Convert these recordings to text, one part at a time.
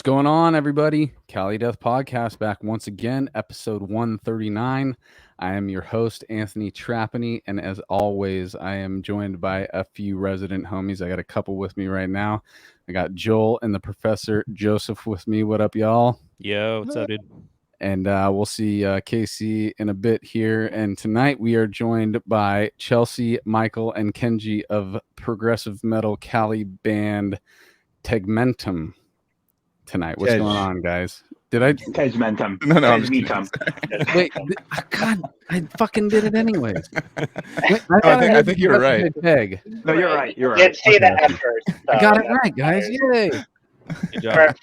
going on, everybody? Cali Death Podcast back once again, episode 139. I am your host, Anthony Trapani, and as always, I am joined by a few resident homies. I got a couple with me right now. I got Joel and the Professor Joseph with me. What up, y'all? Yo, what's up, dude? And we'll see Casey in a bit here. And tonight we are joined by Chelsea, Michael, and Kenji of progressive metal Cali band Tegmentum. Tonight, what's going on, guys? Did I Tegmentum? No, I'm Tegmentum. wait? God, I fucking did it anyways. Wait, I think you were right. Teg. No, you're right. You're right. Did see the effort. I got it right, guys. Yay! Good job.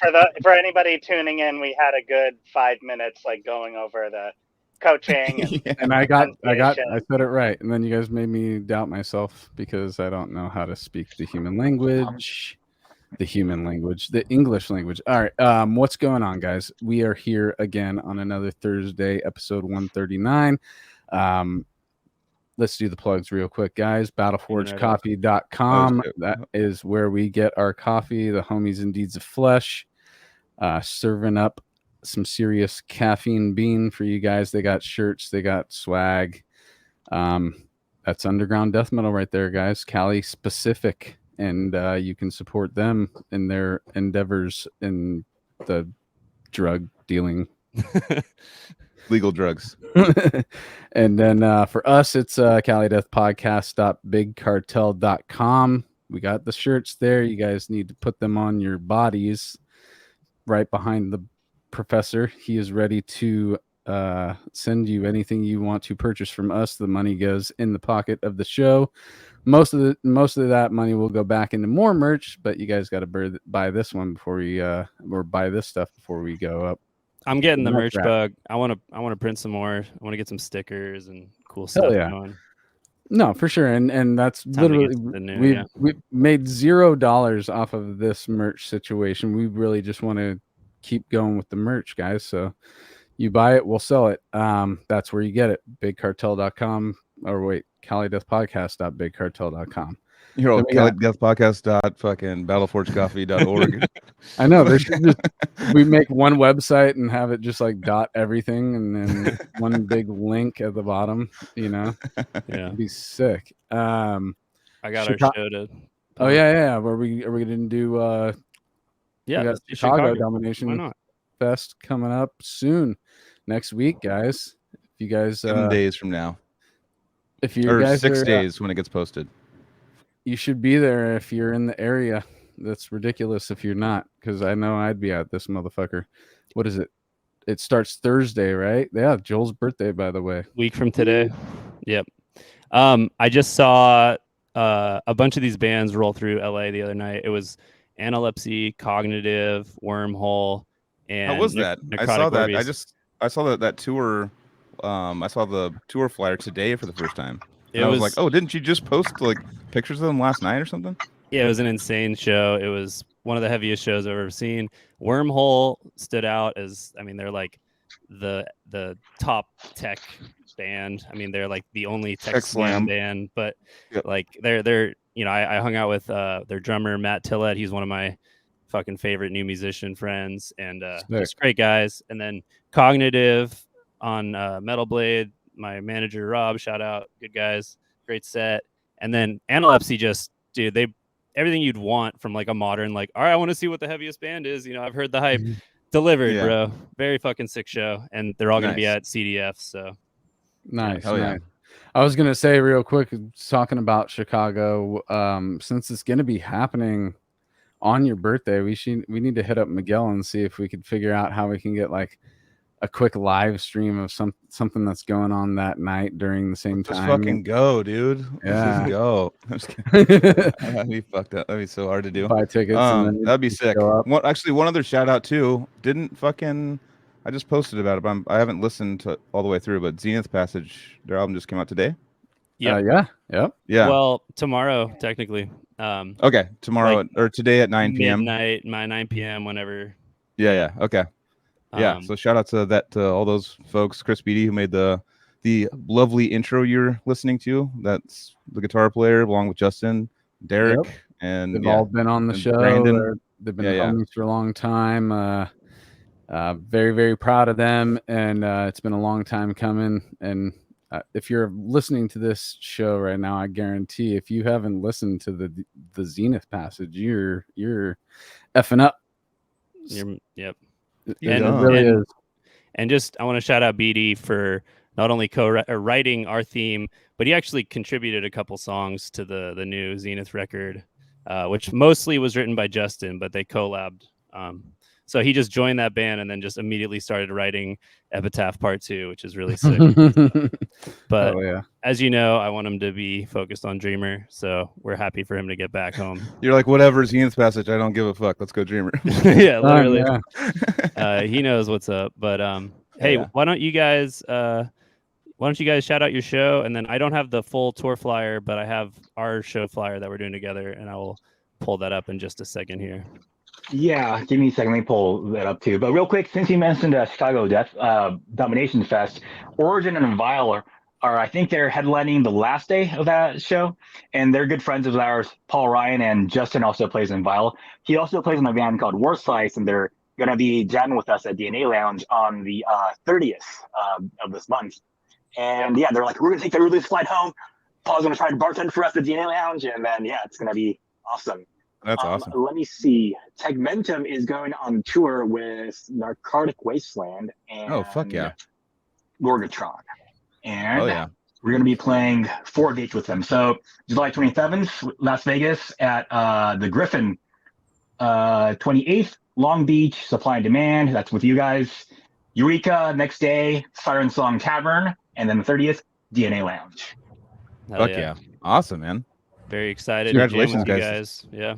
For anybody tuning in, we had a good 5 minutes going over the coaching. And, And I said it right, and then you guys made me doubt myself because I don't know how to speak the human language. The English language. All right. What's going on, guys? We are here again on another Thursday, episode 139. Let's do the plugs real quick, guys. Battleforgecoffee.com. That is where we get our coffee, the homies and deeds of flesh. Serving up some serious caffeine bean for you guys. They got shirts, they got swag. That's underground death metal right there, guys. Cali specific. And you can support them in their endeavors in the drug dealing. Legal drugs. And then for us, it's CaliDeathPodcast.BigCartel.com. We got the shirts there. You guys need to put them on your bodies right behind the professor. He is ready to send you anything you want to purchase from us. The money goes in the pocket of the show. Most of that money will go back into more merch, but you guys got to buy this one before we or buy this stuff before we go up. I'm getting the merch bug. I want to print some more. I want to get some stickers and cool stuff going. No, for sure, and that's literally we made $0 off of this merch situation. We really just want to keep going with the merch, guys. So you buy it, we'll sell it. That's where you get it. BigCartel.com. Or wait, CaliDeathPodcast.BigCartel.com. You're all CaliDeathPodcast.fucking BattleForgeCoffee.org. I know. We make one website and have it just like dot everything, and then one big link at the bottom. You know, it'd be sick. I got our show to. Oh yeah. Are we gonna do? We got Chicago Domination Fest coming up soon, next week, guys. If you guys 7 days from now. If you guys 6 days when it gets posted, you should be there if you're in the area. That's ridiculous if you're not, because I know I'd be at this motherfucker. What is it? It starts Thursday, right? Yeah, Joel's birthday, by the way. Week from today. Yep. I just saw a bunch of these bands roll through LA the other night. It was Analepsy, Cognitive, Wormhole, and how was that? I saw that. Orbeez. I saw that tour. I saw the tour flyer today for the first time. I was like, oh, didn't you just post like pictures of them last night or something? Yeah, it was an insane show. It was one of the heaviest shows I've ever seen. Wormhole stood out as, they're like the top tech band. They're like the only tech slam band, but like they're I hung out with their drummer Matt Tillett. He's one of my fucking favorite new musician friends, and just great guys. And then Cognitive on Metal Blade, my manager Rob, shout out, good guys, great set. And then Analepsy, just dude, everything you'd want from like a modern, like, all right, I want to see what the heaviest band is. I've heard the hype. Delivered, bro. Very fucking sick show, and they're all gonna be at CDF. So nice. I was gonna say real quick, talking about Chicago, since it's gonna be happening on your birthday, we need to hit up Miguel and see if we could figure out how we can get like a quick live stream of something that's going on that night during the same time. Let's fucking go, dude. Yeah. Let's go. I'm just kidding. That'd be fucked up. That'd be so hard to do. Buy tickets. And then that'd be sick. One other shout out too. I just posted about it, but I haven't listened to all the way through. But Zenith Passage, their album just came out today. Yeah. Well, tomorrow technically. Okay, tomorrow or today at 9 p.m. Midnight, 9 p.m. Whenever. Yeah. Okay. Yeah, so shout out to all those folks, Chris Beatty, who made the lovely intro you're listening to. That's the guitar player, along with Justin, Derek, and they've all been on the show. Brandon. They've been homies for a long time. Very, very proud of them, and it's been a long time coming. And if you're listening to this show right now, I guarantee if you haven't listened to the Zenith Passage, you're effing up. Yep. It really is. And just I want to shout out BD for not only writing our theme, but he actually contributed a couple songs to the new Zenith record, which mostly was written by Justin, but they collabed. So he just joined that band and then just immediately started writing Epitaph Part 2, which is really sick. But as you know, I want him to be focused on Dreamer, so we're happy for him to get back home. You're like, whatever, Zenith Passage, I don't give a fuck. Let's go Dreamer. Yeah, literally. He knows what's up. But hey, why don't you guys shout out your show? And then I don't have the full tour flyer, but I have our show flyer that we're doing together, and I will pull that up in just a second here. Yeah, give me a second. Let me pull that up too. But real quick, since you mentioned Chicago Death Domination Fest, Origin and Vile are, I think they're headlining the last day of that show, and they're good friends of ours. Paul Ryan and Justin also plays in Vile. He also plays in a band called War Slice, and they're going to be jamming with us at DNA Lounge on the 30th of this month. And yeah, they're like, we're going to take the release flight home. Paul's going to try to bartend for us at DNA Lounge, and then yeah, it's going to be awesome. That's awesome. Let me see. Tegmentum is going on tour with Narcotic Wasteland and Gorgatron. And we're going to be playing 4 dates with them. So July 27th, Las Vegas at the Griffin. 28th, Long Beach, Supply and Demand. That's with you guys. Eureka, next day, Siren Song Tavern. And then the 30th, DNA Lounge. Fuck yeah. Awesome, man. Very excited. Congratulations, guys. Yeah,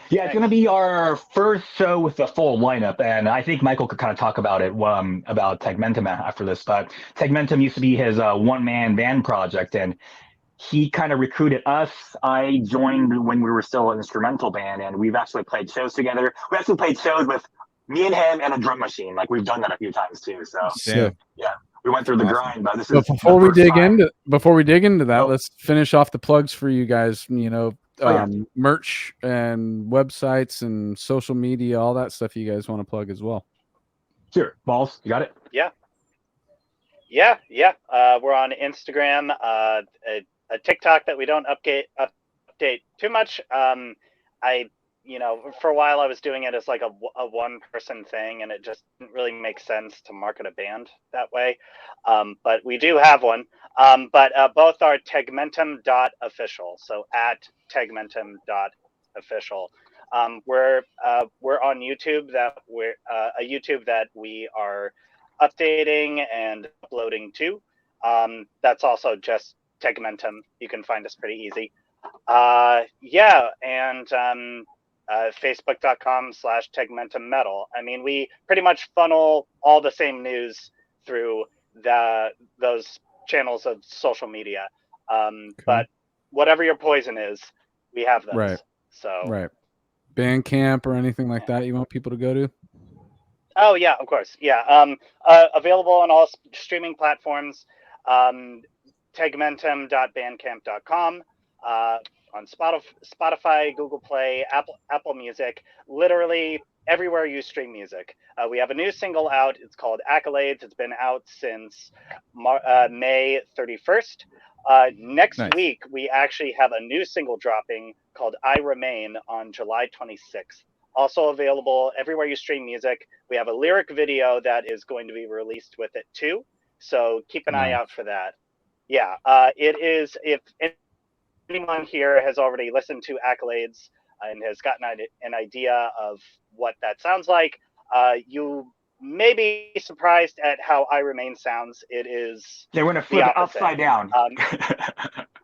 it's going to be our first show with the full lineup, and I think Michael could kind of talk about it, about Tegmentum after this. But Tegmentum used to be his one-man band project, and he kind of recruited us. I joined when we were still an instrumental band, and we've actually played shows together. We actually played shows with me and him and a drum machine. Like, we've done that a few times too. So we went through the grind, but before we dig into that, let's finish off the plugs for you guys. You know, merch and websites and social media, all that stuff you guys want to plug as well. Sure, Balls, you got it. Yeah. We're on Instagram, a TikTok that we don't update too much. For a while I was doing it as like a one-person thing, and it just didn't really make sense to market a band that way. But we do have one. But both are tegmentum.official. So at tegmentum.official. We're on YouTube. We're a YouTube that we are updating and uploading to. That's also just Tegmentum. You can find us pretty easy. Facebook.com/Tegmentum Metal. I mean, we pretty much funnel all the same news through those channels of social media. But whatever your poison is, we have those. Right. So Bandcamp or anything like that you want people to go to? Oh yeah, of course. Yeah. Available on all streaming platforms. Tegmentum.bandcamp.com. On Spotify, Google Play, Apple Music, literally everywhere you stream music. We have a new single out. It's called Accolades. It's been out since May 31st. Next week, we actually have a new single dropping called I Remain on July 26th. Also available everywhere you stream music. We have a lyric video that is going to be released with it too. So keep an eye out for that. Yeah, it is. If anyone here has already listened to Accolades and has gotten an idea of what that sounds like, you may be surprised at how I Remain sounds. It is they're going to flip it upside down.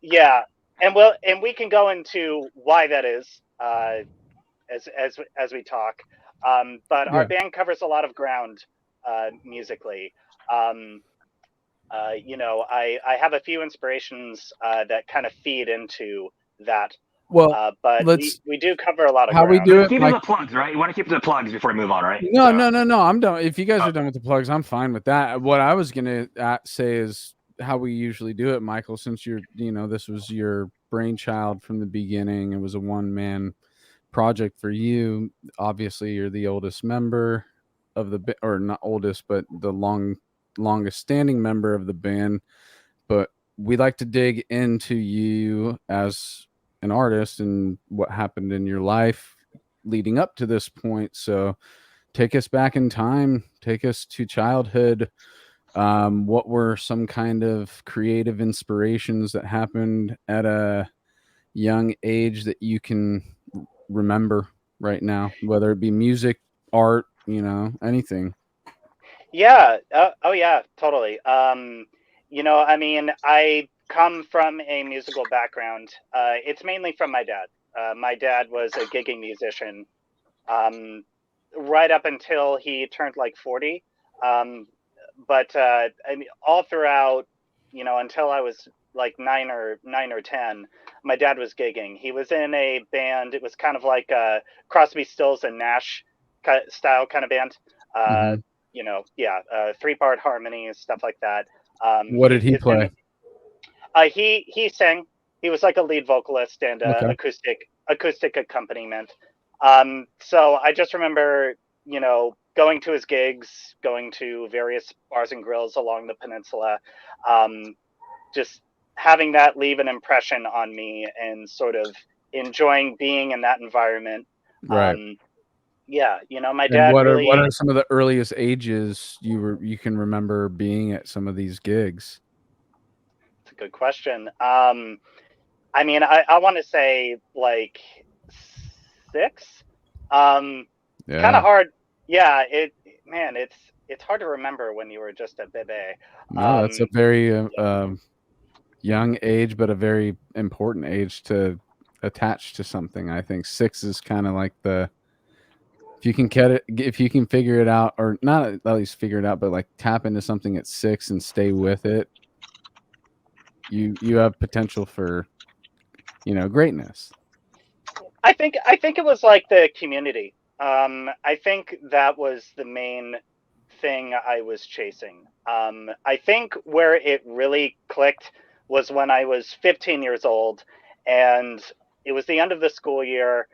Yeah, and we can go into why that is as we talk. But our band covers a lot of ground musically. I have a few inspirations that kind of feed into that. Well, but we do cover a lot of how ground. we do it. Keep the plugs, right? You want to keep the plugs before we move on, right? No. I'm done. If you guys are done with the plugs, I'm fine with that. What I was gonna say is how we usually do it, Michael. Since this was your brainchild from the beginning. It was a one-man project for you. Obviously, you're the oldest member of the or not oldest, but the longest standing member of the band. But we'd like to dig into you as an artist and what happened in your life leading up to this point. So take us back in time, take us to childhood. What were some kind of creative inspirations that happened at a young age that you can remember right now, whether it be music, art, anything? Yeah. Oh, yeah, totally. I mean, I come from a musical background. It's mainly from my dad. My dad was a gigging musician, right up until he turned like 40. But I mean, all throughout, until I was like nine or 10, my dad was gigging. He was in a band. It was kind of like Crosby, Stills and Nash style kind of band. Uh, Mhm. Yeah, 3-part harmonies, stuff like that. What did he play? He sang. He was like a lead vocalist and Okay. acoustic accompaniment. So I just remember, going to his gigs, going to various bars and grills along the peninsula, just having that leave an impression on me and sort of enjoying being in that environment. Right. Yeah, my And dad what really. are some of the earliest ages you can remember being at some of these gigs? It's a good question. I mean, I want to say like 6. Kind Yeah. of hard. Yeah, it's hard to remember when you were just a bebe. No, that's a very young age, but a very important age to attach to something. I think 6 is kind of like if you can get it, if you can figure it out, or not at least figure it out, but like tap into something at 6 and stay with it, you have potential for greatness. I think it was like the community. I think that was the main thing I was chasing. I think where it really clicked was when I was 15 years old, and it was the end of the school year.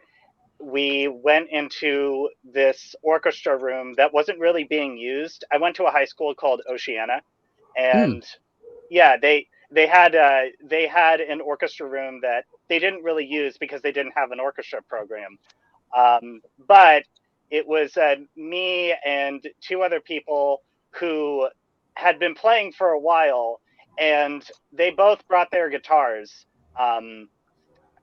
We went into this orchestra room that wasn't really being used. I went to a high school called Oceana, and yeah, they had an orchestra room that they didn't really use because they didn't have an orchestra program. But it was me and 2 other people who had been playing for a while, and they both brought their guitars.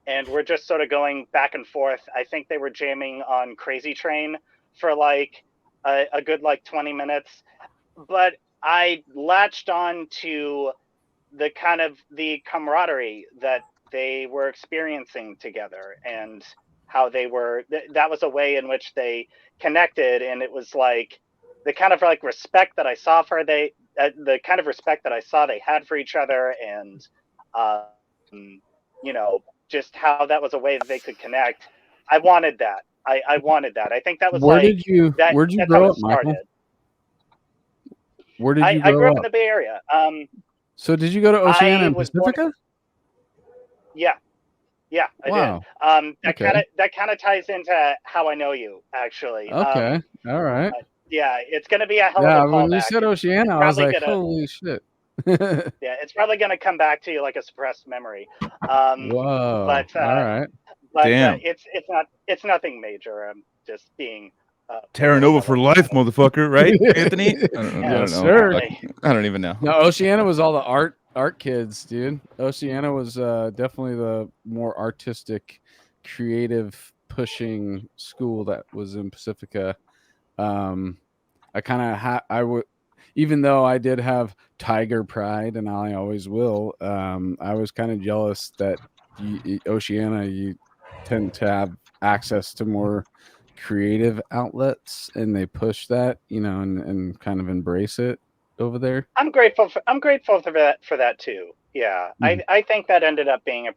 And we're just sort of going back and forth. I think they were jamming on Crazy Train for like a good like 20 minutes. But I latched on to the kind of the camaraderie that they were experiencing together, and how they were that was a way in which they connected. And it was like the kind of like respect that I saw for the kind of respect that I saw they had for each other. And you know just how that was a way that they could connect. I wanted that. I wanted that. I think that was like Where'd you that's how grow it up, Michael? started. Where did you I grew grow up in up? the Bay Area. So did you go to Oceana I and was born. Pacifica? Yeah, I did. Wow. Okay. That kind of ties into how I know you, actually. Okay. All right. Yeah, it's going to be a hell of a Yeah, when you callback. said It's Oceana, I was probably like, gonna. holy shit. Yeah, it's probably going to come back to you like a suppressed memory. Um, Whoa. but All right. Damn. it's nothing major. I'm just being. Terra Nova for life, motherfucker, right, Anthony? I don't Yes, know. sir. I don't even know. No, Oceana was all the art kids, dude. Oceana was definitely the more artistic, creative, pushing school that was in Pacifica. I kind of I would, even though I did have tiger pride, and I always will. I was kind of jealous that Oceana, you tend to have access to more creative outlets, and they push that, and kind of embrace it over there. I'm grateful for that too. Yeah, I think that ended up being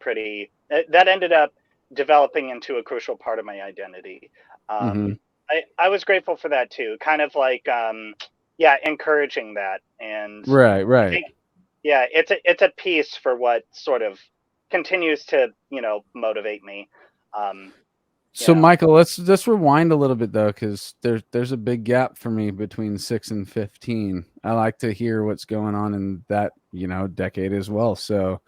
that ended up developing into a crucial part of my identity. I was grateful for that too. Kind of like yeah, encouraging that. And Right. I think yeah, it's a piece for what sort of continues to motivate me. So Michael, let's just rewind a little bit though, because there's a big gap for me between 6 and 15. I like to hear what's going on in that decade as well. So,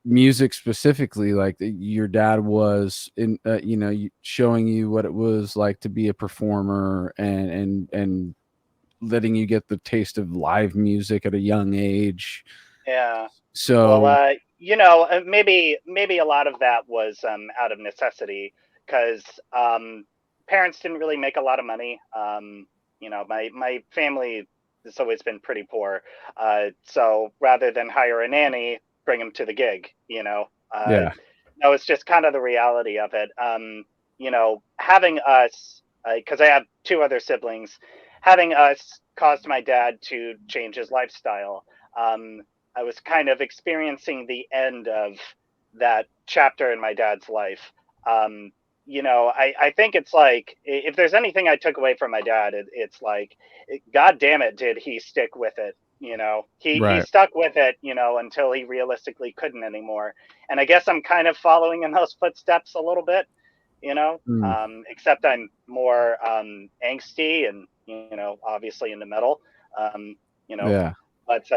music specifically, like your dad was in, showing you what it was like to be a performer and letting you get the taste of live music at a young age. Yeah. So, well, maybe a lot of that was out of necessity because parents didn't really make a lot of money. My family has always been pretty poor. So rather than hire a nanny, bring him to the gig. yeah. No, it's just kind of the reality of it. Having us, because I have 2 other siblings, having us caused my dad to change his lifestyle. I was kind of experiencing the end of that chapter in my dad's life. I think it's like, if there's anything I took away from my dad, it's like, God damn it, did he stick with it? He stuck with it, until he realistically couldn't anymore. And I guess I'm kind of following in those footsteps a little bit, except I'm more angsty and, obviously into metal, Yeah. but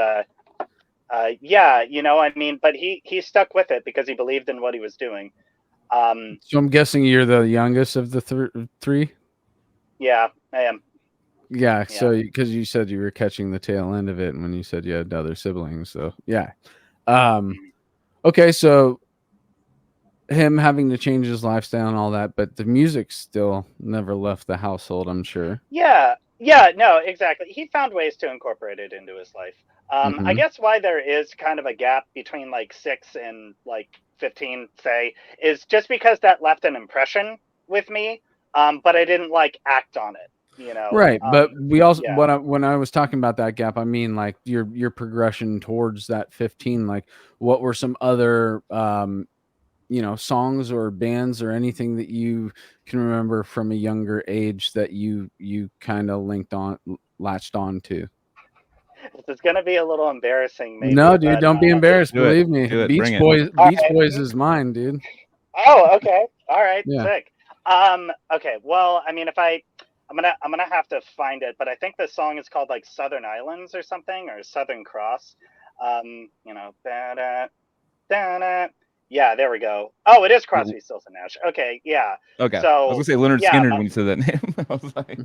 but he stuck with it because he believed in what he was doing. So I'm guessing you're the youngest of the 3? Yeah, I am. Yeah, so because you said you were catching the tail end of it, and when you said you had other siblings, so yeah. Okay, so him having to change his lifestyle and all that, but the music still never left the household, I'm sure. Yeah, no, exactly. He found ways to incorporate it into his life. I guess why there is kind of a gap between like 6 and like 15, say, is just because that left an impression with me, but I didn't like act on it. Right, but we also when I was talking about that gap, I mean like your progression towards that 15. Like, what were some other songs or bands or anything that you can remember from a younger age that you kind of latched on to? This is gonna be a little embarrassing, maybe. No, dude, don't be embarrassed. Believe me, Beach Boys is mine, dude. Oh, okay, all right, Yeah. sick. Okay, well, I mean, I'm gonna have to find it, but I think the song is called like Southern Islands or something, or Southern Cross. Yeah, there we go. Oh, it is Crosby, Stills and Nash. Okay, yeah. Okay. So I was gonna say Leonard Skinner when you said that name. I was like,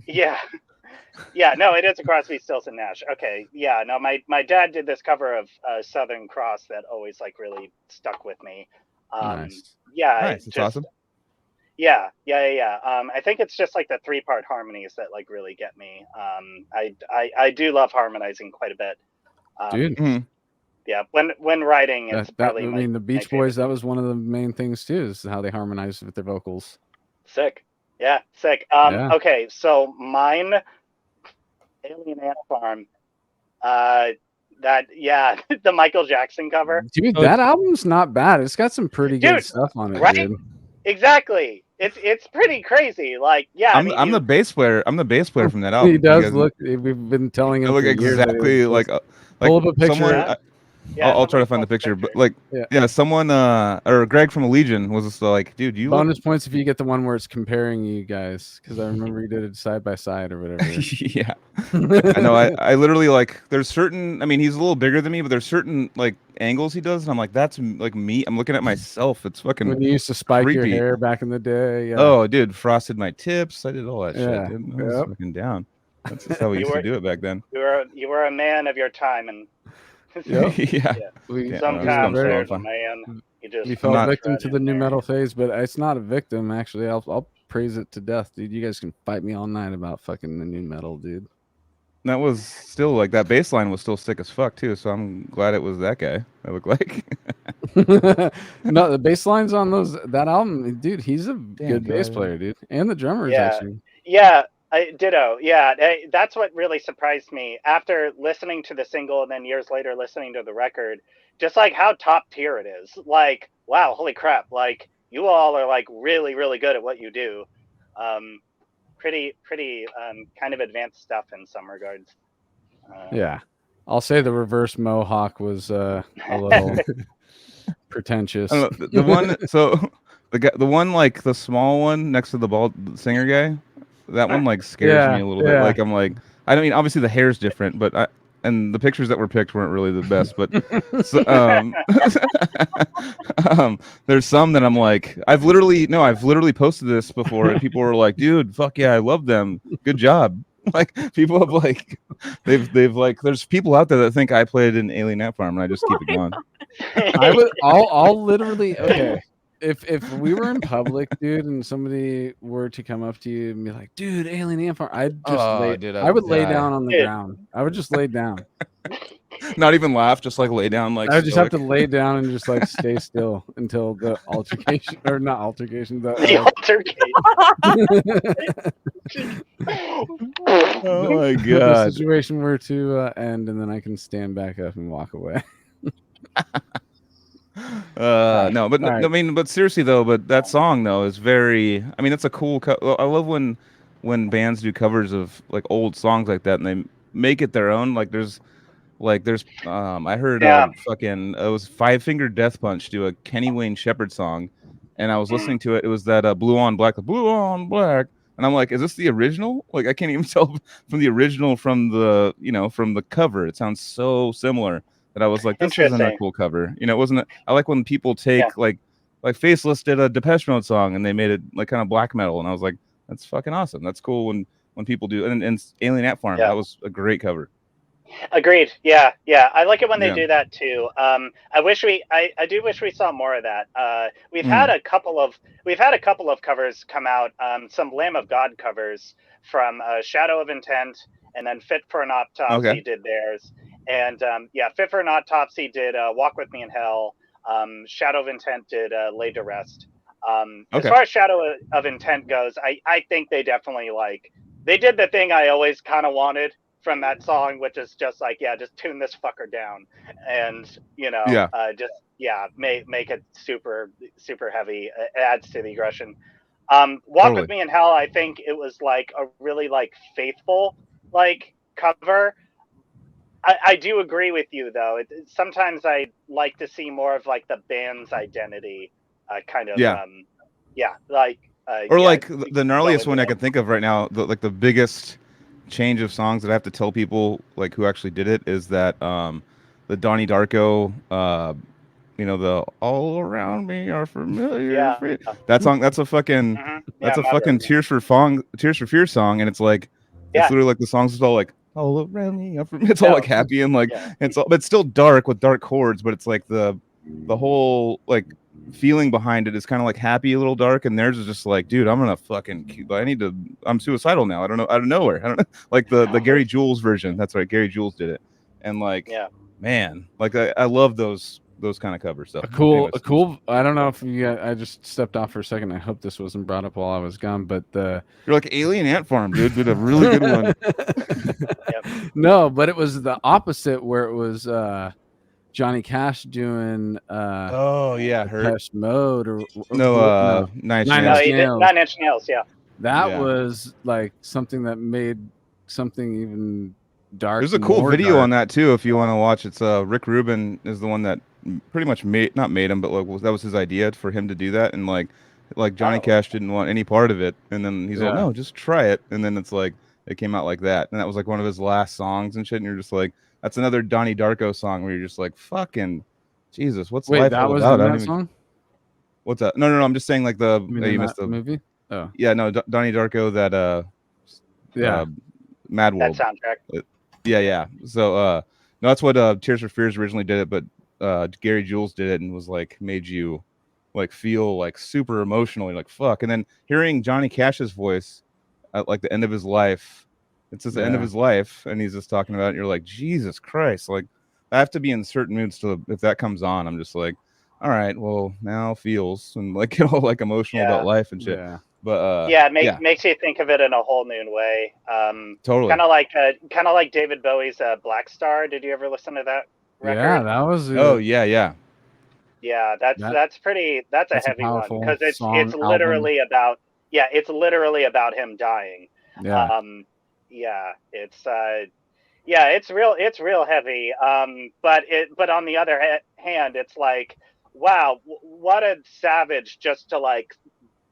yeah, no, it is a Crosby, Stills and Nash. Okay, yeah, no, my dad did this cover of Southern Cross that always like really stuck with me. Nice. Yeah, nice. It's awesome. Yeah. I think it's just like the 3-part harmonies that like really get me. I do love harmonizing quite a bit. Dude. Yeah, when writing, it's probably the Beach Boys. That was one of the main things too, is how they harmonize with their vocals. Sick. Yeah, sick. Okay, so mine, Alien Ant Farm. The Michael Jackson cover. Dude, that album's not bad. It's got some pretty good stuff on it, right? Dude. Exactly. It's pretty crazy. Like, yeah, I'm the bass player. I'm the bass player from that album. He does look. We've been telling him. I look exactly like pull up a picture. Someone, I'll try to find the picture, but like, someone or Greg from Legion was just like, dude, you bonus points if you get the one where it's comparing you guys, because I remember you did it side by side or whatever. Yeah, I know. I literally like. There's certain. I mean, he's a little bigger than me, but there's certain like angles he does, and I'm like, that's like me. I'm looking at myself. It's fucking. When you used to spike creepy. your hair back in the day. Yeah. Oh, dude, frosted my tips. I did all that shit. Dude. I was Yep. fucking down. That's just how we used to do it back then. You were a man of your time, and yeah. Sometimes there's a man. We fell victim to the new metal phase, but it's not a victim. Actually, I'll praise it to death, dude. You guys can fight me all night about fucking the new metal, dude. That was still like that bass line was still sick as fuck too. So I'm glad it was that guy. That looked like. No, the bass lines on that album, dude. He's a good bass player, dude, and the drummer is actually. Yeah. Ditto. Yeah, that's what really surprised me after listening to the single and then years later listening to the record. Just like how top tier it is. Like, wow, holy crap! Like, you all are like really, really good at what you do. Pretty kind of advanced stuff in some regards. Yeah, I'll say the reverse mohawk was a little pretentious. I don't know, the one. So The one like the small one next to the bald singer guy, that one like scares me a little bit. Like I'm like, I don't mean obviously the hair's different, but and the pictures that were picked weren't really the best. But so, there's some that I'm like, I've literally posted this before, and people were like, dude, fuck yeah, I love them, good job. Like people have like, they've like, there's people out there that think I played in Alien Ant Farm, and I just keep it going. I'll literally okay. If we were in public, dude, and somebody were to come up to you and be like, "Dude, Alien Ant Farm," I would lay down on the ground. I would just lay down. Not even laugh, just like lay down. Like I would just have to lay down and just like stay still until the altercation, or not altercation, The altercation. Oh my the god. situation were to end, and then I can stand back up and walk away. No, but I mean, but seriously though, but that song though is very. I mean, it's a cool. I love when bands do covers of like old songs like that, and they make it their own. Like there's I heard fucking it was Five Finger Death Punch do a Kenny Wayne Shepherd song, and I was listening to it. It was that Blue on Black, and I'm like, is this the original? Like I can't even tell from the original from the from the cover. It sounds so similar. That I was like, this isn't a cool cover. It wasn't. I like when people take like Faceless did a Depeche Mode song and they made it like kind of black metal, and I was like, that's fucking awesome. That's cool when people do. And Alien Ant Farm, that was a great cover. Agreed. Yeah. I like it when they do that too. I do wish we saw more of that. We've had a couple of covers come out. Some Lamb of God covers from Shadow of Intent, and then Fit for an Autopsy did theirs. And Fit for an Autopsy did Walk With Me in Hell. Shadow of Intent did Laid to Rest. As far as Shadow of Intent goes, I think they definitely they did the thing I always kind of wanted from that song, which is just like, just tune this fucker down and make it super, super heavy. It adds to the aggression. Walk With Me in Hell, I think it was like a really faithful cover. I do agree with you though. Sometimes I like to see more of the band's identity, kind of. Or the gnarliest one I can think of right now, the biggest change of songs that I have to tell people who actually did it is that the Donnie Darko, the All Around Me Are Familiar. That song, that's a fucking fucking Tears for Fear song, and it's it's literally the song's just all all around me. It's all happy and it's still dark with dark chords, but it's the whole feeling behind it is kind of happy, a little dark, and theirs is just dude, I'm gonna fucking I'm suicidal now. I don't know, out of nowhere. I don't know, the Gary Jules version. That's right, Gary Jules did it, and man, I love those kind of cover stuff. A cool. I don't know if I just stepped off for a second. I hope this wasn't brought up while I was gone, but you're like Alien Ant Farm, dude. Did a really good one. No, but it was the opposite, where it was Johnny Cash doing Depeche Mode or Nine Inch Nails. 9 Inch Nails, that was something that made something even dark. There's a cool video on that too if you want to watch. It's Rick Rubin is the one that pretty much not made him, but that was his idea for him to do that, and Johnny Cash didn't want any part of it, and then he's like, no, just try it, and then it's it came out like that, and that was one of his last songs and shit, and you're just that's another Donnie Darko song where you're just fucking Jesus, what's life all about? That song? What's that? No, I'm just saying you missed the movie. Oh yeah, no, Donnie Darko, that Mad World, that soundtrack. Yeah. So no, that's what Tears for Fears originally did it, but Gary Jules did it and was made you feel super emotionally fuck. And then hearing Johnny Cash's voice at the end of his life, it's just the end of his life, and he's just talking about it, and you're Jesus Christ, I have to be in certain moods to, if that comes on, I'm just all right, well, now feels and get all emotional about life and shit. But it makes you think of it in a whole new way. Totally. Kind of like David Bowie's Black Star. Did you ever listen to that record? Yeah, that was. Yeah, that's a heavy one, because it's literally about him dying. Yeah. It's real heavy. But on the other hand, it's wow, what a savage just to like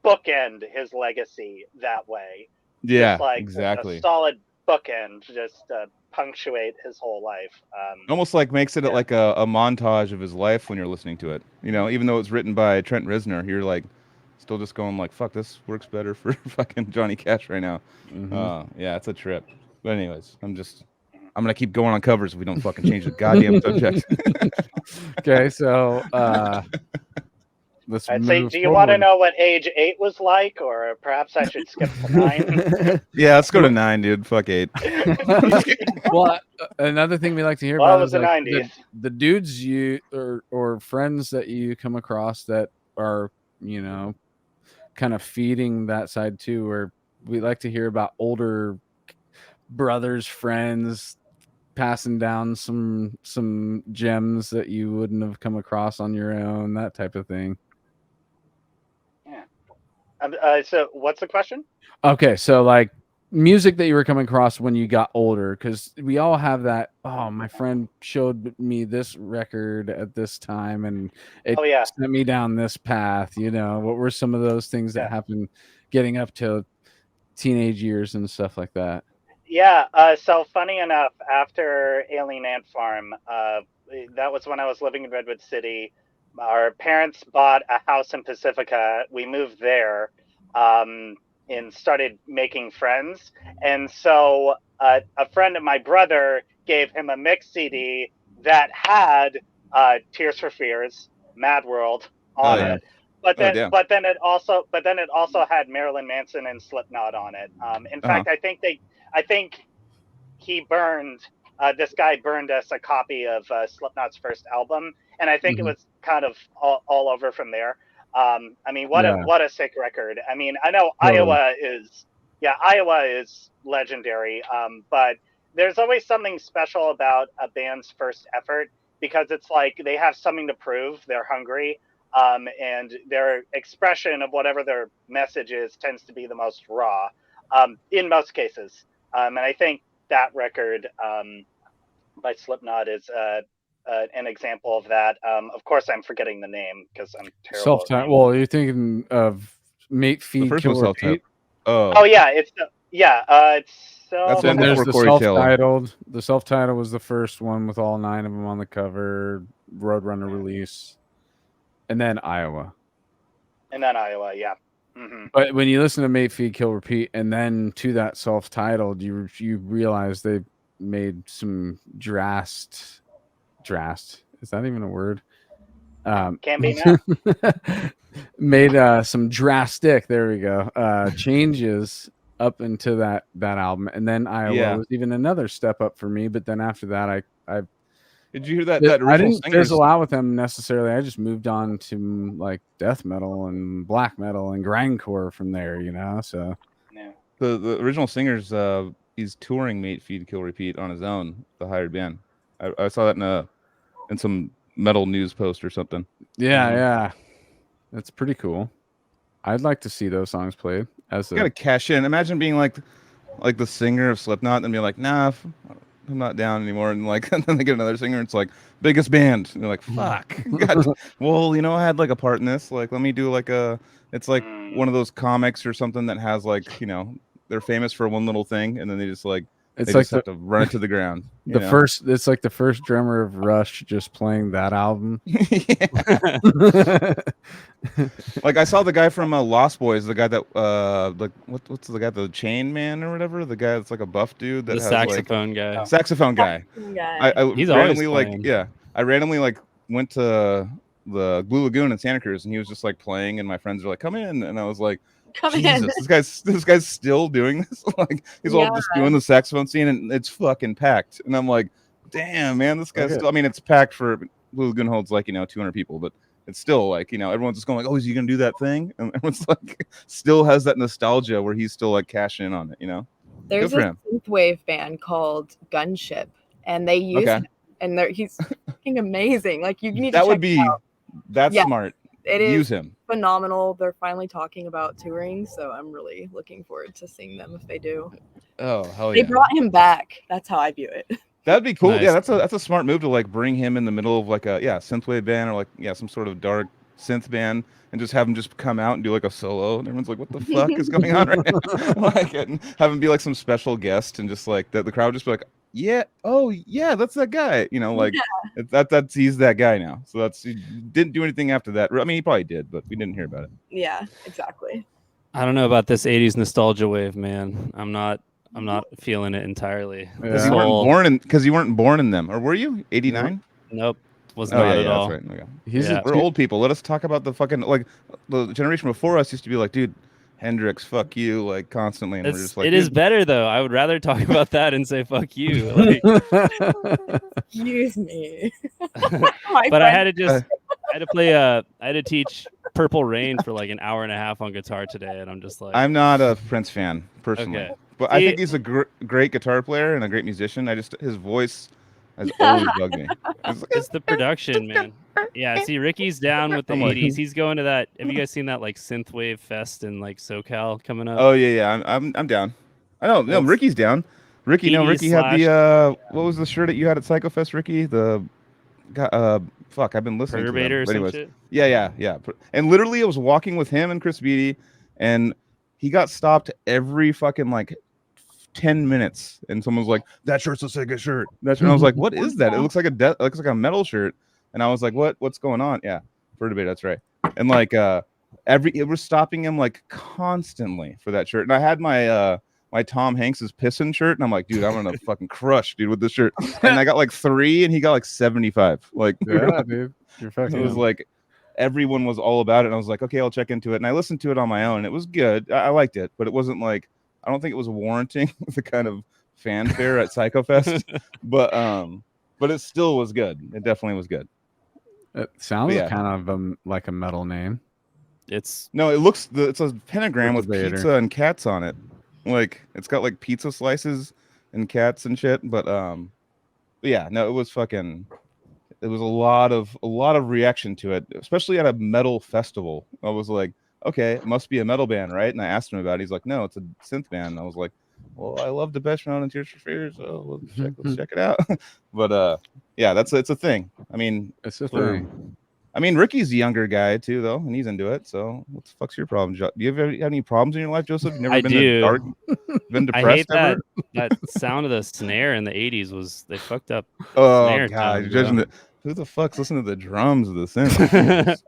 bookend his legacy that way. Yeah, Just like exactly. a solid bookend, just punctuate his whole life. Almost like makes it like a montage of his life when you're listening to it. You know, even though it's written by Trent Reznor, you're like still just going like, fuck, this works better for fucking Johnny Cash right now. Yeah, it's a trip. But anyways, I'm gonna keep going on covers if we don't fucking change the goddamn subject. Okay, so let's I'd say, move do you want to forward. know what age 8 was like, or perhaps I should skip to 9? Yeah, let's go to 9, dude. Fuck 8. Well, another thing we like to hear Well, about it was is the like 90s. the dudes you or friends that you come across that are, you know, kind of feeding that side too, where we like to hear about older brothers, friends passing down some gems that you wouldn't have come across on your own, that type of thing. Yeah. So what's the question? Okay, so like music that you were coming across when you got older, because we all have that. Oh, my friend showed me this record at this time, and it sent me down this path. You know, what were some of those things that happened getting up to teenage years and stuff like that? Yeah. So funny enough, after Alien Ant Farm, that was when I was living in Redwood City. Our parents bought a house in Pacifica. We moved there. And started making friends. And so a friend of my brother gave him a mix CD that had Tears for Fears, Mad World on it. But then it also had Marilyn Manson and Slipknot on it. In fact, I think he burned this guy burned us a copy of Slipknot's first album, and I think it was kind of all over from there. I mean, what a sick record. I mean, I know Iowa is legendary, but there's always something special about a band's first effort because it's like they have something to prove. They're hungry, and their expression of whatever their message is tends to be the most raw, in most cases. And I think that record by Slipknot is an example of that. Of course, I'm forgetting the name because I'm terrible. Well, you're thinking of Mate Feed Kill Repeat. Oh yeah, it's That's when there's the self-titled. The self-titled was the first one with all 9 of them on the cover. Roadrunner release, and then Iowa. Yeah. But when you listen to Mate Feed Kill Repeat, and then to that self-titled, you realize they made some drast. Is that even a word? Can be now. Made some drastic. There we go. Changes up into that album, and then Iowa was even another step up for me. But then after that, I did you hear that original I didn't singers fizzle out with them necessarily. I just moved on to like death metal and black metal and grindcore from there, you know. So the original singers, he's touring Mate Feed Kill Repeat on his own, the hired band. I saw that in some metal news post or something. Yeah, that's pretty cool. I'd like to see those songs played. Gotta cash in. Imagine being like the singer of Slipknot and be like, nah, I'm not down anymore. And like, and then they get another singer. And it's like biggest band. And they're like, fuck. God. Well, you know, I had like a part in this. Like, let me do like it's like one of those comics or something that has like, you know, they're famous for one little thing, and then they just like it's they like just have to run it to the ground. It's like the first drummer of Rush just playing that album. Like I saw the guy from Lost Boys, the guy that like what's the guy, the Chain Man or whatever, the guy that's like a buff dude that the has saxophone like, guy. Saxophone guy. He's randomly always like I randomly like went to the Blue Lagoon in Santa Cruz, and he was just like playing, and my friends were like, "Come in," and I was like, Jesus, this guy's still doing this. Like he's all just doing the saxophone scene, and it's fucking packed. And I'm like, damn, man, this guy's still. I mean, it's packed for Blue Lagoon holds like 200 people, but it's still like everyone's just going like, oh, is he gonna do that thing? And everyone's like, still has that nostalgia where he's still like cashing in on it. There's a synthwave band called Gunship, and they use him, and he's fucking amazing. Like you need to check it out. That's smart. It is use him. Phenomenal. They're finally talking about touring, so I'm really looking forward to seeing them if they do. Oh, hell yeah. They brought him back. That's how I view it. That'd be cool. Nice. Yeah, that's a smart move to like bring him in the middle of like a synthwave band or like some sort of dark synth band and just have him just come out and do like a solo and everyone's like, what the fuck is going on right now? Like, and have him be like some special guest and just like the crowd just be like, yeah, oh yeah, that's that guy. You know, like that's he's that guy now. So he didn't do anything after that. I mean, he probably did, but we didn't hear about it. Yeah, exactly. I don't know about this 80s nostalgia wave, man. I'm not feeling it entirely. Because you weren't born in them, or were you? 89? Nope, was not at all. That's right. Okay. We're old people. Let us talk about the fucking like the generation before us used to be like, dude, Hendrix, fuck you, like constantly, and we're just like, it is better though. I would rather talk about that and say fuck you. Like, excuse me. But I had to teach Purple Rain for like an hour and a half on guitar today, and I'm just like, I'm not a Prince fan personally. Okay. But I think he's a great guitar player and a great musician. His voice has always bugged me. It's the production, man. Yeah, see, Ricky's down with the 80s. He's going to that. Have you guys seen that like synthwave fest in like SoCal coming up? Oh yeah. I'm down. I don't know. Ricky's down. Ricky had the what was the shirt that you had at PsychoFest, Ricky? Fuck, I've been listening to them. Perturbator or some shit? Yeah. And literally, I was walking with him and Chris Beatty, and he got stopped every fucking like 10 minutes, and someone's like, "That shirt's a Sega shirt." And I was like, "What is that? It looks like a metal shirt." And I was like, "What's going on?" Yeah, Perturbator, that's right. And like it was stopping him like constantly for that shirt. And I had my my Tom Hanks's Pissin' shirt, and I'm like, dude, I'm gonna fucking crush, dude, with this shirt. And I got like 3, and he got like 75. Like, yeah, dude, you're fucking. It was like everyone was all about it, and I was like, okay, I'll check into it. And I listened to it on my own, and it was good. I liked it, but it wasn't like, I don't think it was warranting the kind of fanfare at PsychoFest. But it still was good. It definitely was good. It sounds kind of like a metal name. It's a pentagram with pizza and cats on it. Like, it's got like pizza slices and cats and shit. But yeah, no, it was fucking. There was a lot of reaction to it, especially at a metal festival. I was like, okay, it must be a metal band, right? And I asked him about it. He's like, no, it's a synth band. And I was like, well, I love Depeche Mode and Tears for Fears, so let's check it out. But yeah, it's a thing. I mean, it's a thing. I mean, Ricky's a younger guy too, though, and he's into it. So, what the fuck's your problem? Do you ever have any problems in your life, Joseph? You never been depressed? I hate ever? that sound of the snare in the 80s was they fucked up. Oh god, you're judging who the fuck's listening to the drums of the synth?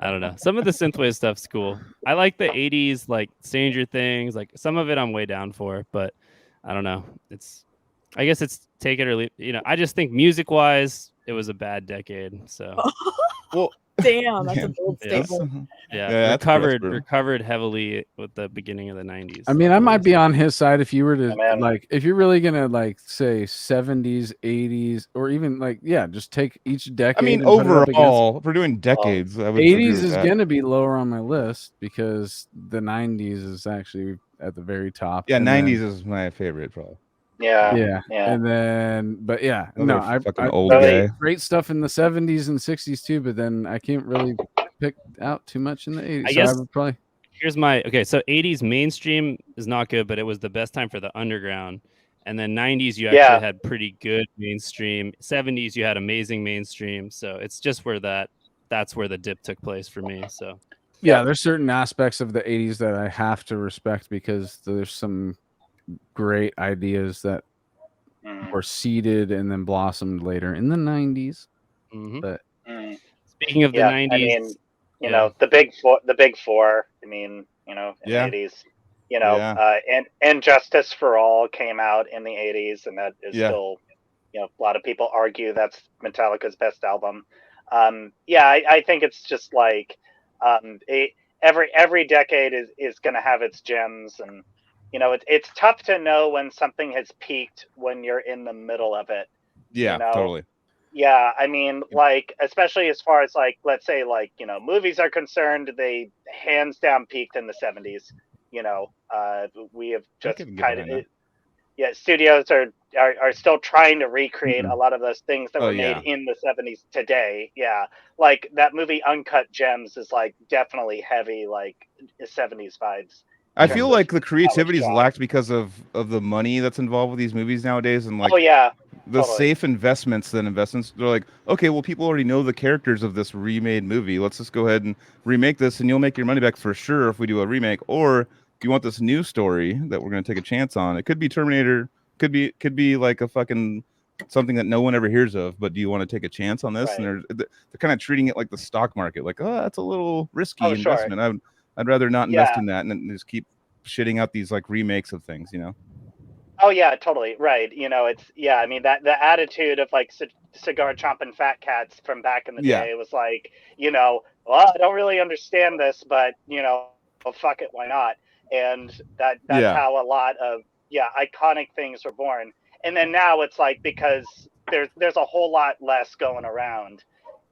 I don't know. Some of the synthwave stuff's cool. I like the 80s, like Stranger Things. Like some of it, I'm way down for, but I don't know. I guess it's take it or leave. You know, I just think music-wise, it was a bad decade. So, well, damn, that's a bold statement. Yeah, recovered heavily with the beginning of the 90s. I mean, I might be on his side if you were to if you're really gonna like say 70s, 80s, or even like just take each decade. I mean, overall, if we're doing decades, 80s is gonna be lower on my list because the 90s is actually at the very top. Yeah, 90s is my favorite, probably. Yeah. And then, but yeah, I old guy. Great stuff in the 70s and 60s too, but then I can't really pick out too much in the 80s. I guess I would probably. Here's so 80s mainstream is not good, but it was the best time for the underground. And then 90s you actually had pretty good mainstream. 70s you had amazing mainstream. So it's just where that's where the dip took place for me. So yeah, there's certain aspects of the 80s that I have to respect because there's some great ideas that were seeded and then blossomed later in the 90s. Mm-hmm. But speaking of the 90s, I mean, you know, the big four. I mean, you know, in the 80s, you know, and Justice for All came out in the 80s, and that is still, you know, a lot of people argue that's Metallica's best album. I think it's just like every decade is going to have its gems. And you know, it's tough to know when something has peaked when you're in the middle of it. Yeah, you know? Totally. Yeah, I mean, like, especially as far as like, let's say, like, you know, movies are concerned, they hands down peaked in the 70s. You know, we have just kind of, studios are still trying to recreate a lot of those things that were made in the 70s today. Yeah, like that movie Uncut Gems is like definitely heavy, like 70s vibes. I feel like the creativity is lacked because of the money that's involved with these movies nowadays, and like the safe investments than investments. They're like, okay, well, people already know the characters of this remade movie. Let's just go ahead and remake this, and you'll make your money back for sure if we do a remake. Or if you want this new story that we're going to take a chance on, it could be Terminator, could be like a fucking something that no one ever hears of. But do you want to take a chance on this? Right. And they're kind of treating it like the stock market, like, oh, that's a little risky Oh, sure. investment. I'd rather not invest in that, and then just keep shitting out these like remakes of things, you know. Oh yeah, totally right. You know, it's I mean that the attitude of like cigar chomping fat cats from back in the day was like, you know, well, I don't really understand this, but you know, well, fuck it, why not? And that's how a lot of iconic things were born. And then now it's like because there's a whole lot less going around.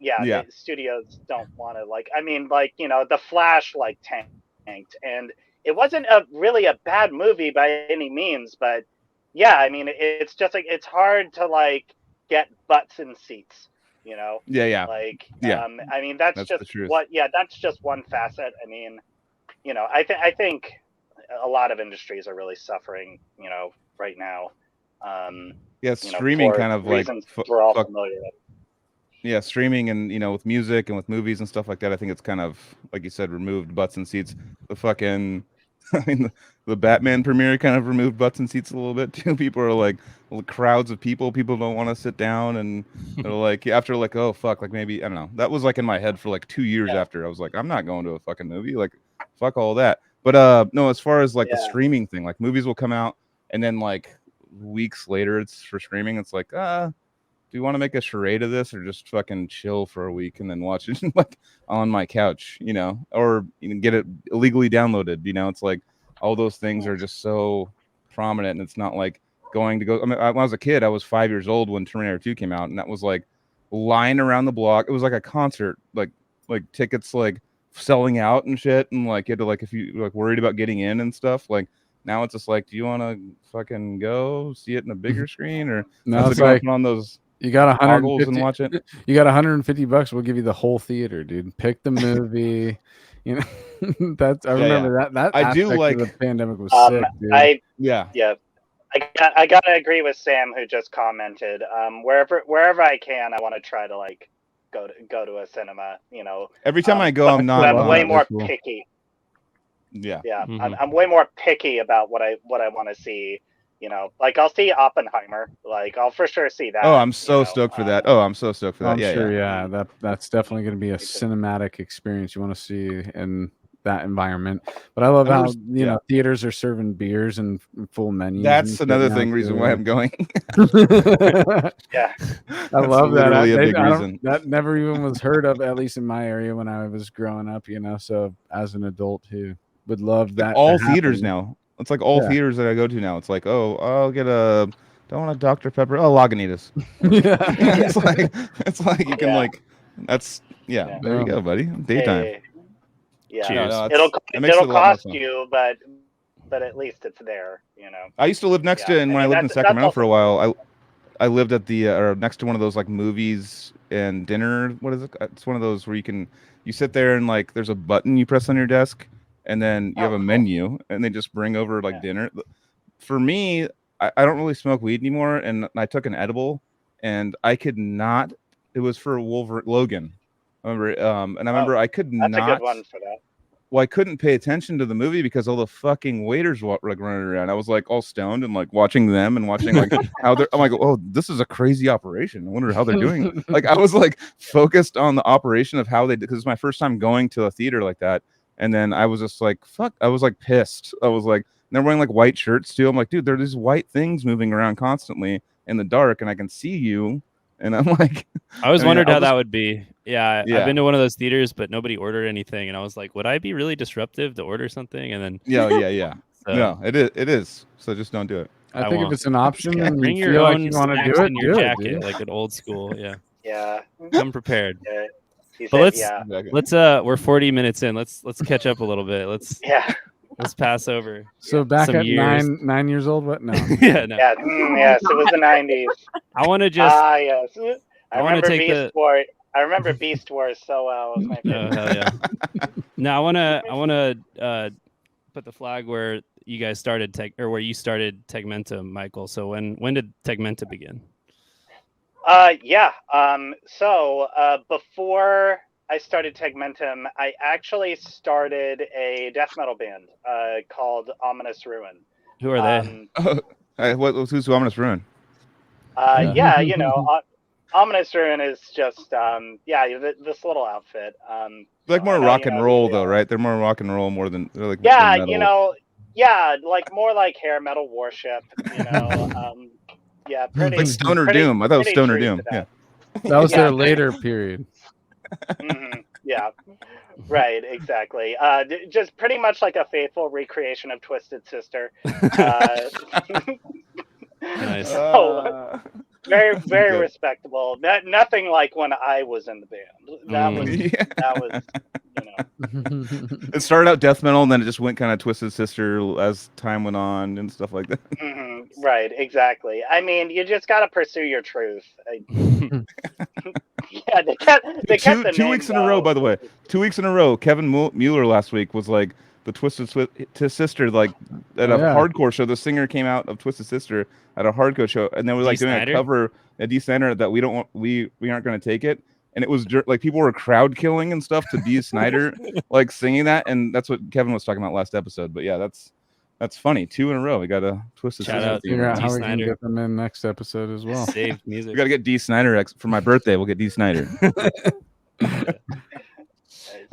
The studios don't want to like. I mean, like you know, The Flash like tanked, and it wasn't really a bad movie by any means, but yeah, I mean, it's just like it's hard to like get butts in seats, you know. Like, I mean, that's just that's just one facet. I mean, you know, I think a lot of industries are really suffering, you know, right now. Streaming you know, kind of like we're all familiar with. Yeah, streaming and you know with music and with movies and stuff like that, I think it's kind of like you said, removed butts and seats. The fucking, I mean, the Batman premiere kind of removed butts and seats a little bit too. People are like crowds of people. People don't want to sit down, and they're like after like oh fuck, like maybe I don't know. That was like in my head for like 2 years after. I was like, I'm not going to a fucking movie. Like, fuck all that. But no, as far as like the streaming thing, like movies will come out and then like weeks later it's for streaming. It's like do you want to make a charade of this or just fucking chill for a week and then watch it like on my couch, you know, or even get it illegally downloaded? You know, it's like all those things are just so prominent, and it's not like going to go. I mean, when I was a kid, I was 5 years old when Terminator 2 came out, and that was like line around the block. It was like a concert, like tickets like selling out and shit, and like you had to like if you like worried about getting in and stuff like. Now it's just like, do you want to fucking go see it in a bigger screen or no? It's like on those. You got 150 and watch it. You got $150. We'll give you the whole theater, dude. Pick the movie. You know, that's I remember that. I do like the pandemic was sick, dude. I gotta agree with Sam who just commented. Wherever I can, I want to try to like go to a cinema. You know, every time I go, I'm not. I'm way more picky. Yeah. Mm-hmm. I'm way more picky about what I want to see. You know, like I'll see Oppenheimer. Like I'll for sure see that. Oh, I'm so stoked for that. I'm so stoked for that. I'm sure. Yeah, that's definitely going to be a cinematic experience you want to see in that environment. But I love how you know theaters are serving beers and full menus. That's another reason why I'm going. Yeah, I love that. A big reason. That never even was heard of, at least in my area when I was growing up. You know, so as an adult who would love that. All theaters now. It's like all theaters that I go to now. It's like, oh, I'll get don't want a Dr. Pepper. Oh, Lagunitas. it's like you can like that's there you go, buddy. Daytime. Cheers. It'll cost you, but at least it's there. You know. I used to live next to, and when I lived in Sacramento for a while, I lived at the or next to one of those like movies and dinner. What is it? It's one of those where you sit there and like there's a button you press on your desk. And then you have a menu, and they just bring over like dinner. For me, I don't really smoke weed anymore, and I took an edible, and I could not. It was for Logan, I remember, and I remember I could not. That's a good one for that. Well, I couldn't pay attention to the movie because all the fucking waiters were like running around. I was like all stoned and like watching them and watching like how they're. I'm like, oh, this is a crazy operation. I wonder how they're doing it. Like I was like focused on the operation of how they did because it's my first time going to a theater like that. And then I was just like, fuck. I was like pissed. I was like, they're wearing like white shirts too. I'm like, dude, there are these white things moving around constantly in the dark, and I can see you. And I'm like, I always wondered how that would be. Yeah, I've been to one of those theaters, but nobody ordered anything, and I was like, would I be really disruptive to order something? And then yeah. So, no, it is. So just don't do it. I think if it's an option, and bring you your feel own like you want to do it, in your jacket, like an old school. Yeah. Yeah. Come prepared. But let's we're 40 minutes in. Let's catch up a little bit. Let's pass over. So back at 9 years old, what? No. No. Yes, it was the 90s. I want to just yes. I remember Beast Wars. I remember Beast Wars so well. It was my favorite. Hell yeah. Now I wanna put the flag where you guys started where you started Tegmentum, Michael. So when did Tegmentum begin? Yeah. So before I started Tegmentum, I actually started a death metal band called Ominous Ruin. Who are they? Who's Ominous Ruin? Yeah, Ominous Ruin is just this little outfit. Like more rock and roll though, right? They're more rock and roll more than they're like yeah, metal. like more like hair metal worship. Yeah, pretty like Stoner pretty, Doom. I thought it was pretty Stoner true Doom. to Yeah. That was their later period. Yeah, right, exactly. Just pretty much like a faithful recreation of Twisted Sister. Nice. So, very respectable. Nothing like when I was in the band. That was, It started out death metal, and then it just went kind of Twisted Sister as time went on and stuff like that. Right, exactly. I mean, you just got to pursue your truth. Yeah, they kept the 2 weeks in a row, by the way. 2 weeks in a row. Kevin Mueller last week was like the Twisted Sister, like at a hardcore show. The singer came out of Twisted Sister at a hardcore show, and then we're like doing a cover at D Snyder that we aren't going to take it. And it was like people were crowd killing and stuff to D Snyder, like singing that, and that's what Kevin was talking about last episode. But yeah, that's funny. 2 in a row. We got a Twisted Sister. Figure out how we can get them in next episode as well. Saved music. We got to get D Snyder for my birthday. We'll get D Snyder.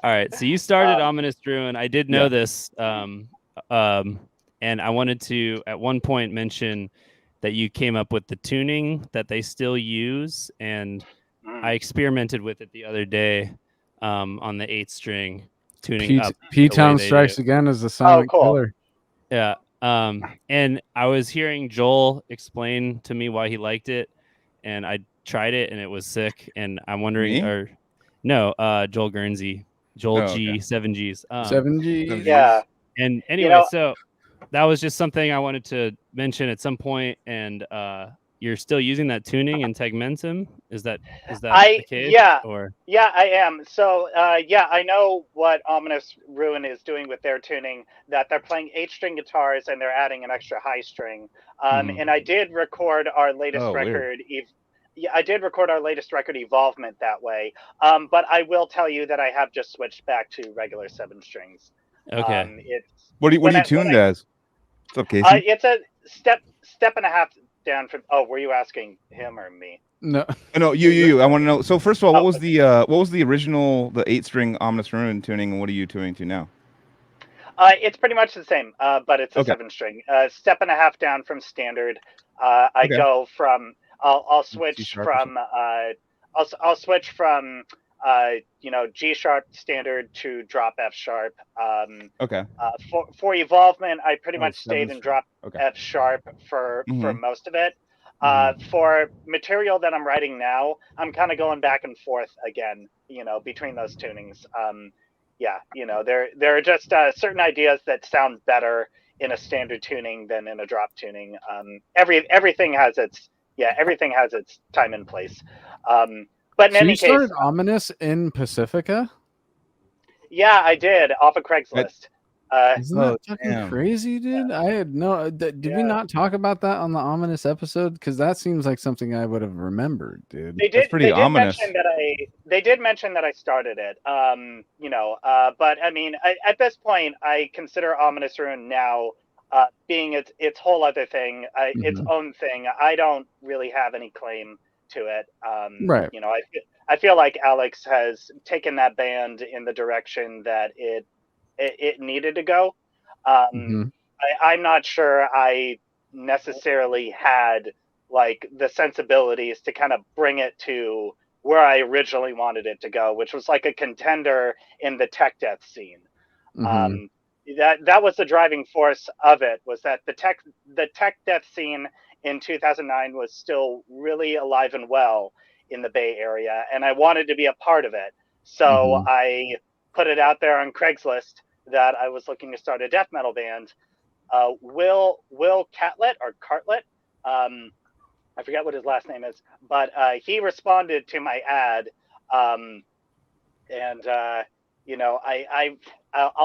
All right, so you started Ominous Ruin. I did know this, and I wanted to at one point mention that you came up with the tuning that they still use, and I experimented with it the other day on the 8-string tuning. P-Town Strikes Again is the silent killer. Yeah, and I was hearing Joel explain to me why he liked it, and I tried it, and it was sick. And I'm wondering, Joel Guernsey. Joel G, 7Gs. 7Gs. Yeah. And anyway, so that was just something I wanted to mention at some point. And you're still using that tuning in Tegmentum? Is that the case? Yeah. Or? Yeah, I am. So, I know what Ominous Ruin is doing with their tuning, that they're playing 8-string guitars and they're adding an extra high string. And I did record our latest record. I did record our latest record, Evolvement, that way. But I will tell you that I have just switched back to regular 7 strings. Okay. What do you tuned as? What's up, Casey? It's a step and a half down from. Oh, were you asking him or me? No, you. I want to know. So first of all, what was the original 8-string Ominous Ruin tuning, and what are you tuning to now? It's pretty much the same, but it's a 7-string. Step and a half down from standard. I go from. I'll switch from. I'll switch from. G sharp standard to drop F sharp. For Evolvement, I pretty much stayed in drop F sharp for most of it. For material that I'm writing now, I'm kind of going back and forth again, between those tunings. There are just certain ideas that sound better in a standard tuning than in a drop tuning. Everything has its time and place. But in any case, you started Ominous in Pacifica? Yeah, I did, off of Craigslist. Isn't that fucking crazy, dude? I had no. Did we not talk about that on the Ominous episode? Because that seems like something I would have remembered, dude. They did mention that I started it. But I mean, at this point, I consider Ominous Ruin now being its whole other thing, its own thing. I don't really have any claim to it. Right. I feel like Alex has taken that band in the direction that it needed to go. I'm not sure I necessarily had like the sensibilities to kind of bring it to where I originally wanted it to go, which was like a contender in the tech death scene. That was the driving force of it, was that the tech death scene in 2009 was still really alive and well in the Bay Area, and I wanted to be a part of it. So I put it out there on Craigslist that I was looking to start a death metal band. Will Catlett or Cartlett, I forget what his last name is, but he responded to my ad, I'll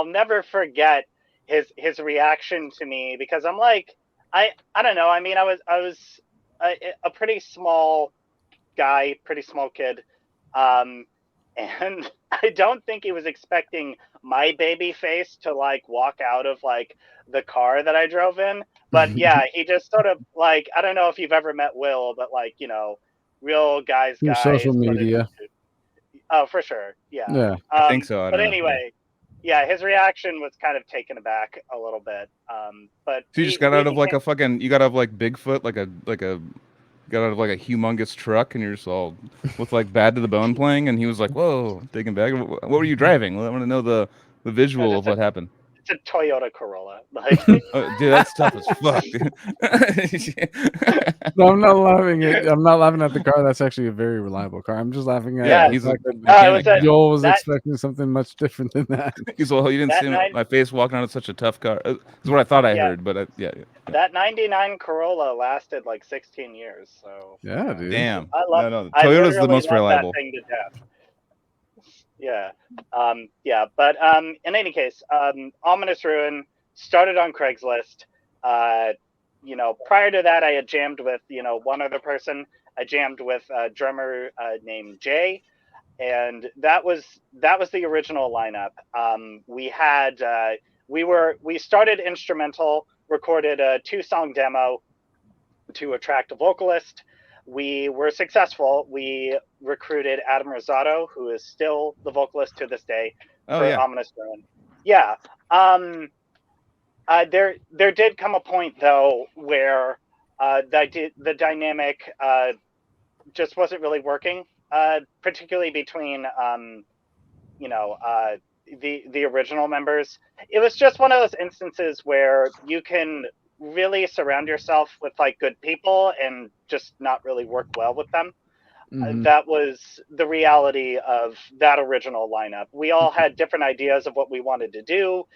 never forget his reaction to me, because I'm like, I don't know. I mean, I was a pretty small guy, pretty small kid. And I don't think he was expecting my baby face to like walk out of like the car that I drove in. But yeah, he just sort of like, I don't know if you've ever met Will, but like, you know, real guys. Social media. Oh, for sure. Yeah. Yeah. I think so. I But don't know. anyway, yeah, his reaction was kind of taken aback a little bit. But So you just got out of like a fucking, you got out of like Bigfoot, got out of like a humongous truck, and you're just all with like Bad to the Bone playing, and he was like, "Whoa, taken back. What were you driving? Well, I want to know the visual of what happened." It's a Toyota Corolla. Like, dude, that's tough as fuck. No, I'm not laughing at. I'm not laughing at the car. That's actually a very reliable car. I'm just laughing at. Yeah, the he's fact a that mechanic. Joel was expecting something much different than that. He's well, you didn't see my face walking out of such a tough car. Is what I thought I heard, but yeah. That '99 Corolla lasted like 16 years. So yeah, dude. Damn. I love. No, Toyota's the most reliable. That thing to death. Yeah. Yeah. But in any case, Ominous Ruin started on Craigslist. You know, prior to that, I had jammed with, you know, one other person. I jammed with a drummer named Jay, and that was the original lineup. We started instrumental, recorded a 2-song demo to attract a vocalist. We were successful. We recruited Adam Rosado, who is still the vocalist to this day for Ominous Ruin. Yeah. There did come a point though where the dynamic just wasn't really working, particularly between you know, the original members. It was just one of those instances where you can really surround yourself with like good people and just not really work well with them. That was the reality of that original lineup. We all had different ideas of what we wanted to do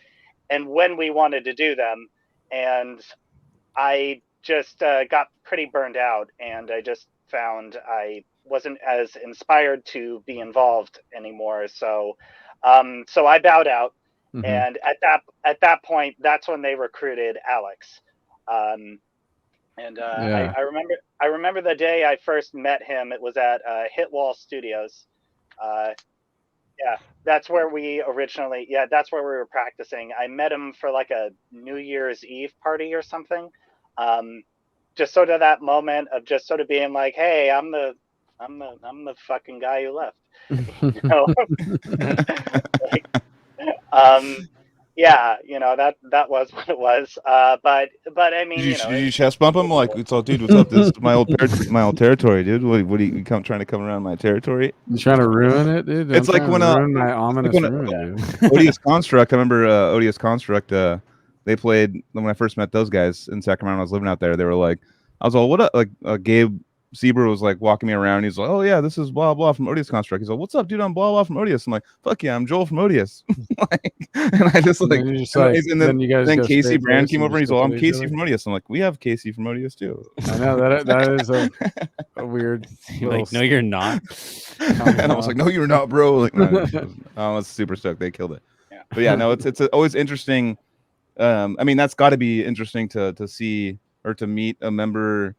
and when we wanted to do them, and I just got pretty burned out, and I just found I wasn't as inspired to be involved anymore. So I bowed out, and at that point, that's when they recruited Alex. I remember the day I first met him. It was at Hitwall Studios. Yeah, that's where we originally. Yeah, that's where we were practicing. I met him for like a New Year's Eve party or something. Just sort of that moment of just sort of being like, "Hey, I'm the fucking guy who left." You know? Like, yeah, you know, that was what it was. But I mean, did you chest bump him like, "It's all, dude, what's up? This is my old territory, dude. What are you trying to come around my territory? You trying to ruin it, dude? It's like when ruin my Ominous Ruin, dude. Odious Construct. I remember Odious Construct. They played when I first met those guys in Sacramento. I was living out there. They were like, I was all, "What up?" Like Gabe Zebra was like walking me around. He's like, "Oh yeah, this is blah blah from Odious Construct." He's like, "What's up, dude? I'm blah blah from Odious." I'm like, "Fuck yeah, I'm Joel from Odious." And I just like, and then Casey Brand came over and he's like, "I'm Casey from Odious." I'm like, "We have Casey from Odious too." I know that is a weird. Like, no, you're not. And I was like, "No, you're not, bro." Like, no, I was super stoked. They killed it. Yeah. But yeah, no, it's always interesting. I mean, that's got to be interesting to see or to meet a member.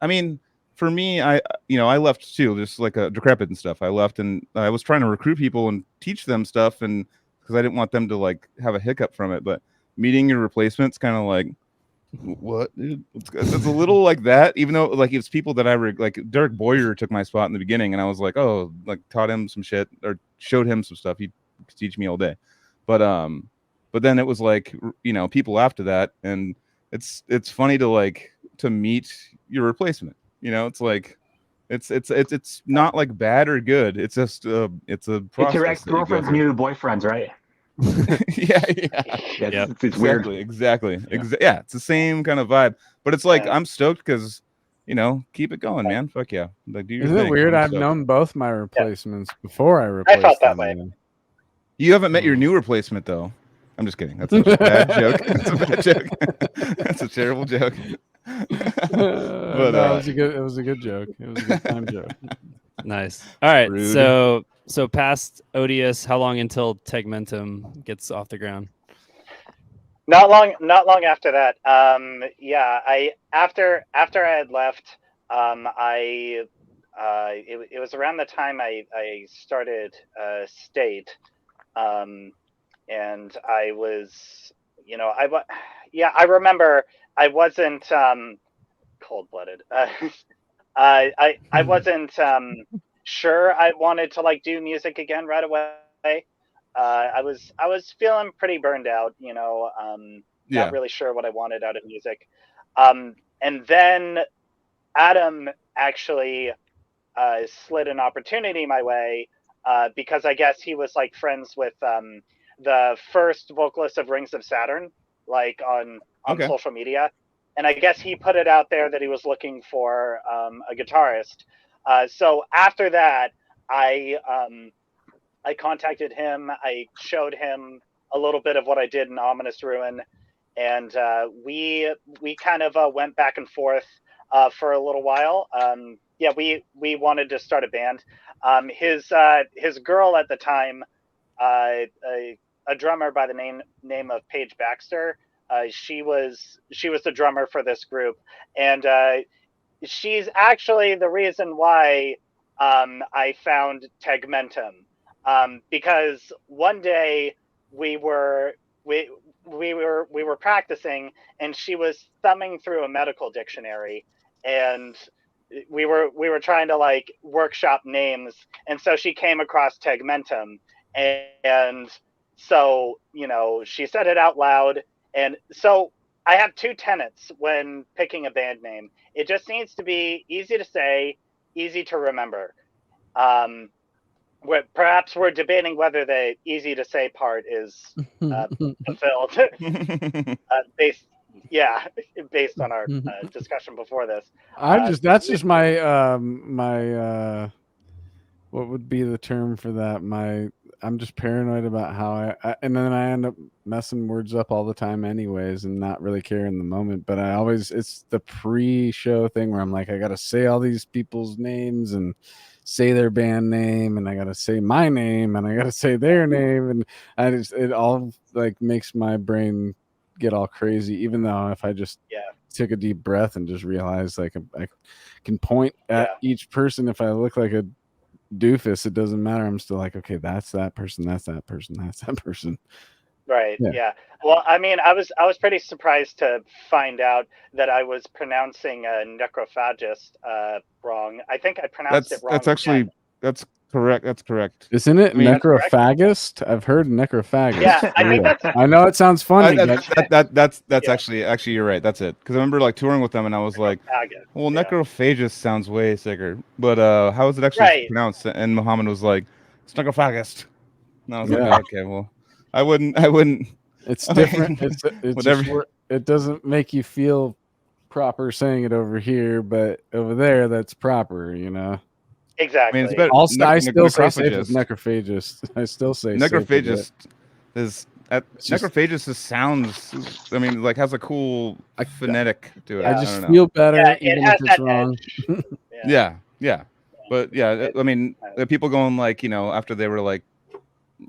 I mean, for me, I left too, just like a decrepit and stuff. I left and I was trying to recruit people and teach them stuff, and because I didn't want them to like have a hiccup from it. But meeting your replacements, kind of like, what, dude? It's a little like that. Even though like it's people that like Derek Boyer took my spot in the beginning, and I was like, oh, like taught him some shit or showed him some stuff. He'd teach me all day, but then it was like, you know, people after that, and it's funny to meet your replacement. You know, it's like it's not like bad or good. It's just it's a process. It's your ex-girlfriend's new boyfriends, right? Yeah. It's weird. Exactly. Yeah, it's the same kind of vibe. But it's like I'm stoked because, you know, keep it going, man. Fuck yeah. Like, do your Isn't thing. it weird? I've known both my replacements before I replaced them. I felt that way. You haven't met your new replacement though. I'm just kidding. That's a bad joke. That's a bad joke. That's a terrible joke. But no, it was a good joke. It was a good time joke. Nice. All right. Rude. So past Odious, how long until Tegmentum gets off the ground? Not long after that. After I had left, I it was around the time I started State, and I was, I remember I wasn't cold-blooded. I wasn't sure I wanted to like do music again right away. I was feeling pretty burned out, not really sure what I wanted out of music. And then Adam actually slid an opportunity my way because I guess he was like friends with the first vocalist of Rings of Saturn, like on social media. And I guess he put it out there that he was looking for a guitarist. So after that, I contacted him. I showed him a little bit of what I did in Ominous Ruin, and we kind of went back and forth for a little while. We wanted to start a band. His girl at the time, a drummer by the name of Paige Baxter. She was the drummer for this group, and she's actually the reason why I found Tegmentum, because one day we were practicing, and she was thumbing through a medical dictionary, and we were trying to like workshop names, and so she came across Tegmentum, and so she said it out loud. And so I have two tenets when picking a band name. It just needs to be easy to say, easy to remember. Perhaps we're debating whether the easy to say part is fulfilled based on our discussion before this. That's just my my what would be the term for that? I'm just paranoid about how and then I end up messing words up all the time anyways and not really care in the moment. But it's the pre-show thing where I'm like, I got to say all these people's names and say their band name, and I got to say my name, and I got to say their name. And it all like makes my brain get all crazy, even though if I just took a deep breath and just realize like I can point at each person. If I look like a doofus, it doesn't matter. I'm still like, okay, that's that person, that's that person, that's that person. Right. Yeah. Well, I mean, I was pretty surprised to find out that I was pronouncing necrophagist wrong. I think I pronounced it wrong. That's correct. That's correct. Isn't it necrophagist? I've heard necrophagist. Yeah, I think that's. I know it sounds funny. That's actually you're right. That's it. Because I remember like touring with them, and I was like, well, necrophagist sounds way sicker. But how is it actually pronounced? And Muhammad was like, it's necrophagist. And I was like, okay, well, I wouldn't. It's different. It's whatever. It doesn't make you feel proper saying it over here, but over there, that's proper. Exactly. I mean, also, I still say necrophagist. I still say necrophagist is necrophagist sounds. I mean, like has a cool phonetic to it. I just feel better even if it's wrong. Yeah. But yeah, I mean, the people going like after they were like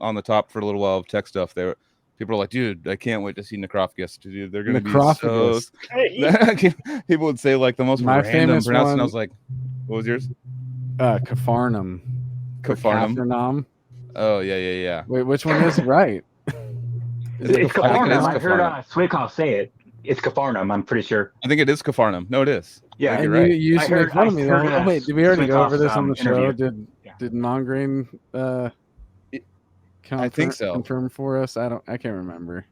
on the top for a little while of tech stuff, people are like, dude, I can't wait to see necrophagist. Dude, they're gonna be so. People would say like the most random pronouncement. And I was like, what was yours? Capharnaum. Capharnaum. Oh yeah. Wait, which one is right? It's Capharnaum. I heard Swikoff say it. It's Capharnaum. I'm pretty sure. I think it is Capharnaum. No, it is. Yeah, you're right. You used to make fun of me. Wait, did we already go over this on the show? Did Mongrain I think so. Confirm for us? I can't remember.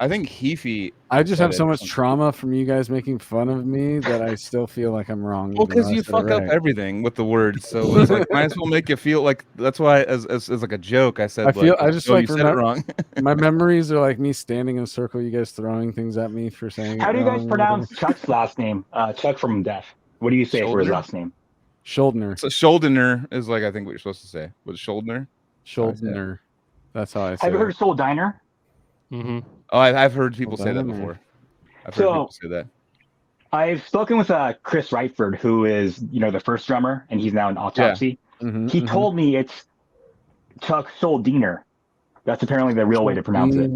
I think Heafy. I just have so much trauma from you guys making fun of me that I still feel like I'm wrong. Well, because you fuck up everything with the words, so it's like might as well make you feel like that's why, as like a joke, I said. I just like you said it wrong. My memories are like me standing in a circle, you guys throwing things at me for saying. How do you guys pronounce Chuck's last name? Chuck from Death. What do you say for his last name? Schuldner. So Schuldner is like I think what you're supposed to say. Was it Schuldner? Schuldner. That's how I say. Have you heard of Soul Diner? Mm-hmm. Oh, I've heard people say that before. I've heard people say that. I've spoken with Chris Rightford, who is the first drummer, and he's now in Autopsy. Yeah. He told me it's Chuck Schuldiner. That's apparently the real way to pronounce it.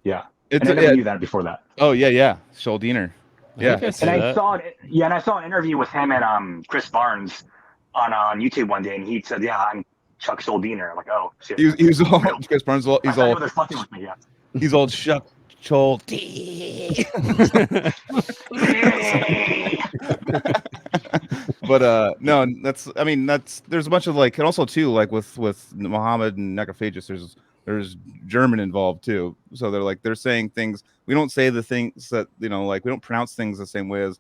Yeah, I never knew that before that. Oh yeah, Schuldiner. Yeah, and I saw an interview with him and Chris Barnes on YouTube one day, and he said, "Yeah, I'm Chuck Soldiner." I'm like, "Oh, shit." He was all Chris Burns. He's all fucking with me, yeah. he's all Chuck Chol. But no, that's there's a bunch of like, and also too like with Muhammad and Necrophagous, there's German involved too. So they're saying things, we don't say the things that, like we don't pronounce things the same way as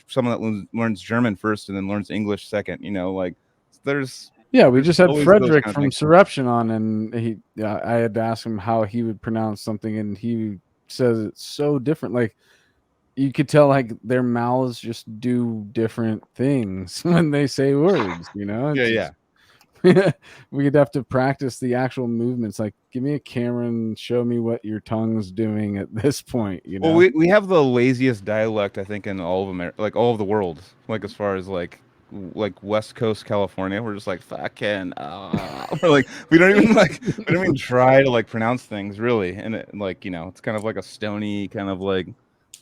someone that learns German first and then learns English second. Like there's we just had Frederick from things. Surruption on, and I had to ask him how he would pronounce something, and he says it's so different. Like you could tell, like their mouths just do different things when they say words. Yeah. We'd have to practice the actual movements. Like, give me a camera and show me what your tongue's doing at this point. Well, we have the laziest dialect, I think, in all of America, like all of the world. Like as far as like West Coast California, we're just like fucking. We're like we don't even try to like pronounce things really, and it's kind of like a stony kind of like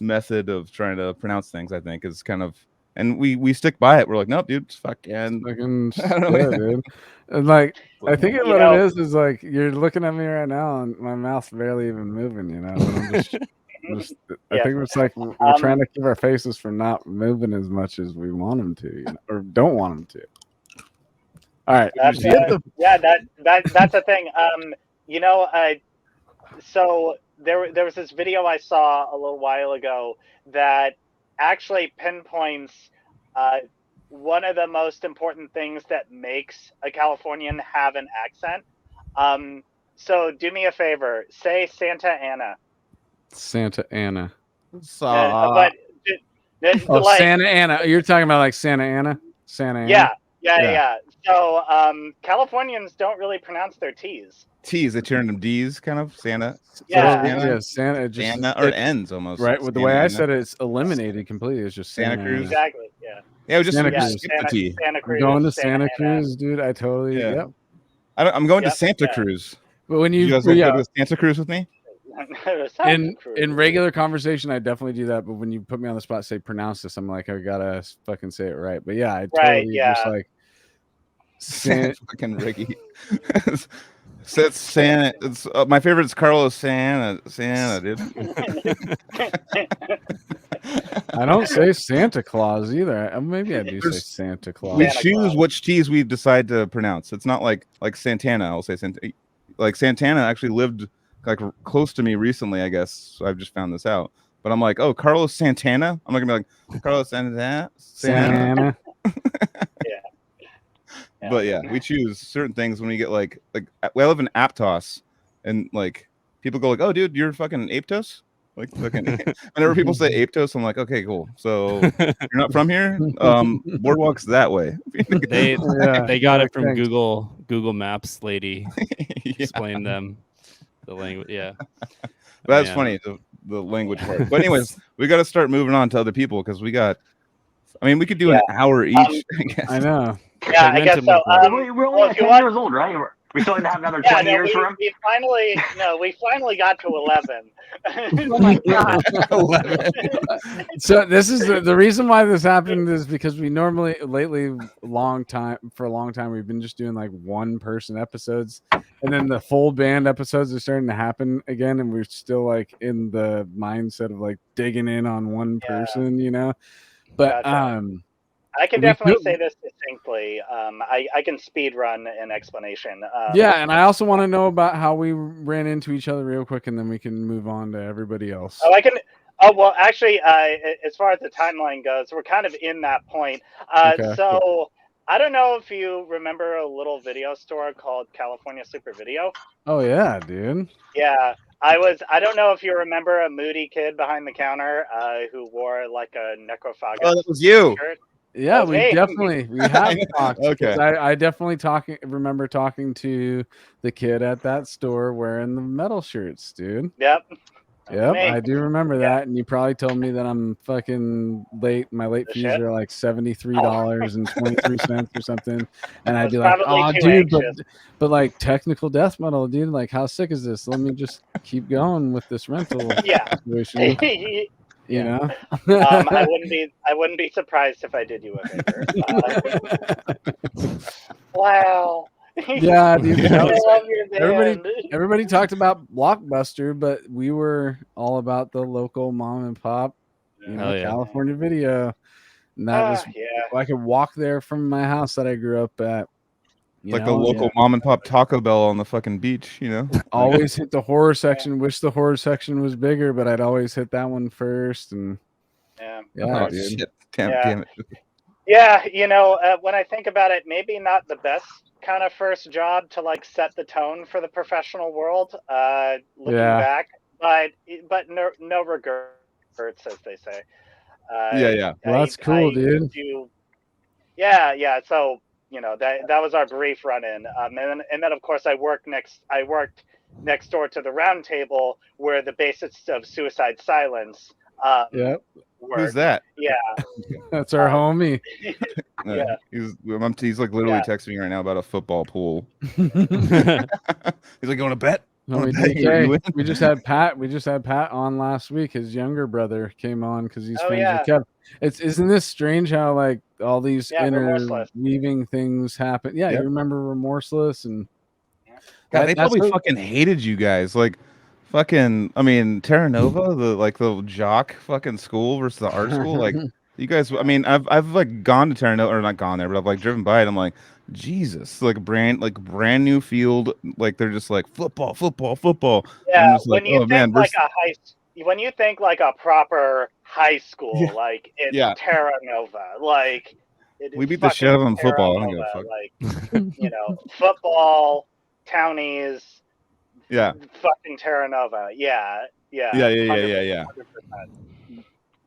method of trying to pronounce things. I think is kind of. And we stick by it. We're like, nope, dude, it's fucking dude. And like, I think what it is like you're looking at me right now, and my mouth's barely even moving. I think it's like we're trying to keep our faces from not moving as much as we want them to, or don't want them to. All right, that's the thing. So there was this video I saw a little while ago that actually pinpoints one of the most important things that makes a Californian have an accent. So do me a favor, say Santa Ana. Santa Ana. Like, Santa Ana. You're talking about like Santa Ana? Santa Ana? Yeah. So Californians don't really pronounce their T's. T's, they turn them D's, kind of. Santa. Yeah. Santa. Santa, or it ends almost. Right. With the way I said it, it's eliminated completely. It's just Santa Cruz. Exactly. Yeah. Yeah, we just skip the T. Santa Cruz. I'm going to Santa Cruz, dude. I totally. Yeah. Yep. I'm going to Santa Cruz. But when you guys go to Santa Cruz with me? In regular conversation, I definitely do that. But when you put me on the spot, say pronounce this, I'm like, I gotta fucking say it right. But yeah, I totally just like fucking Ricky. Says Santa. It's my favorite is Carlos Santa, dude. I don't say Santa Claus either. Maybe I do say Santa Claus. We choose which T's we decide to pronounce. It's not like Santana. I'll say like Santana actually lived like close to me recently, I guess. So I've just found this out. But I'm like, oh, Carlos Santana. I'm not gonna be like Carlos Santana. But yeah, we choose certain things when we get like we live in Aptos, and like people go like, "Oh, dude, you're fucking Aptos." Like fucking. Whenever people say Aptos, I'm like, "Okay, cool. So you're not from here. Boardwalk's that way." They got it from Google Maps lady. Explain them the language. Yeah, that's funny. The language part. But anyways, we got to start moving on to other people because we could do an hour each. I guess. I know. Yeah, I guess so. We're only 10 years old, right? We still have another 20 years for him. We finally got to 11. Oh my god! 11. So this is the reason why this happened is because we normally for a long time we've been just doing like one person episodes, and then the full band episodes are starting to happen again, and we're still like in the mindset of like digging in on one person, But gotcha. I can definitely say this distinctly. I can speed run an explanation. And I also want to know about how we ran into each other real quick, and then we can move on to everybody else. Well, actually, as far as the timeline goes, we're kind of in that point. So I don't know if you remember a little video store called California Super Video. Oh yeah, dude. Yeah. I don't know if you remember a moody kid behind the counter who wore like a Necrophagus. Oh, that was you. Shirt. Yeah, we have talked. Okay. I definitely remember talking to the kid at that store wearing the metal shirts, dude. Yep. I do remember that, and you probably told me that I'm fucking late. My late fees are like $73.23 or something, and I'd be like, "Oh, dude, but like technical death metal, dude. Like, how sick is this? Let me just keep going with this rental situation." You know. I wouldn't be surprised if I did you a favor. Wow. Yeah, dude. I love your band. Everybody talked about Blockbuster, but we were all about the local mom and pop, California Video. And that was I could walk there from my house that I grew up at. Like the local mom and pop Taco Bell on the fucking beach, you know? Always hit the horror section. Wish the horror section was bigger, but I'd always hit that one first. And oh, dude. shit. Damn it. Yeah, when I think about it, maybe not the best kind of first job to like set the tone for the professional world. Looking back, but no regrets, as they say. Yeah. Well, that's cool, dude. Yeah. So that was our brief run-in, and then of course I worked next door to the round table where the bassist of Suicide Silence. Who's that? Yeah, that's our homie. Yeah, he's like literally texting me right now about a football pool. He's like, "Going to bet?" We just had Pat on last week. His younger brother came on because he's friends with Kev. Isn't this strange how like all these interweaving things happen? Yeah, you remember Remorseless and God, they probably fucking hated you guys. Like fucking, I mean, Terra Nova, the jock fucking school versus the art school. Like you guys, I mean, I've like gone to Terra Nova, or not gone there, but I've like driven by it. I'm like, Jesus, like brand new field. Like they're just like football. Yeah, I'm just when like, you oh think man, when you think like a proper high school, like it's Terra Nova, like we beat the shit out of them football. I don't give a fuck. Like football, townies. Yeah. Fucking Terra Nova. Yeah. 100%.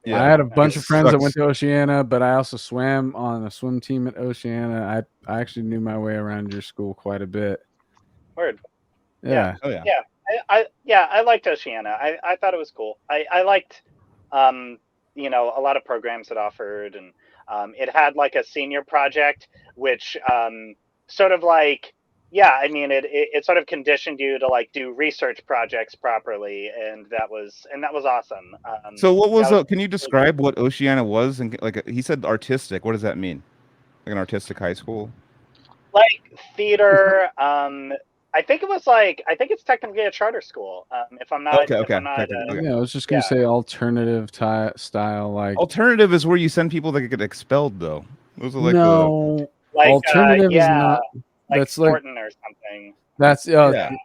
Yeah, I had a bunch of friends that went to Oceana, but I also swam on a swim team at Oceana. I actually knew my way around your school quite a bit. Word. Yeah. Oh yeah. I liked Oceana. I thought it was cool. I liked a lot of programs it offered, and it had like a senior project, which sort of like I mean it sort of conditioned you to like do research projects properly, and that was awesome. So what was can you describe what Oceana was? And like he said, artistic. What does that mean? Like an artistic high school? Like theater. I think it's technically a charter school. If I'm not, okay. Yeah, I was just gonna say alternative style. Like alternative is where you send people that get expelled, though. Those are like alternative is not. Like that's Thornton like or something. That's Thornton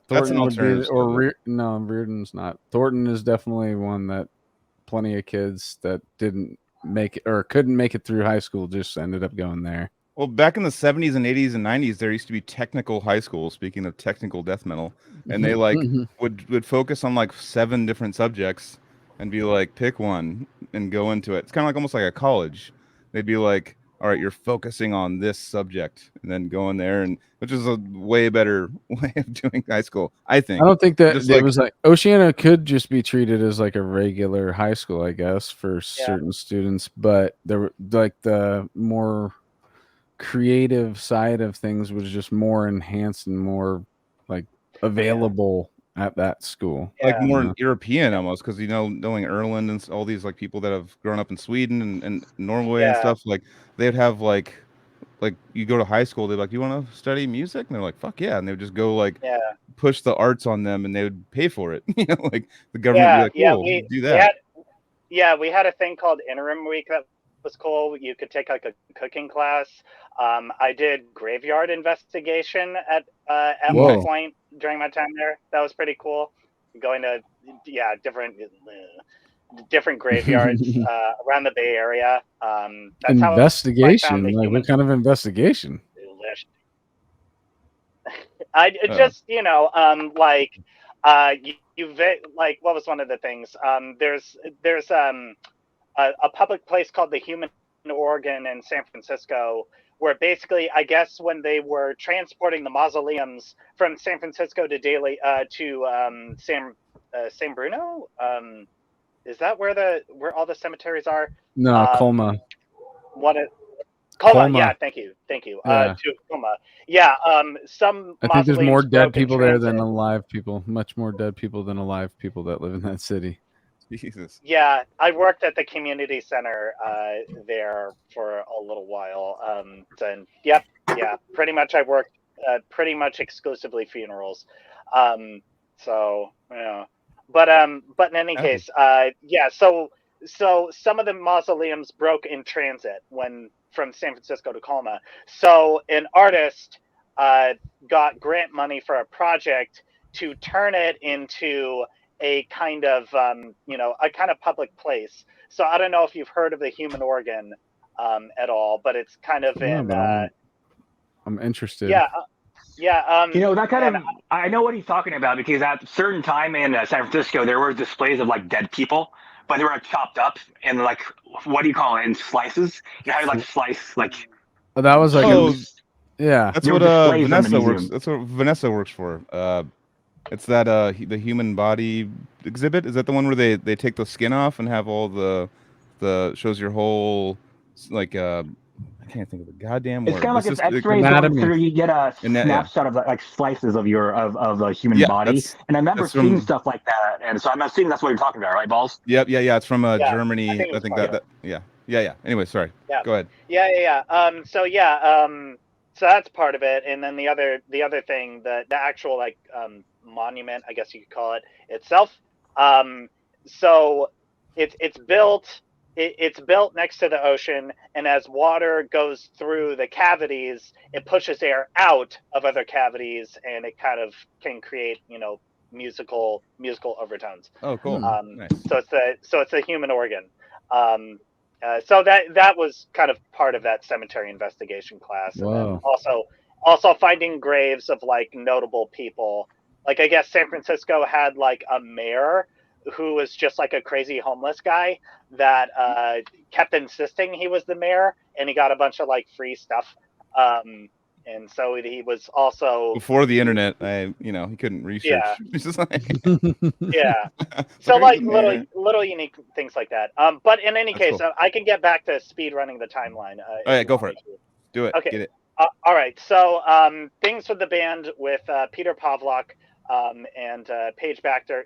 that's an alternative. No, Reardon's not. Thornton is definitely one that plenty of kids that didn't make it or couldn't make it through high school just ended up going there. Well, back in the 70s and 80s and 90s, there used to be technical high schools, speaking of technical death metal, and they like would focus on like 7 different subjects and be like, pick one and go into it. It's kind of like almost like a college. They'd be like, all right, you're focusing on this subject, and then go in there, and which is a way better way of doing high school, I think. I don't think that it was like Oceana could just be treated as like a regular high school, I guess, for certain students, but there were like the more creative side of things was just more enhanced and more like available at that school, like more European almost, because knowing Erland and all these like people that have grown up in Sweden and Norway and stuff, like they'd have like you go to high school, they're like, you want to study music, and they're like, fuck yeah, and they would just go like push the arts on them, and they would pay for it. Like the government would be like, cool, do that. We had a thing called interim week that was cool. You could take like a cooking class. I did graveyard investigation at one point during my time there. That was pretty cool. Going to different graveyards around the Bay Area. That's investigation? Like what kind of investigation? I just like what was one of the things? There's a public place called the Human Organ in San Francisco, where basically, I guess when they were transporting the mausoleums from San Francisco to San Bruno, is that where all the cemeteries are? No, Colma. Colma, yeah, thank you. To Colma, yeah. I think there's more dead people there than alive people. Much more dead people than alive people that live in that city. Jesus. Yeah, I worked at the community center there for a little while. And yep, yeah, pretty much I worked pretty much exclusively funerals. So yeah, but in any Happy. case, yeah. So some of the mausoleums broke in transit when from San Francisco to Colma. So an artist got grant money for a project to turn it into a kind of a kind of public place. So I don't know if you've heard of the human organ at all, but it's kind of No, in but I'm interested. yeah. That kind of, I know what he's talking about, because at a certain time in San Francisco, there were displays of like dead people, but they were chopped up in like, what do you call it, in slices? You had like slice, like. Oh, that was like yeah. That's there what were displays in the Vanessa works. museum. That's what Vanessa works for. It's that the human body exhibit. Is that the one where they take the skin off and have all the shows your whole like I can't think of the goddamn It's word. kind of like It's if just X-rays going anatomy. through, you get a yeah. snapshot of like slices of your of the human Yeah, body. And I remember that's seeing from stuff like that, and so I'm assuming that's what you're talking about, right, Balls? yeah. It's from Yeah, Germany. I think it I was think part of that yeah. Anyway, sorry. Yeah. Go ahead. Yeah. So that's part of it, and then the other thing, the actual like monument, I guess you could call it itself. So it's built. It's built next to the ocean, and as water goes through the cavities, it pushes air out of other cavities, and it kind of can create musical overtones. Oh, cool. Nice. So it's the human organ. So that was kind of part of that cemetery investigation class, and then also finding graves of like notable people. Like I guess San Francisco had like a mayor who was just like a crazy homeless guy that kept insisting he was the mayor, and he got a bunch of like free stuff. And so he was also before the internet. He couldn't research. Yeah. It's just like Yeah. So like little unique things like that. But in any case, cool. I can get back to speed running the timeline. All right, go for it. Do it. Okay. Get it. All right. So things with the band with Peter Pavlok and Paige Baxter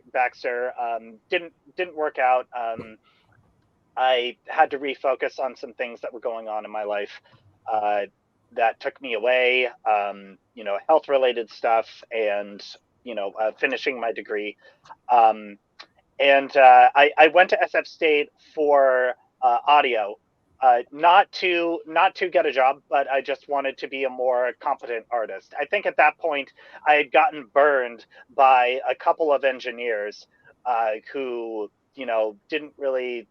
didn't work out. I had to refocus on some things that were going on in my life that took me away. Health related stuff and finishing my degree. And I went to SF State for audio, not to get a job, but I just wanted to be a more competent artist. I think at that point I had gotten burned by a couple of engineers who didn't really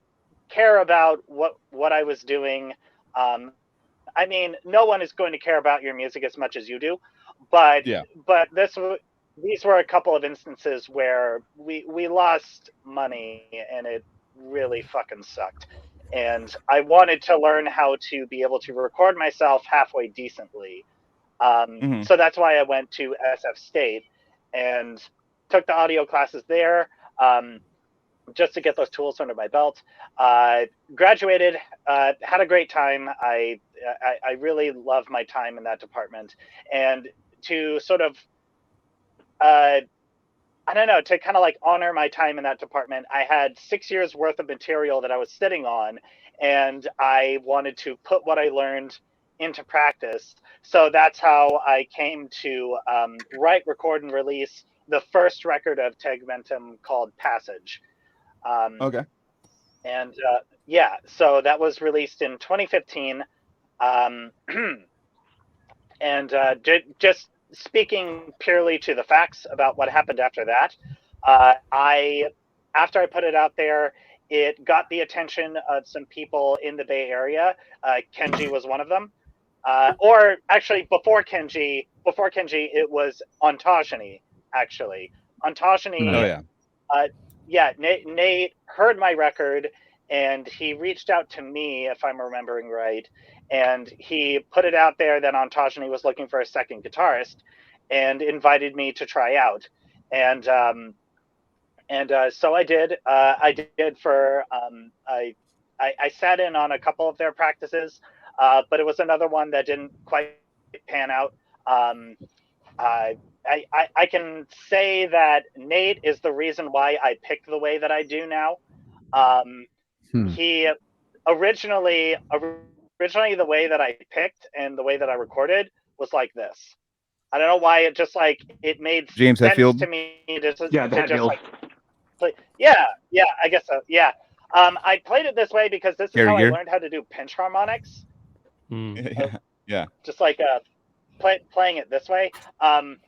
care about what I was doing. I mean, no one is going to care about your music as much as you do, but these were a couple of instances where we lost money and it really fucking sucked. And I wanted to learn how to be able to record myself halfway decently. So that's why I went to SF State and took the audio classes there just to get those tools under my belt. Graduated, had a great time. I really love my time in that department. And to sort of I don't know, to kind of like honor my time in that department, I had 6 years worth of material that I was sitting on, and I wanted to put what I learned into practice. So that's how I came to write, record, and release the first record of Tegmentum called Passage. Okay. And so that was released in 2015. And just speaking purely to the facts about what happened after that, after I put it out there, it got the attention of some people in the Bay Area. Kenji was one of them. Or actually, before Kenji, it was Ontogeny. Actually, Ontogeny. Nate heard my record, and he reached out to me, if I'm remembering right, and he put it out there that Ontogeny was looking for a second guitarist and invited me to try out. And so I did. I sat in on a couple of their practices, but it was another one that didn't quite pan out. I can say that Nate is the reason why I picked the way that I do now. He originally the way that I picked and the way that I recorded was like this. I don't know why it made James sense Hetfield? to me to just Hetfield. play. Yeah, I guess so. Yeah. I played it this way because this is how I learned how to do pinch harmonics. Yeah. Just like playing it this way. And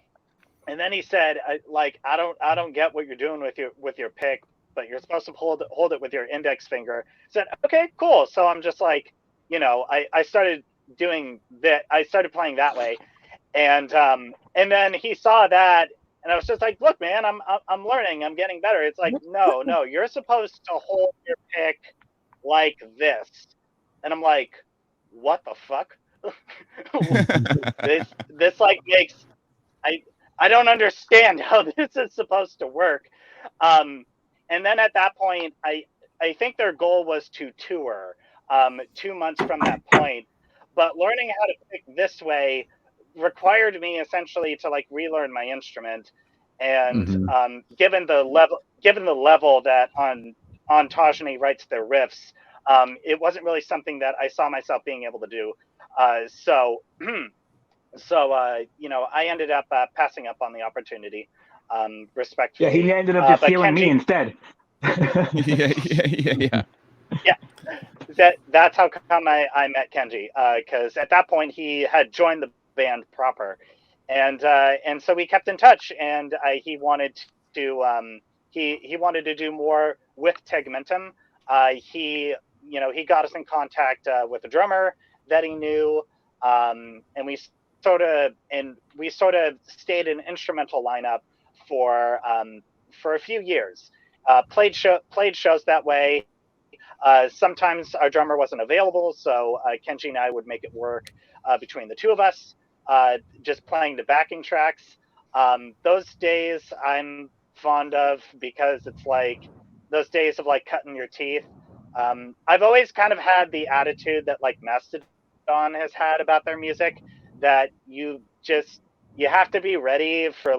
then he said, I don't get what you're doing with your pick, but you're supposed to hold it with your index finger. I said, okay, cool. So I'm just like, I started doing that. I started playing that way, and then he saw that, and I was just like, look, man, I'm learning. I'm getting better. It's like, no, you're supposed to hold your pick like this, and I'm like, what the fuck? this like makes I don't understand how this is supposed to work. And then at that point, I think their goal was to tour 2 months from that point. But learning how to pick this way required me essentially to like relearn my instrument. And given the level that on Tajani writes their riffs, it wasn't really something that I saw myself being able to do. So I ended up passing up on the opportunity, respectfully. Yeah, he ended up just stealing me instead. Yeah. That's how come I met Kenji, because at that point he had joined the band proper, and so we kept in touch, and he wanted to he wanted to do more with Tegmentum. He got us in contact with a drummer that he knew, and we sort of stayed an instrumental lineup for a few years. Played shows that way. Sometimes our drummer wasn't available, so Kenji and I would make it work between the two of us, just playing the backing tracks. Those days I'm fond of because it's like those days of like cutting your teeth. I've always kind of had the attitude that like Mastodon has had about their music, that you have to be ready for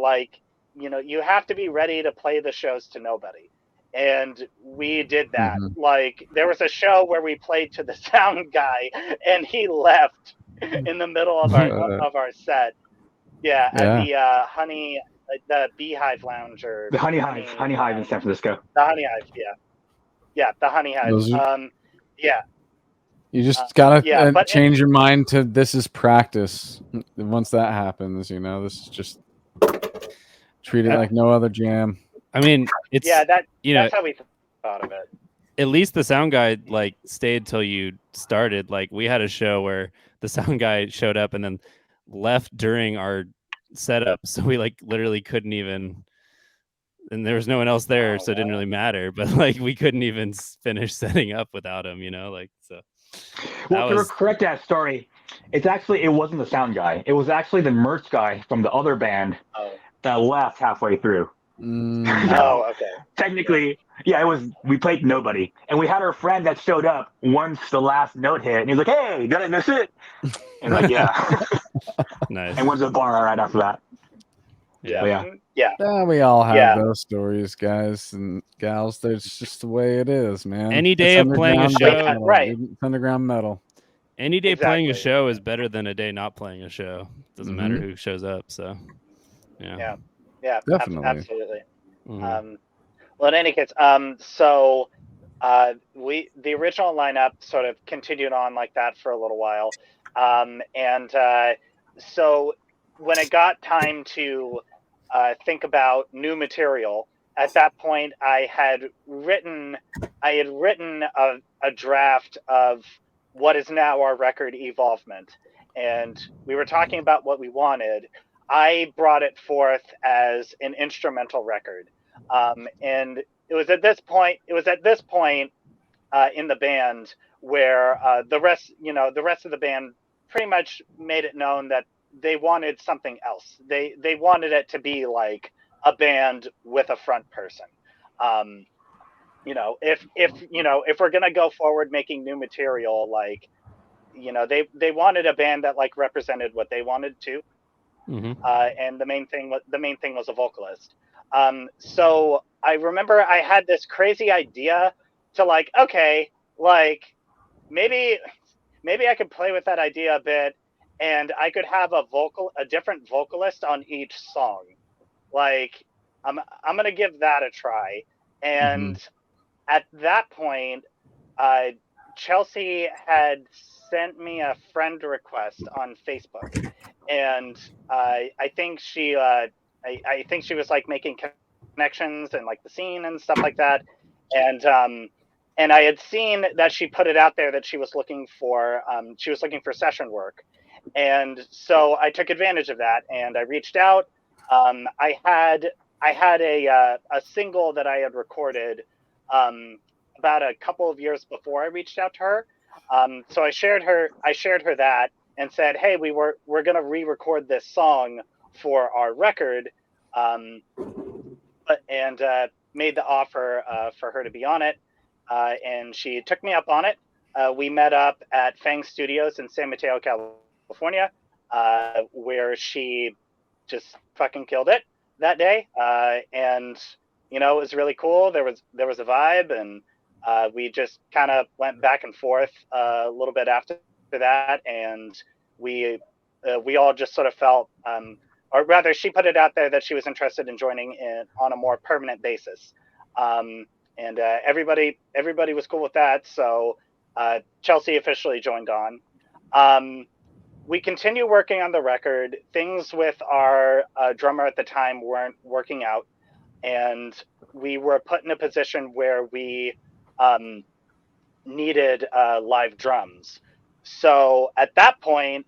you have to be ready to play the shows to nobody. And we did that. Like there was a show where we played to the sound guy and he left in the middle of our set. Yeah. At the Beehive Lounge, or the Honey Hive in San Francisco. The Honey Hive, yeah, the Honey Hive. Yeah. You just gotta change your mind to this is practice. Once that happens, this is just treat it like no other jam. I mean, it's that's how we thought of it. At least the sound guy like stayed till you started. Like we had a show where the sound guy showed up and then left during our setup, so we like literally couldn't even. And there was no one else there, so it didn't really matter. But like we couldn't even finish setting up without him, like so. Well, to correct that story, it wasn't the sound guy. It was actually the merch guy from the other band that left halfway through. Okay. Technically, we played nobody. And we had our friend that showed up once the last note hit, and he's like, hey, did I miss it? And like, yeah. Nice. And went to the bar right after that. Yeah. We all have those stories, guys and gals. That's just the way it is, man. Any day of playing a show, right? It's underground metal. Any day playing a show is better than a day not playing a show. Doesn't matter who shows up. So, yeah, definitely, absolutely. Well, in any case, so the original lineup sort of continued on like that for a little while, and so when it got time to think about new material, at that point I had written a draft of what is now our record, Evolvement, and we were talking about what we wanted. I brought it forth as an instrumental record, and it was at this point in the band where the rest of the band pretty much made it known that they wanted something else. They wanted it to be like a band with a front person. If we're gonna go forward making new material, like they wanted a band that like represented what they wanted to. And the main thing was a vocalist. So I remember I had this crazy idea to like, okay, like maybe I could play with that idea a bit, and I could have a different vocalist on each song. Like I'm gonna give that a try. And at that point, uh, Chelsea had sent me a friend request on Facebook, and I think I think she was like making connections and like the scene and stuff like that, and I had seen that she put it out there that she was looking for session work, and so I took advantage of that and I reached out. I had a single that I had recorded about a couple of years before I reached out to her. So I shared her that and said, "Hey, we're gonna re-record this song for our record," and made the offer for her to be on it, and she took me up on it. We met up at Fang Studios in San Mateo, California, where she just fucking killed it that day, and it was really cool. There was a vibe, and we just kind of went back and forth a little bit after that, and we all just sort of felt, or rather, she put it out there that she was interested in joining in on a more permanent basis, and everybody was cool with that. So Chelsea officially joined on. We continue working on the record. Things with our drummer at the time weren't working out, and we were put in a position where we needed live drums. So at that point,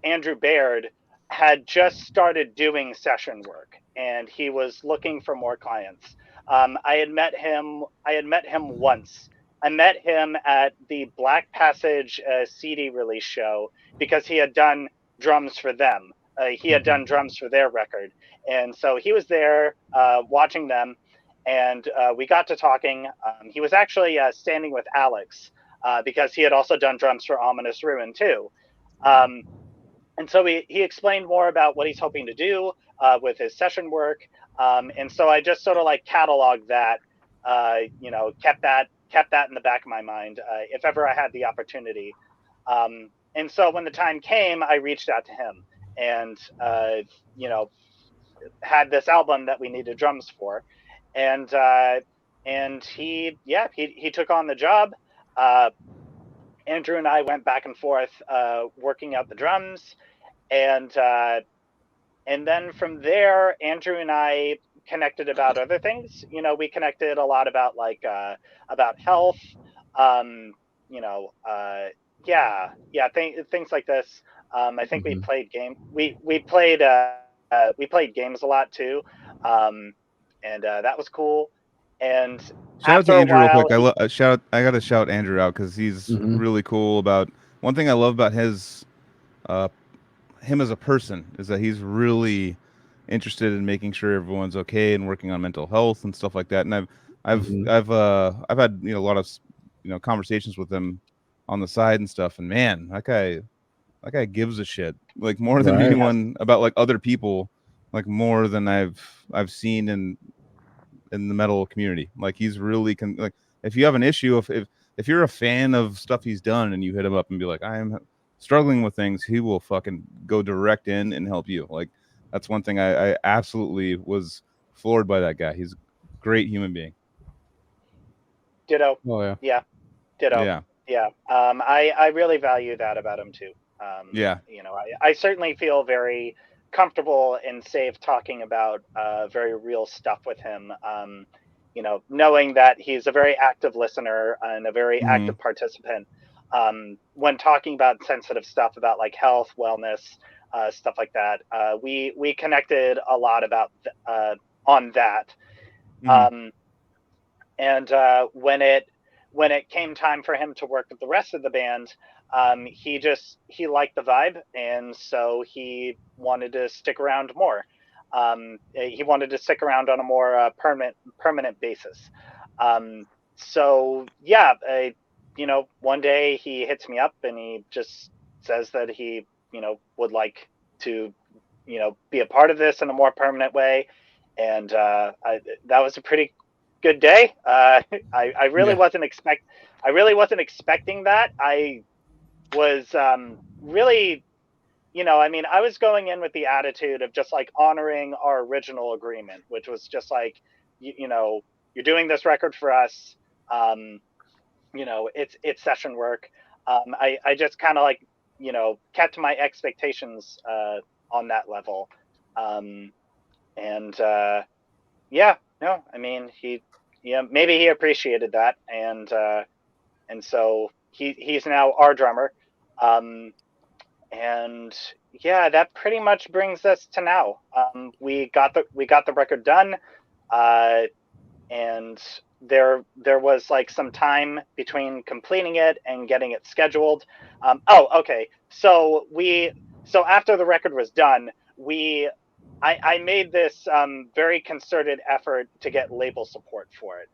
Andrew Baird had just started doing session work, and he was looking for more clients. I had met him once. I met him at the Black Passage CD release show because he had done drums for them. He had done drums for their record, and so he was there watching them, and we got to talking. He was actually standing with Alex because he had also done drums for Ominous Ruin too. And so he explained more about what he's hoping to do with his session work. And so I just sort of like cataloged that, kept that in the back of my mind if ever I had the opportunity. And so when the time came, I reached out to him and, had this album that we needed drums for. And he took on the job. Andrew and I went back and forth working out the drums. And then from there, Andrew and I connected about other things. We connected a lot about about health, things like this. I think we played games a lot too, and that was cool. And shout out to Andrew real quick. I got to shout Andrew out because he's really cool. About one thing I love about his him as a person is that he's really interested in making sure everyone's okay and working on mental health and stuff like that. And I've had a lot of conversations with him on the side and stuff. And man, that guy gives a shit like more than anyone about like other people, like more than I've seen in the metal community. Like he's really like if you have an issue, if you're a fan of stuff he's done and you hit him up and be like, I am struggling with things, he will fucking go direct in and help you. Like that's one thing I absolutely was floored by that guy. He's a great human being. Ditto. Oh yeah. Yeah. Ditto. Yeah. I really value that about him too. I certainly feel very comfortable and safe talking about very real stuff with him. Knowing that he's a very active listener and a very active participant. When talking about sensitive stuff about like health, wellness, stuff like that, we connected a lot about on that. And when it came time for him to work with the rest of the band, he liked the vibe, and so he wanted to stick around more. He wanted to stick around on a more permanent basis. So yeah, one day he hits me up and he just says that he would like to be a part of this in a more permanent way, and that was a pretty good day. I really wasn't expecting that. I was really, I mean, I was going in with the attitude of just like honoring our original agreement, which was just like, you're doing this record for us. It's session work. I just kind of like, kept my expectations on that level. I mean, maybe he appreciated that, and so he's now our drummer. And yeah, that pretty much brings us to now. We got the record done, and there was like some time between completing it and getting it scheduled. Okay. So after the record was done, I made this very concerted effort to get label support for it.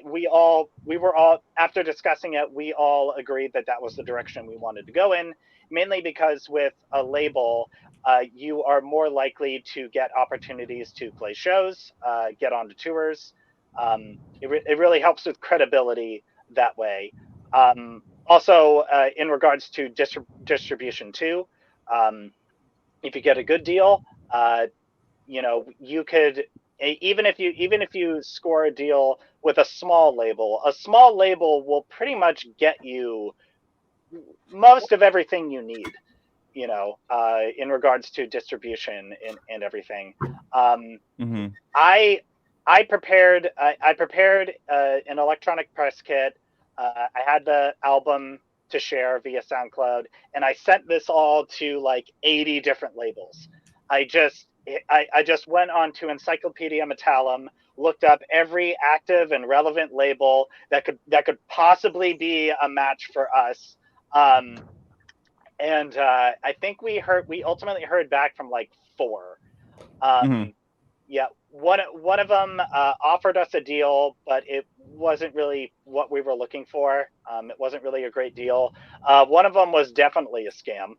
We were all, after discussing it, we all agreed that was the direction we wanted to go in, mainly because with a label, you are more likely to get opportunities to play shows, get onto tours. It really helps with credibility that way. Also, in regards to distribution too, if you get a good deal, you could, even if you score a deal with a small label will pretty much get you most of everything you need, in regards to distribution and everything. I prepared an electronic press kit. I had the album to share via SoundCloud, and I sent this all to like 80 different labels. I just went on to Encyclopedia Metallum, looked up every active and relevant label that could possibly be a match for us. And I think we ultimately heard back from like 4. Yeah, one of them offered us a deal, but it wasn't really what we were looking for. It wasn't really a great deal. One of them was definitely a scam.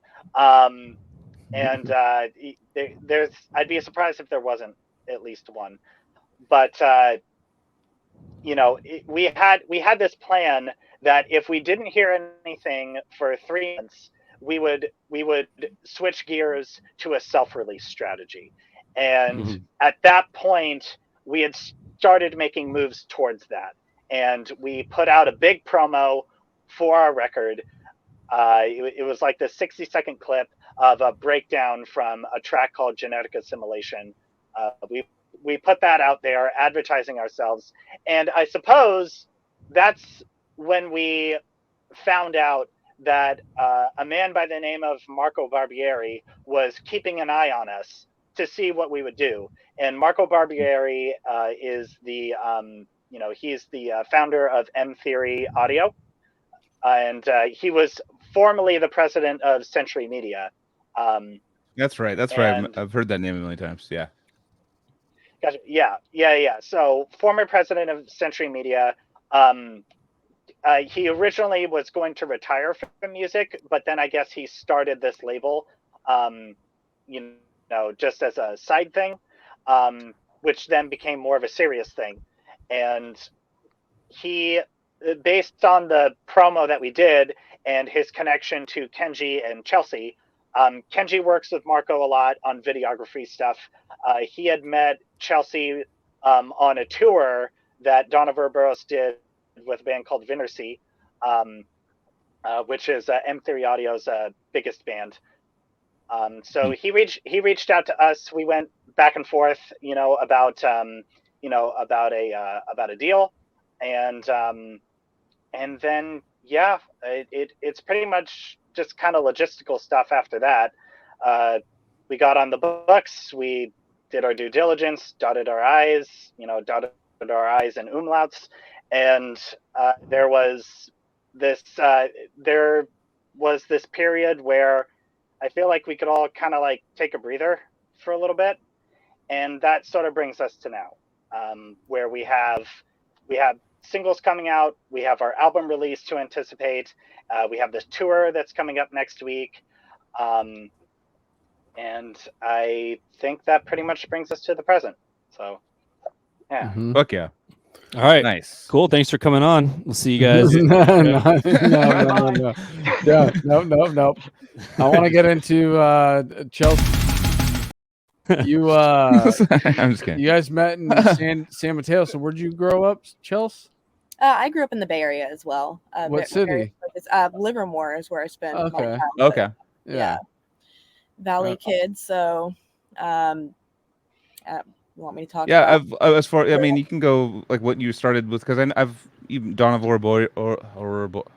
And I'd be surprised if there wasn't at least one. But we had this plan that if we didn't hear anything for 3 months, we would switch gears to a self-release strategy. And at that point, we had started making moves towards that. And we put out a big promo for our record. It was like the 60-second clip of a breakdown from a track called Genetic Assimilation. We put that out there, advertising ourselves. And I suppose that's when we found out that a man by the name of Marco Barbieri was keeping an eye on us to see what we would do. And Marco Barbieri is the, he's the founder of M Theory Audio. And he was formerly the president of Century Media. That's right. I've heard that name a million times. Yeah. Gotcha. Yeah. So former president of Century Media. He originally was going to retire from music, but then I guess he started this label, just as a side thing, which then became more of a serious thing. And he, based on the promo that we did and his connection to Kenji and Chelsea, Kenji works with Marco a lot on videography stuff. He had met Chelsea on a tour that Donna Verberos did with a band called Vinnersea, which is M Theory Audio's biggest band. So he reached out to us. We went back and forth, about a deal, and then it's pretty much just kind of logistical stuff after that. We got on the books. We did our due diligence, dotted our I's and umlauts, and there was this period where I feel like we could all kind of like take a breather for a little bit, and that sort of brings us to now, where we have singles coming out, we have our album release to anticipate, we have this tour that's coming up next week, and I think that pretty much brings us to the present. So yeah. Fuck yeah. All right. Nice. Cool. Thanks for coming on. We'll see you guys. No. Bye. I want to get into Chelsea. You I'm just kidding. you guys met in San Mateo. So where'd you grow up, Chelsea? I grew up in the Bay Area as well. What city? Livermore is where I spent my Okay. time. Okay. Yeah. Valley kid. So, you want me to talk? Yeah, about as far I mean, you can go like what you started with because I've even Dawn of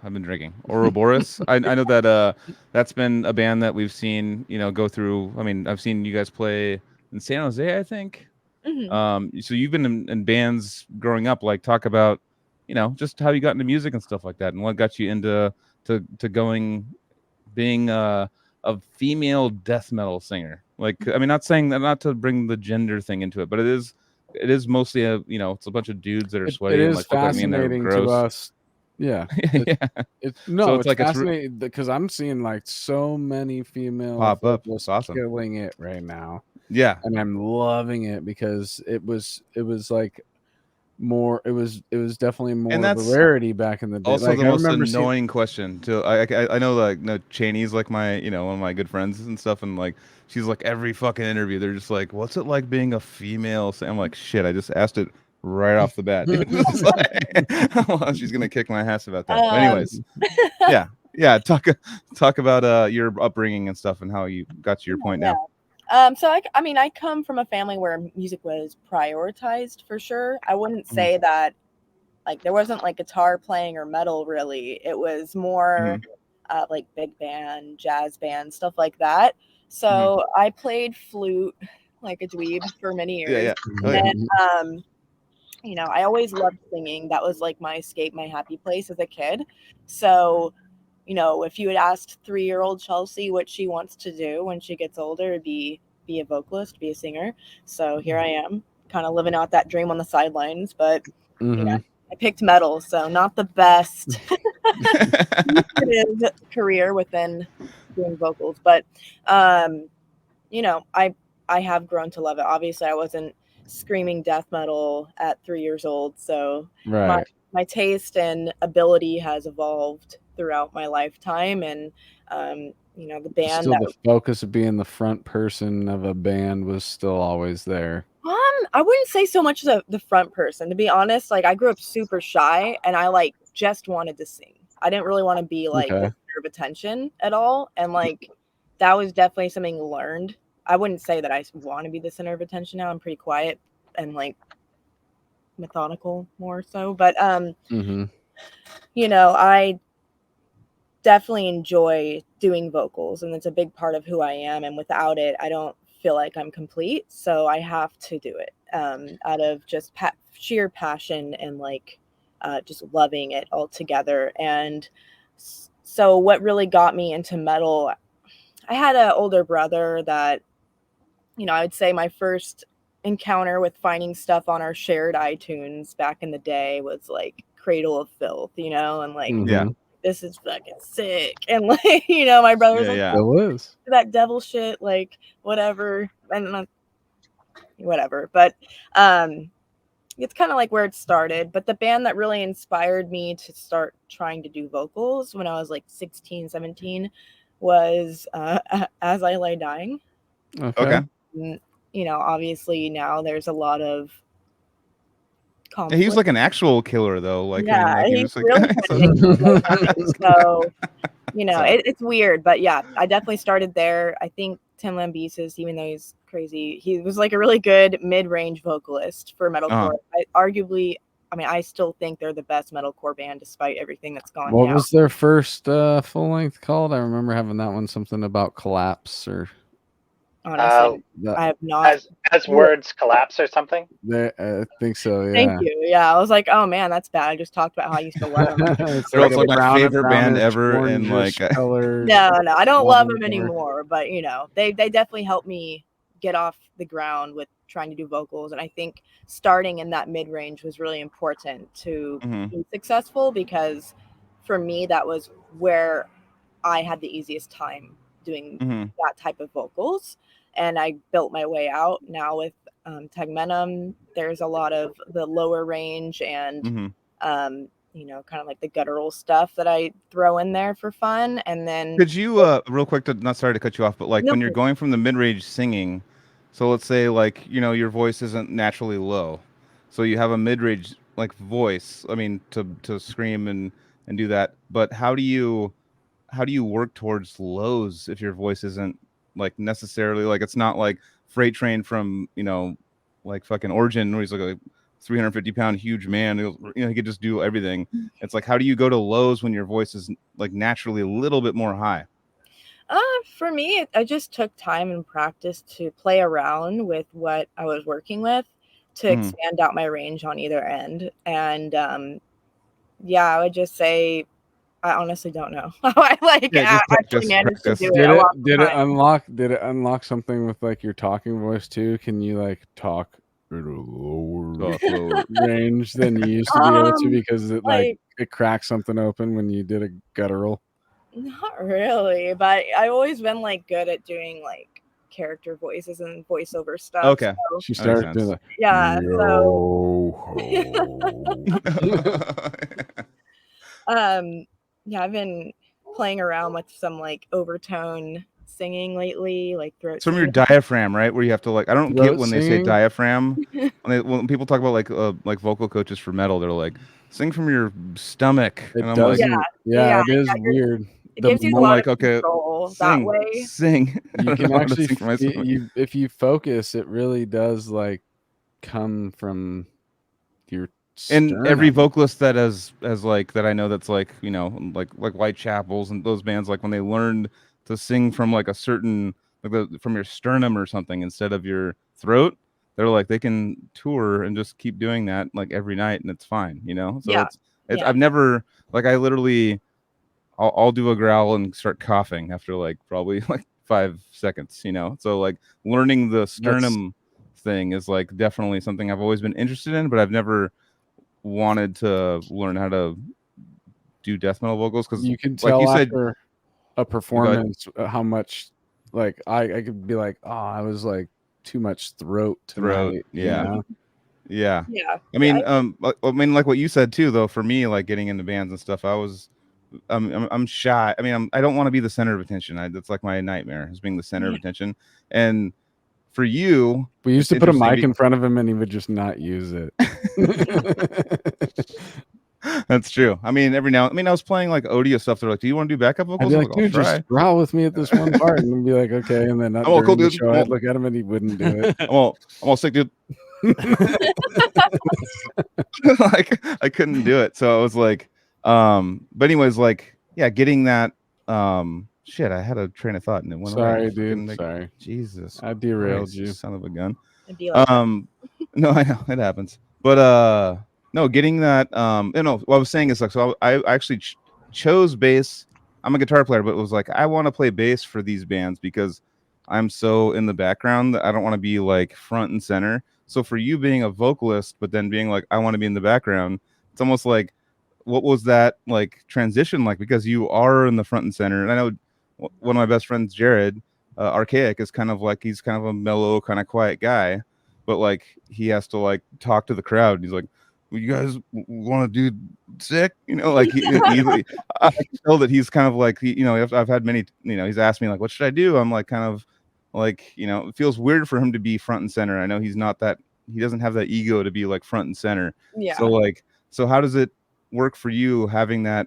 I've been drinking Ouroboros. I know that that's been a band that we've seen go through. I mean, I've seen you guys play in San Jose, I think. So you've been in bands growing up. Like talk about just how you got into music and stuff like that, and what got you into being a female death metal singer. Like, I mean, not saying that, not to bring the gender thing into it, but it is mostly it's a bunch of dudes that are sweaty It and is like look like me and they're fascinating gross. to us. Yeah. Yeah. It's So it's fascinating because I'm seeing like so many female Pop up. vocalists It's awesome. killing it right now. Yeah. And I'm loving it because it was like more it was definitely more And of a that's rarity back in the day. Also, like the I most remember annoying question to I know like Cheney's like my one of my good friends and stuff, and like she's like every fucking interview they're just like, what's it like being a female? I'm like, shit, I just asked it right off the bat. It's like, well, she's gonna kick my ass about that. But anyways, yeah, talk about your upbringing and stuff and how you got to your point now. So I come from a family where music was prioritized for sure. I wouldn't say that like there wasn't like guitar playing or metal really. It was more like big band, jazz band, stuff like that. So I played flute like a dweeb for many years. And I always loved singing. That was like my escape, my happy place as a kid. So if you had asked 3-year-old Chelsea what she wants to do when she gets older, it'd be a vocalist, be a singer. So here I am, kind of living out that dream on the sidelines. But I picked metal, so not the best career within doing vocals. But I have grown to love it. Obviously, I wasn't screaming death metal at 3 years old, so my taste and ability has evolved throughout my lifetime, and the band the focus of being the front person of a band was still always there. I wouldn't say so much the front person, to be honest. Like I grew up super shy and I like just wanted to sing. I didn't really want to be like the center of attention at all, and like that was definitely something learned. I wouldn't say that I want to be the center of attention now. I'm pretty quiet and like methodical more so, but I definitely enjoy doing vocals, and it's a big part of who I am, and without it I don't feel like I'm complete, so I have to do it out of just sheer passion and like just loving it all together. And so what really got me into metal, I had an older brother that I would say my first encounter with finding stuff on our shared iTunes back in the day was like Cradle of Filth, and like this is fucking sick, and like my brother's that devil shit, like whatever, and whatever. But it's kind of like where it started. But the band that really inspired me to start trying to do vocals when I was like 16, 17 was As I Lay Dying. Okay. Obviously now there's a lot of conflict. He was like an actual killer though. Like, he's really so it's weird, but yeah, I definitely started there. I think Tim Lambesis, even though he's crazy, he was like a really good mid-range vocalist for metalcore. I still think they're the best metalcore band despite everything that's gone. What was their first full length called? I remember having that one, something about collapse or. Honestly, I have not. As words collapse or something. I think so. Yeah. Thank you. Yeah, I was like, oh man, that's bad. I just talked about how I used to love them. They're also my favorite band ever, and like no, I don't love them anymore. But they definitely helped me get off the ground with trying to do vocals, and I think starting in that mid range was really important to be successful, because for me that was where I had the easiest time doing that type of vocals. And I built my way out. Now with Tegmentum, there's a lot of the lower range and you know, kind of like the guttural stuff that I throw in there for fun. And then could you real quick, not sorry to cut you off, but like when you're going from the mid-range singing, so let's say like, you know, your voice isn't naturally low, so you have a mid-range like voice, I mean, to scream and do that, but how do you work towards lows if your voice isn't like necessarily like, it's not like Freight Train from, you know, like fucking Origin where he's like a 350-pound huge man, you know, he could just do everything. It's like, how do you go to lows when your voice is like naturally a little bit more high? For me, I just took time and practice to play around with what I was working with to expand out my range on either end. And yeah, I would just say I honestly don't know how I actually managed to do it. Did it unlock something with like your talking voice too? Can you like talk at a lower range than you used to be able to, because it like it cracked something open when you did a guttural? Not really, but I've always been like good at doing like character voices and voiceover stuff. Okay, so. She started doing that. Yeah. Yeah, I've been playing around with some like overtone singing lately, like throat. It's from your diaphragm, right? Where you have to like, I don't get when they say diaphragm. when people talk about like vocal coaches for metal, they're like, sing from your stomach, It and I'm doesn't. like, yeah, it is weird. It gives you a lot of control that way. Sing. You can actually, if you focus, it really does like come from your sternum. And every vocalist that has like that I know that's like, you know, like Whitechapel's and those bands, like when they learned to sing from like a certain like from your sternum or something instead of your throat, they're like they can tour and just keep doing that like every night and it's fine, you know. So it's I've never like, I literally I'll do a growl and start coughing after like probably like 5 seconds, you know. So like learning the sternum thing is like definitely something I've always been interested in, but I've never wanted to learn how to do death metal vocals, because you can tell, like you after a performance how much like I could be like, oh, I was like too much throat tonight. Yeah. You know? Yeah. I mean, like what you said too, though, for me, like getting into bands and stuff, I'm shy. I mean, I don't want to be the center of attention. That's like my nightmare, is being the center of attention. And for you, we used to put a mic in front of him and he would just not use it. That's true. I mean, I was playing like Odia stuff. They're like, do you want to do backup vocals? I'd be like, dude, just growl with me at this one part. And I'd be like, okay. And then during the show, I'd look at him and he wouldn't do it. I'm all sick, dude. Like I couldn't do it. So I was like, but anyways, like, yeah, getting that, shit, I had a train of thought and it went away. Sorry, dude. Sorry. Jesus. I derailed you. Son of a gun. No, I know it happens. But no, getting that, you know, what I was saying is like, so I actually chose bass. I'm a guitar player, but it was like, I want to play bass for these bands because I'm so in the background that I don't want to be like front and center. So for you being a vocalist, but then being like, I want to be in the background, it's almost like, what was that like transition like? Because you are in the front and center. And I know one of my best friends, Jared, Archaic, is kind of like, he's kind of a mellow, kind of quiet guy, but like he has to like talk to the crowd. He's like, well, you guys want to do sick? You know, like I can tell that he's kind of like, you know, I've had many, you know, he's asked me like, what should I do? I'm like, kind of like, you know, it feels weird for him to be front and center. I know he's not that, he doesn't have that ego to be like front and center. Yeah. So like, so how does it work for you having that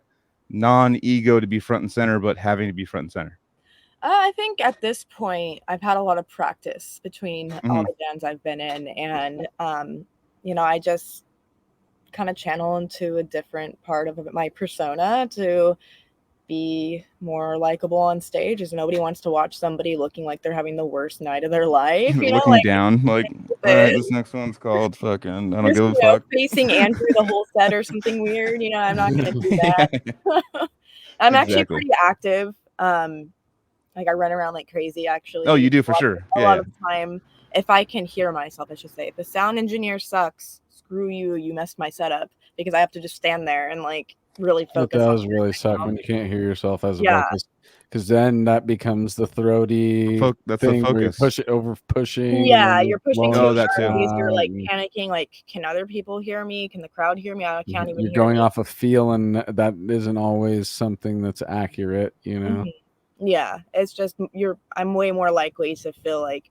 non-ego to be front and center, but having to be front and center? I think at this point, I've had a lot of practice between all the bands I've been in. And, you know, I just kind of channel into a different part of my persona to be more likable on stage, as nobody wants to watch somebody looking like they're having the worst night of their life. You looking know, like, down, like, all right, this next one's called fucking, I don't give a fuck. Facing Andrew the whole set or something weird. You know, I'm not going to do that. I'm actually pretty active. Like I run around like crazy, actually. Oh, you do for sure. A lot of the time, if I can hear myself, I should say, if the sound engineer sucks, screw you, you messed my setup, because I have to just stand there and like really focus. It does really suck when you can't hear yourself as a vocalist, because then that becomes the throaty that's thing the where you focus. push it over pushing. Yeah, you're pushing blowing so that hard too. because you're like and panicking. Like, can other people hear me? Can the crowd hear me? I can't even you're hear going me. off a feel, and that isn't always something that's accurate, you know. Yeah, it's just I'm way more likely to feel like,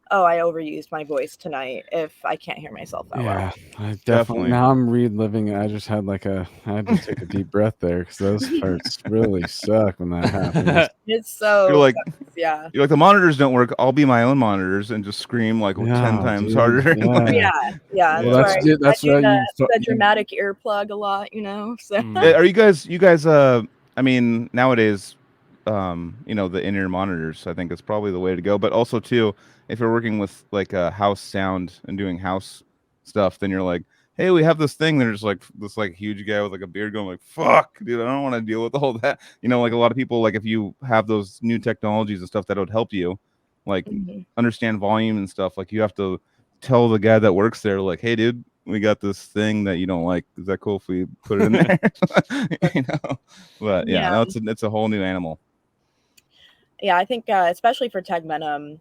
oh, I overused my voice tonight if I can't hear myself that well. I definitely. Now I'm reliving it. I just had I had to take a deep breath there because those parts really suck when that happens. It's so You're like, yeah. You're like, the monitors don't work. I'll be my own monitors and just scream like 10 times harder. Yeah. Well, I do the you dramatic earplug a lot, you know. So Are you guys I mean, nowadays you know, the in-ear monitors, I think is probably the way to go. But also too, if you're working with like a house sound and doing house stuff, then you're like, hey, we have this thing. There's like this like huge guy with like a beard going like, fuck, dude, I don't want to deal with all that. You know, like a lot of people, like if you have those new technologies and stuff that would help you, like understand volume and stuff, like you have to tell the guy that works there, like, hey, dude, we got this thing that you don't like. Is that cool if we put it in there? You know, but yeah, no, it's a whole new animal. Yeah, I think especially for Tegmentum,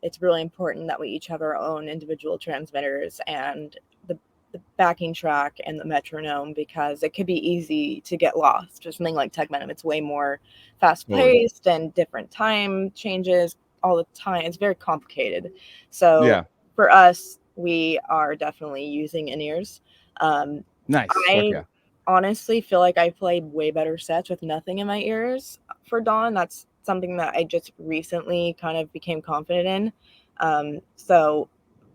it's really important that we each have our own individual transmitters and the backing track and the metronome, because it could be easy to get lost. Or something like Tegmentum, it's way more fast-paced and different time changes all the time. It's very complicated. So for us, we are definitely using in-ears. Nice. I honestly feel like I played way better sets with nothing in my ears for Dawn. That's something that I just recently kind of became confident in. So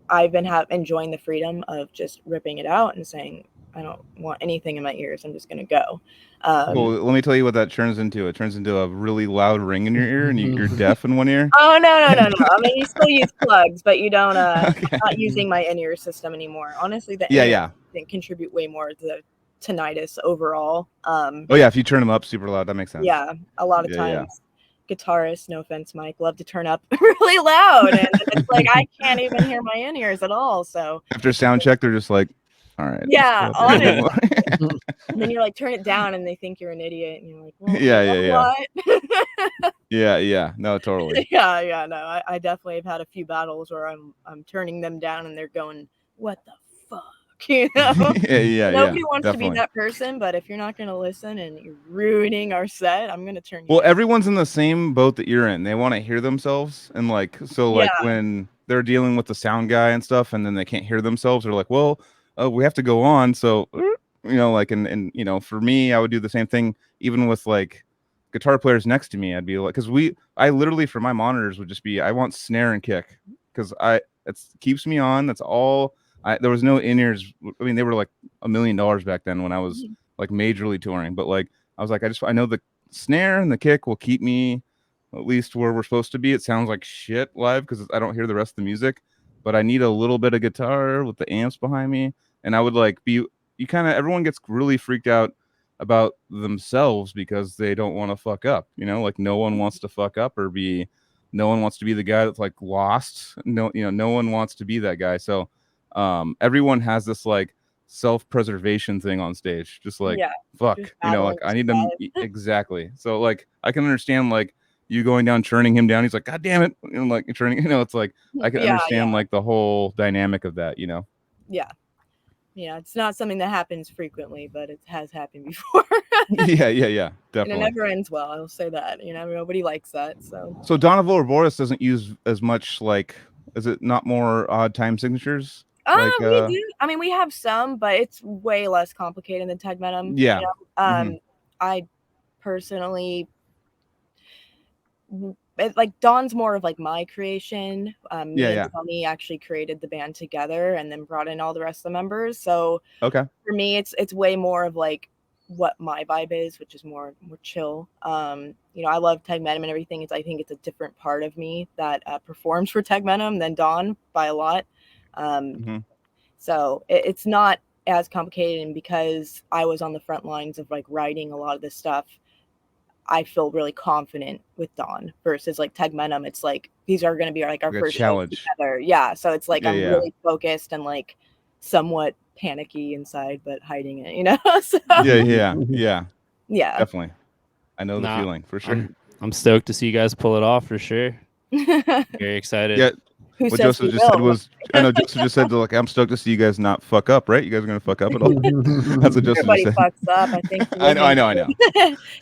I've been enjoying the freedom of just ripping it out and saying, I don't want anything in my ears. I'm just going to go. Well, let me tell you what that turns into. It turns into a really loud ring in your ear, and you're deaf in one ear. Oh, no. I mean, you still use plugs, but you don't, I'm not using my in-ear system anymore. Honestly, the in-ear thing contribute way more to the tinnitus overall. If you turn them up super loud, that makes sense. Yeah, a lot of times. Guitarists, no offense, Mike, love to turn up really loud, and it's like I can't even hear my in-ears at all. So after sound check, they're just like, all right. Yeah, honestly. And then you're like, turn it down, and they think you're an idiot, and you're like, well, what? Yeah. No, totally. Yeah. No, I definitely have had a few battles where I'm turning them down, and they're going, what the fuck? You know? Nobody wants to be that person, but if you're not going to listen and you're ruining our set, I'm going to turn you down. Everyone's in the same boat that you're in. They want to hear themselves, and like when they're dealing with the sound guy and stuff, and then they can't hear themselves, they're like, well, we have to go on. So, you know, like, and you know, for me, I would do the same thing even with like guitar players next to me. I'd be like, because I literally for my monitors would just be, I want snare and kick, because it keeps me on. That's all. There was no in-ears. I mean, they were like $1 million back then when I was like majorly touring. But like, I was like, I know the snare and the kick will keep me at least where we're supposed to be. It sounds like shit live because I don't hear the rest of the music, but I need a little bit of guitar with the amps behind me. And I would like everyone gets really freaked out about themselves because they don't want to fuck up, you know, like no one wants to fuck up no one wants to be the guy that's like lost. No one wants to be that guy. So everyone has this like self-preservation thing on stage, just like fuck, you know, like I need to exactly. So like I can understand like you going down, turning him down. He's like, God damn it, you know, like turning, you know, it's like I can understand like the whole dynamic of that, you know. Yeah, it's not something that happens frequently, but it has happened before. yeah, definitely. And it never ends well. I'll say that. You know, nobody likes that. So Donovan or Boris doesn't use as much like. Is it not more odd time signatures? We do. I mean, we have some, but it's way less complicated than Tegmentum. Yeah. You know? I personally, like Dawn's more of like my creation. Me and Tommy actually created the band together and then brought in all the rest of the members. So for me, it's way more of like what my vibe is, which is more chill. You know, I love Tegmentum and everything. I think it's a different part of me that performs for Tegmentum than Dawn by a lot. So it's not as complicated, and because I was on the front lines of like writing a lot of this stuff, I feel really confident with Dawn versus like Tegmentum. It's like these are going to be like our first challenge together. Yeah, so it's like I'm really focused and like somewhat panicky inside, but hiding it, you know. So, yeah, definitely. I know the feeling for sure. I'm stoked to see you guys pull it off for sure. Very excited. Yeah. Who What says Joseph we just said will? was, I know Joseph just said, like, I'm stoked to see you guys not fuck up, right? You guys are gonna fuck up at all? That's what Joseph Everybody just said. fucks up. I think. I know.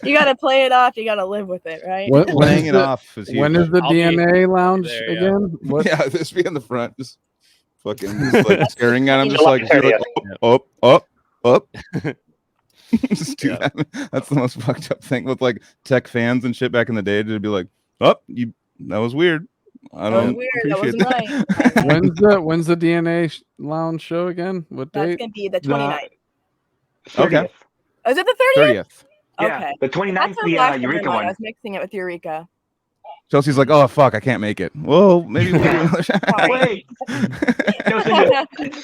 You got to play it off. You got to live with it, right? Playing it off is huge. When is the DNA lounge there, again? What? Yeah, this be in the front, just fucking just, like staring at him, just July like, you're like 30th. up. Just do that. That's the most fucked up thing with like tech fans and shit back in the day. To be like, that was weird. I don't appreciate that. Right. When's the DNA lounge show again? What That's date? gonna be the 29th. 30th. Okay. Oh, is it the 30th? Yeah, Okay. the 29th, That's the last Eureka one. one. I was mixing it with Eureka. Chelsea's like, oh fuck, I can't make it. Well, maybe we'll do another shot. Wait. It's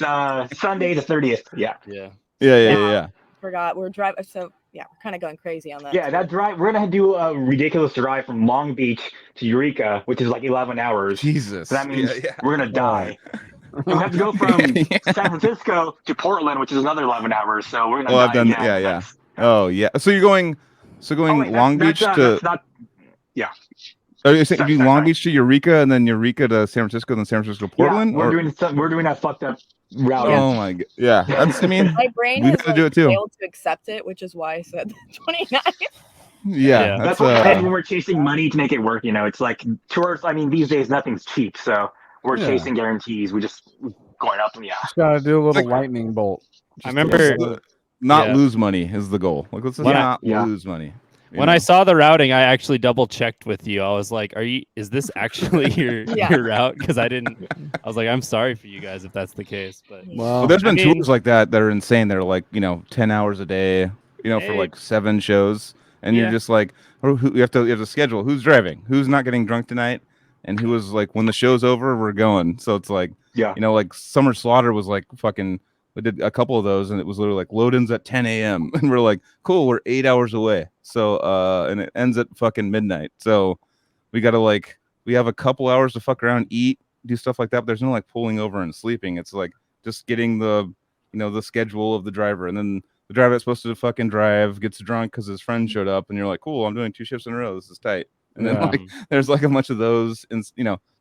Sunday the 30th. Yeah. Forgot we're driving. So yeah, we're kind of going crazy on that. Yeah, that drive. We're gonna do a ridiculous drive from Long Beach to Eureka, which is like 11 hours. Jesus. So that means we're gonna die. Oh. And we have to go from San Francisco to Portland, which is another 11 hours. So we're gonna die. I've done. again. Yeah. Oh yeah. So you're going. Long Beach to. That's not. Yeah. Are you saying Sorry. Long Beach to Eureka and then Eureka to San Francisco, then San Francisco to Portland? Yeah, we're doing that fucked up route. Oh my god. Yeah. That's. I mean, my brain we has have to do it too. failed to accept it, which is why I said the 29th. Yeah. That's what happens when we're chasing money to make it work. You know, it's like tours. I mean, these days nothing's cheap, so we're chasing guarantees. We just going up and Just gotta do a little lightning bolt. I remember not lose money is the goal. Like let's just not lose money. When I saw the routing, I actually double checked with you. I was like, is this actually your route? Because I was like, I'm sorry for you guys if that's the case. But well there's been tours like that are insane. They're like, 10 hours a day, for like 7 shows. And you're just like, you have to schedule who's driving, who's not getting drunk tonight, and who was like, when the show's over, we're going. So it's like, like Summer Slaughter was like fucking. We did a couple of those, and it was literally like load-ins at 10 a.m. and we're like, cool, we're 8 hours away. So and it ends at fucking midnight. So we gotta we have a couple hours to fuck around, eat, do stuff like that. But there's no like pulling over and sleeping. It's like just getting the the schedule of the driver, and then the driver that's supposed to fucking drive gets drunk because his friend showed up, and you're like, cool, I'm doing 2 shifts in a row. This is tight. And then there's like a bunch of those, and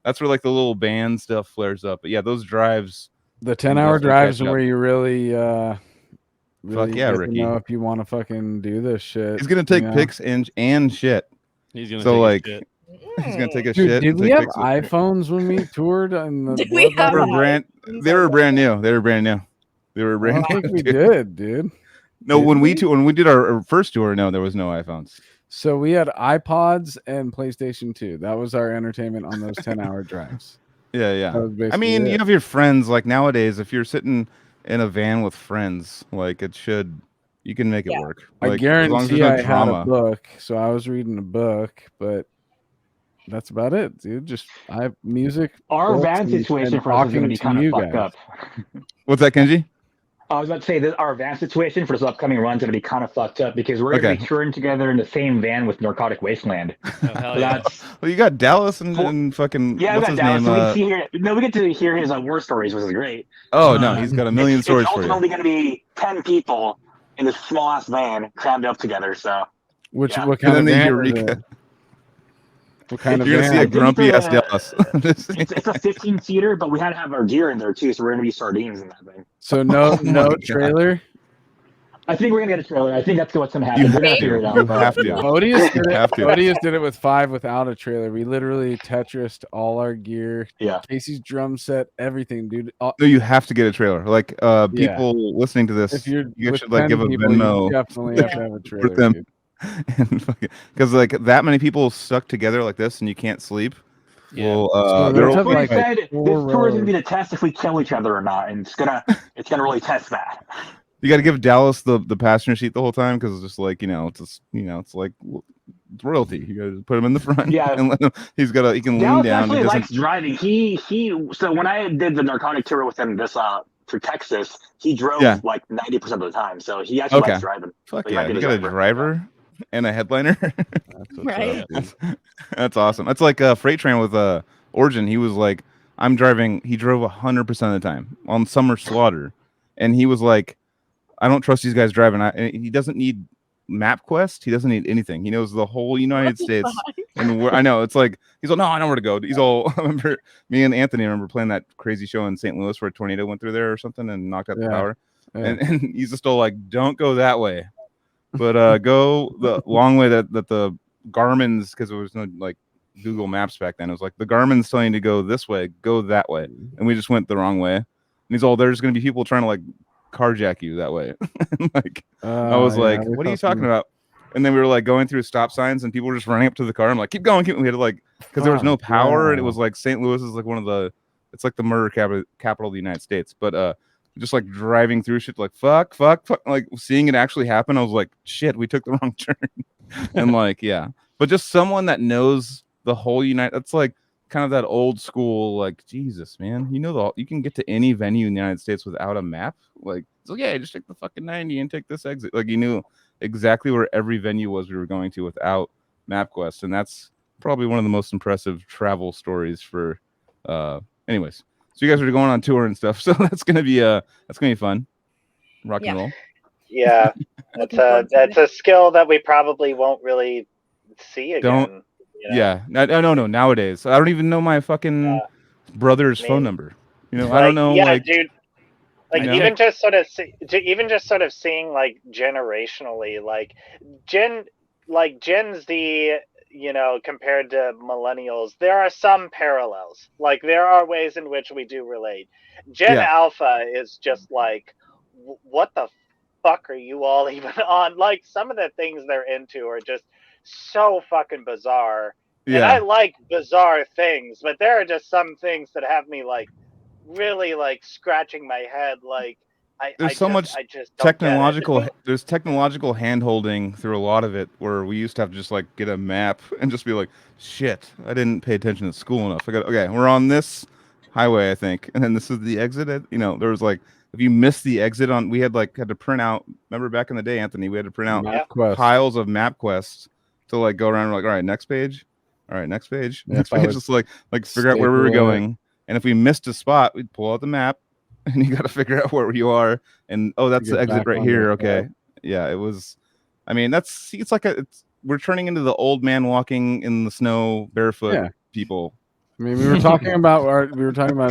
that's where like the little band stuff flares up. But yeah, those drives. The 10-hour drives where you really fuck yeah, Ricky. Know if you want to fucking do this shit. He's gonna take pics and shit. He's gonna take a shit. He's gonna take a shit. Did we have iPhones when we toured? And Did we have they were brand new. I think we did, dude. No, when we did our first tour, no, there was no iPhones. So we had iPods and PlayStation 2. That was our entertainment on those 10-hour drives. Yeah. I mean, you have your friends. Like nowadays, if you're sitting in a van with friends, like you can make it work. Like, I guarantee I had a book, so I was reading a book, but that's about it, dude. Just music. Our van situation for us is going to be kind of fucked up. What's that, Kenji? I was about to say that our van situation for this upcoming run is going to be kind of fucked up because we're going to be touring together in the same van with Narcotic Wasteland. Well, you got Dallas and fucking. Yeah, we got Dallas. We get to hear his war stories, which is great. Oh no, he's got a million stories for you. It's ultimately going to be 10 people in this small ass van crammed up together. So, what kind of van? Eureka. What kind of You're van? gonna see a grumpy ass Dallas. It's a 15-seater, but we had to have our gear in there too, so we're gonna be sardines in that thing. So no trailer. I think we're gonna get a trailer. I think that's what's gonna happen. We're gonna figure it out. You have to. Odious did it with 5 without a trailer. We literally Tetrised all our gear. Yeah. Casey's drum set, everything, dude. No, you have to get a trailer. Like people listening to this, you should like give a Venmo. You definitely have to have a trailer. For them. Because like that many people stuck together like this and you can't sleep. Yeah. Well, this tour is gonna be the test if we kill each other or not, and it's gonna really test that. You got to give Dallas the passenger seat the whole time because it's just like it's like it's royalty. You got to put him in the front. Yeah, and let him, he can Dallas lean down. Actually likes driving. So when I did the Narcotic tour with him for Texas, he drove like 90% of the time. So he actually likes driving. Fuck so yeah, you got a driver and a headliner. Right. That's awesome. That's like a freight train with Origin. He was like, I'm driving. He drove 100% of the time on Summer Slaughter, and he was like, I don't trust these guys driving. He doesn't need MapQuest. He doesn't need anything. He knows the whole United States. And I know it's like he's all, no, I know where to go. He's all, I remember me and Anthony remember playing that crazy show in St. Louis where a tornado went through there or something and knocked out the power. Yeah. And he's just all like, don't go that way, but go the long way that the Garmin's, because there was no like Google Maps back then. It was like the Garmin's telling you to go this way, go that way, and we just went the wrong way. And he's all, there's going to be people trying to like carjack you that way. Like I was like, what are you talking about? And then we were like going through stop signs and people were just running up to the car. I'm like, keep going, keep. We had to like, because there was no power and it was like St. Louis is like one of the, it's like the murder capital of the United States. But just like driving through shit like fuck, like seeing it actually happen, I was like, shit, we took the wrong turn. And like, yeah, but just someone that knows the whole that's like kind of that old school, like, Jesus, man, you know, you can get to any venue in the United States without a map. Like, so yeah, just take the fucking 90 and take this exit. Like, you knew exactly where every venue was we were going to without MapQuest. And that's probably one of the most impressive travel stories for anyways. So you guys are going on tour and stuff. So that's gonna be fun. Rock and roll. Yeah. That's a skill that we probably won't really see again. You know? Yeah. No. Nowadays, I don't even know my fucking brother's phone number. You know, I don't know. Yeah, like, dude. Like even just sort of seeing like generationally, like Gen Z, you know, compared to millennials, there are some parallels. Like there are ways in which we do relate. Gen Alpha is just like, what the fuck are you all even on? Like some of the things they're into are just so fucking bizarre. Yeah. And I like bizarre things, but there are just some things that have me like really like scratching my head. Like there's so much technological, there's technological hand holding through a lot of it where we used to have to just like get a map and just be like, shit, I didn't pay attention to school enough. Okay, we're on this highway, I think, and then this is the exit. You know, there was like, if you missed the exit on, we had to print out, remember back in the day, Anthony, we had to print out piles of MapQuests to like go around and like, all right, next page, next page, just like figure out where we were going. And if we missed a spot, we'd pull out the map and you got to figure out where you are. And that's the exit right here. Okay. Yeah, it was, I mean, it's like we're turning into the old man walking in the snow barefoot people. I mean, we were talking about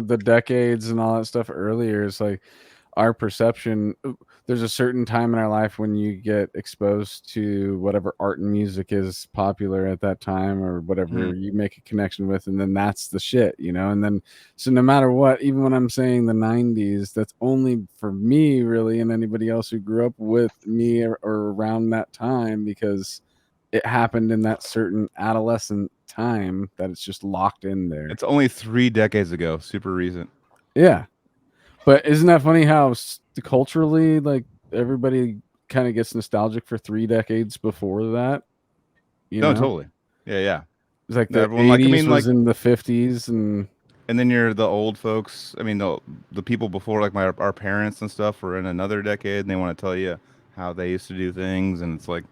the decades and all that stuff earlier. It's like our perception, there's a certain time in our life when you get exposed to whatever art and music is popular at that time or whatever you make a connection with, and then that's the shit, you know. And then so no matter what, even when I'm saying the 90s, that's only for me really and anybody else who grew up with me or around that time, because it happened in that certain adolescent time that it's just locked in there. It's only 3 decades ago, super recent. Yeah. But isn't that funny how culturally, like, everybody kind of gets nostalgic for 3 decades before that? You know? Totally. Yeah. It's like the 80s was in the 50s, and then you're the old folks. I mean, the people before, like our parents and stuff, were in another decade, and they want to tell you how they used to do things, and it's like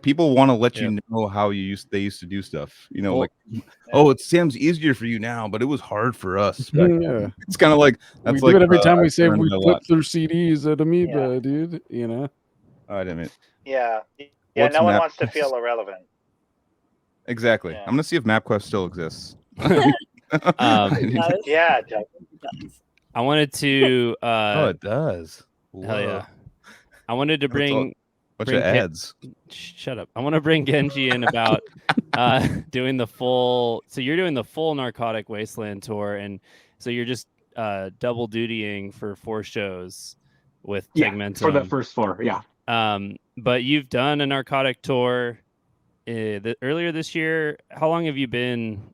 people want to let you know how they used to do stuff. You know, it seems easier for you now, but it was hard for us. Yeah. It's kind of like we do it every time we say we flip through CDs at Amoeba, dude. You know. I didn't mean. Yeah. No one wants to feel irrelevant. Exactly. Yeah. I'm gonna see if MapQuest still exists. Yeah, it does. I wanted to. It does. Hell yeah! I wanted to bring. Bunch of ads. Shut up. I want to bring Genji in about doing the full. So you're doing the full Narcotic Wasteland tour, and so you're just double dutying for 4 shows with Tegmentum. For the first 4, yeah. But you've done a Narcotic tour earlier this year. How long have you been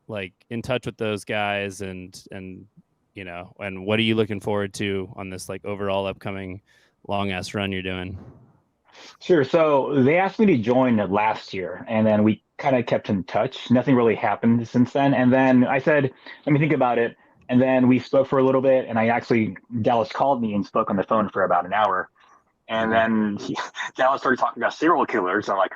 like in touch with those guys, and you know, and what are you looking forward to on this like overall upcoming long ass run you're doing? Sure. So they asked me to join last year, and then we kind of kept in touch. Nothing really happened since then. And then I said, let me think about it. And then we spoke for a little bit, and Dallas called me and spoke on the phone for about an hour. And then Dallas started talking about serial killers. I'm like,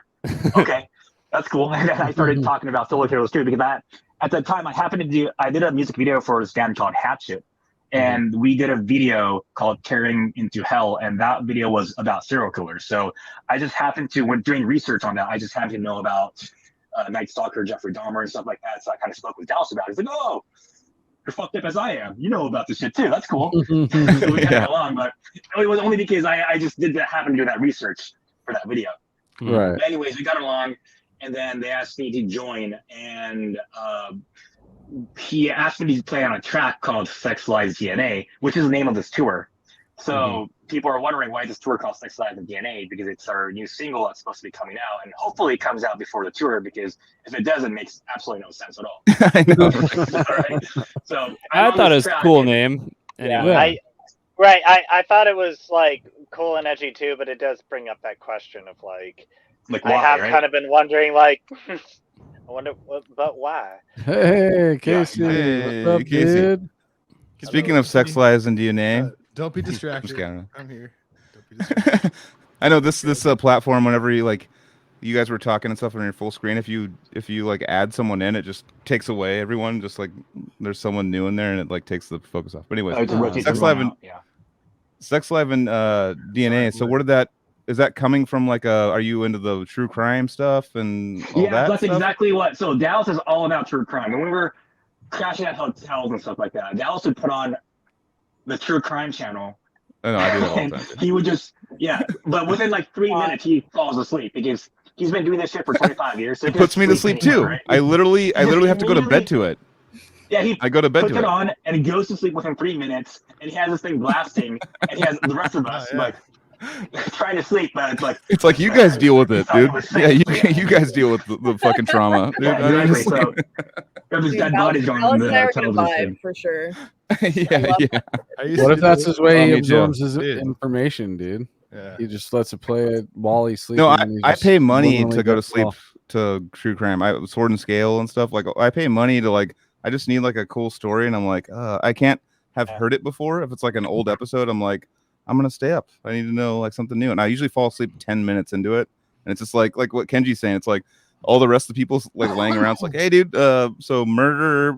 okay, that's cool. And then I started talking about serial killers too, because at the time I did a music video for this band called Hatchet. and we did a video called Tearing into Hell, and that video was about serial killers. So I just happened to, when doing research on that, I just happened to know about Night Stalker, Jeffrey Dahmer, and stuff like that. So I kind of spoke with Dallas about it. He's like, "Oh, you're fucked up as I am. You know about this shit too. That's cool." So we kind of got along, but it was only because I just happen to do that research for that video. Right. But anyways, we got along, and then they asked me to join, and he asked me to play on a track called Sex Lies DNA, which is the name of this tour. So people are wondering why this tour called Sex Lies and DNA, because it's our new single that's supposed to be coming out, and hopefully it comes out before the tour, because if it doesn't, it makes absolutely no sense at all. I know. Right? So I thought it was a cool name. Anyway. I thought it was like cool and edgy too, but it does bring up that question of like why, I have kind of been wondering, like, I wonder, but why? Hey, Casey. Hey, What's up, Casey. dude? Speaking of Sex Lies and DNA, don't be distracted. Just kidding. I'm here. Don't be distracted. I know this platform. Whenever you guys were talking and stuff on your full screen, if you like add someone in, it just takes away everyone. Just like there's someone new in there, and it like takes the focus off. But anyways, Sex Live and DNA. So what did that? Is that coming from like are you into the true crime stuff and all that? Yeah, that's stuff? exactly what. So Dallas is all about true crime. And when we were crashing at hotels and stuff like that, Dallas would put on the true crime channel. I know, I do that all the time. He would just, but within like 3 minutes, he falls asleep because he's been doing this shit for 25 years. So it puts me to sleep too. Right? I literally have to go to bed to it. Yeah, I go to bed puts to it it on and he goes to sleep within 3 minutes, and he has this thing blasting, and he has the rest of us like trying to sleep, but it's like you guys deal with it, dude. Yeah, you guys deal with the fucking trauma, dude. Yeah, exactly. So there's this dead bodies going on in the vibe for sure. Yeah. What if that's his way he absorbs his information, dude? Yeah. He just lets it play while he's sleeping. No, I pay money to go to sleep to true crime. Sword and Scale and stuff. Like I pay money to I just need like a cool story, and I'm like, I can't have heard it before. If it's like an old episode, I'm like, I'm gonna stay up. I need to know like something new, and I usually fall asleep 10 minutes into it, and it's just like what Kenji's saying. It's like all the rest of the people like laying around. It's like, hey, dude, so murder,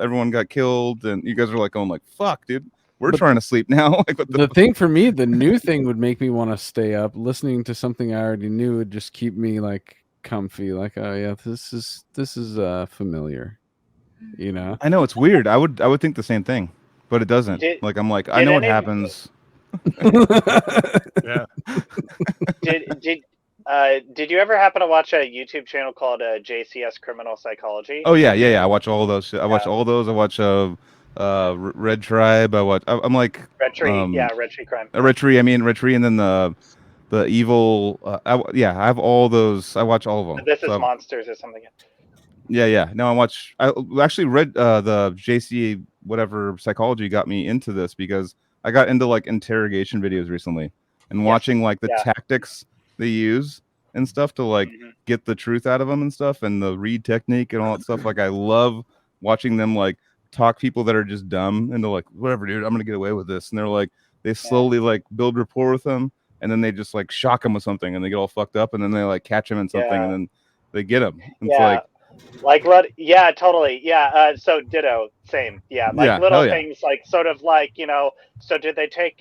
everyone got killed, and you guys are like going like, fuck, dude, we're trying to sleep now. Like, the thing for me, the new thing would make me want to stay up. Listening to something I already knew would just keep me like comfy. Like, oh yeah, this is familiar. You know, I know it's weird. I would think the same thing, but it doesn't. I'm like, I know what happens. Yeah. Did you ever happen to watch a YouTube channel called JCS Criminal Psychology? Oh yeah. I watch all those. I watch all those. I watch Red Tribe. I'm like Red Tree. Red Tree Crime. Red Tree. I mean Red Tree, and then the evil. I have all those. I watch all of them. This is Monsters or something. Yeah. No, I actually read the JC whatever psychology got me into this because I got into like interrogation videos recently and watching like the tactics they use and stuff to like get the truth out of them and stuff, and the read technique and all that stuff. Like I love watching them like talk people that are just dumb into like, whatever, dude, I'm gonna get away with this. And they're like, they slowly like build rapport with them, and then they just like shock them with something, and they get all fucked up, and then they like catch them in something, and then they get them. It's totally. Yeah. So ditto, same. Yeah. Like little things, like sort of like, so did they take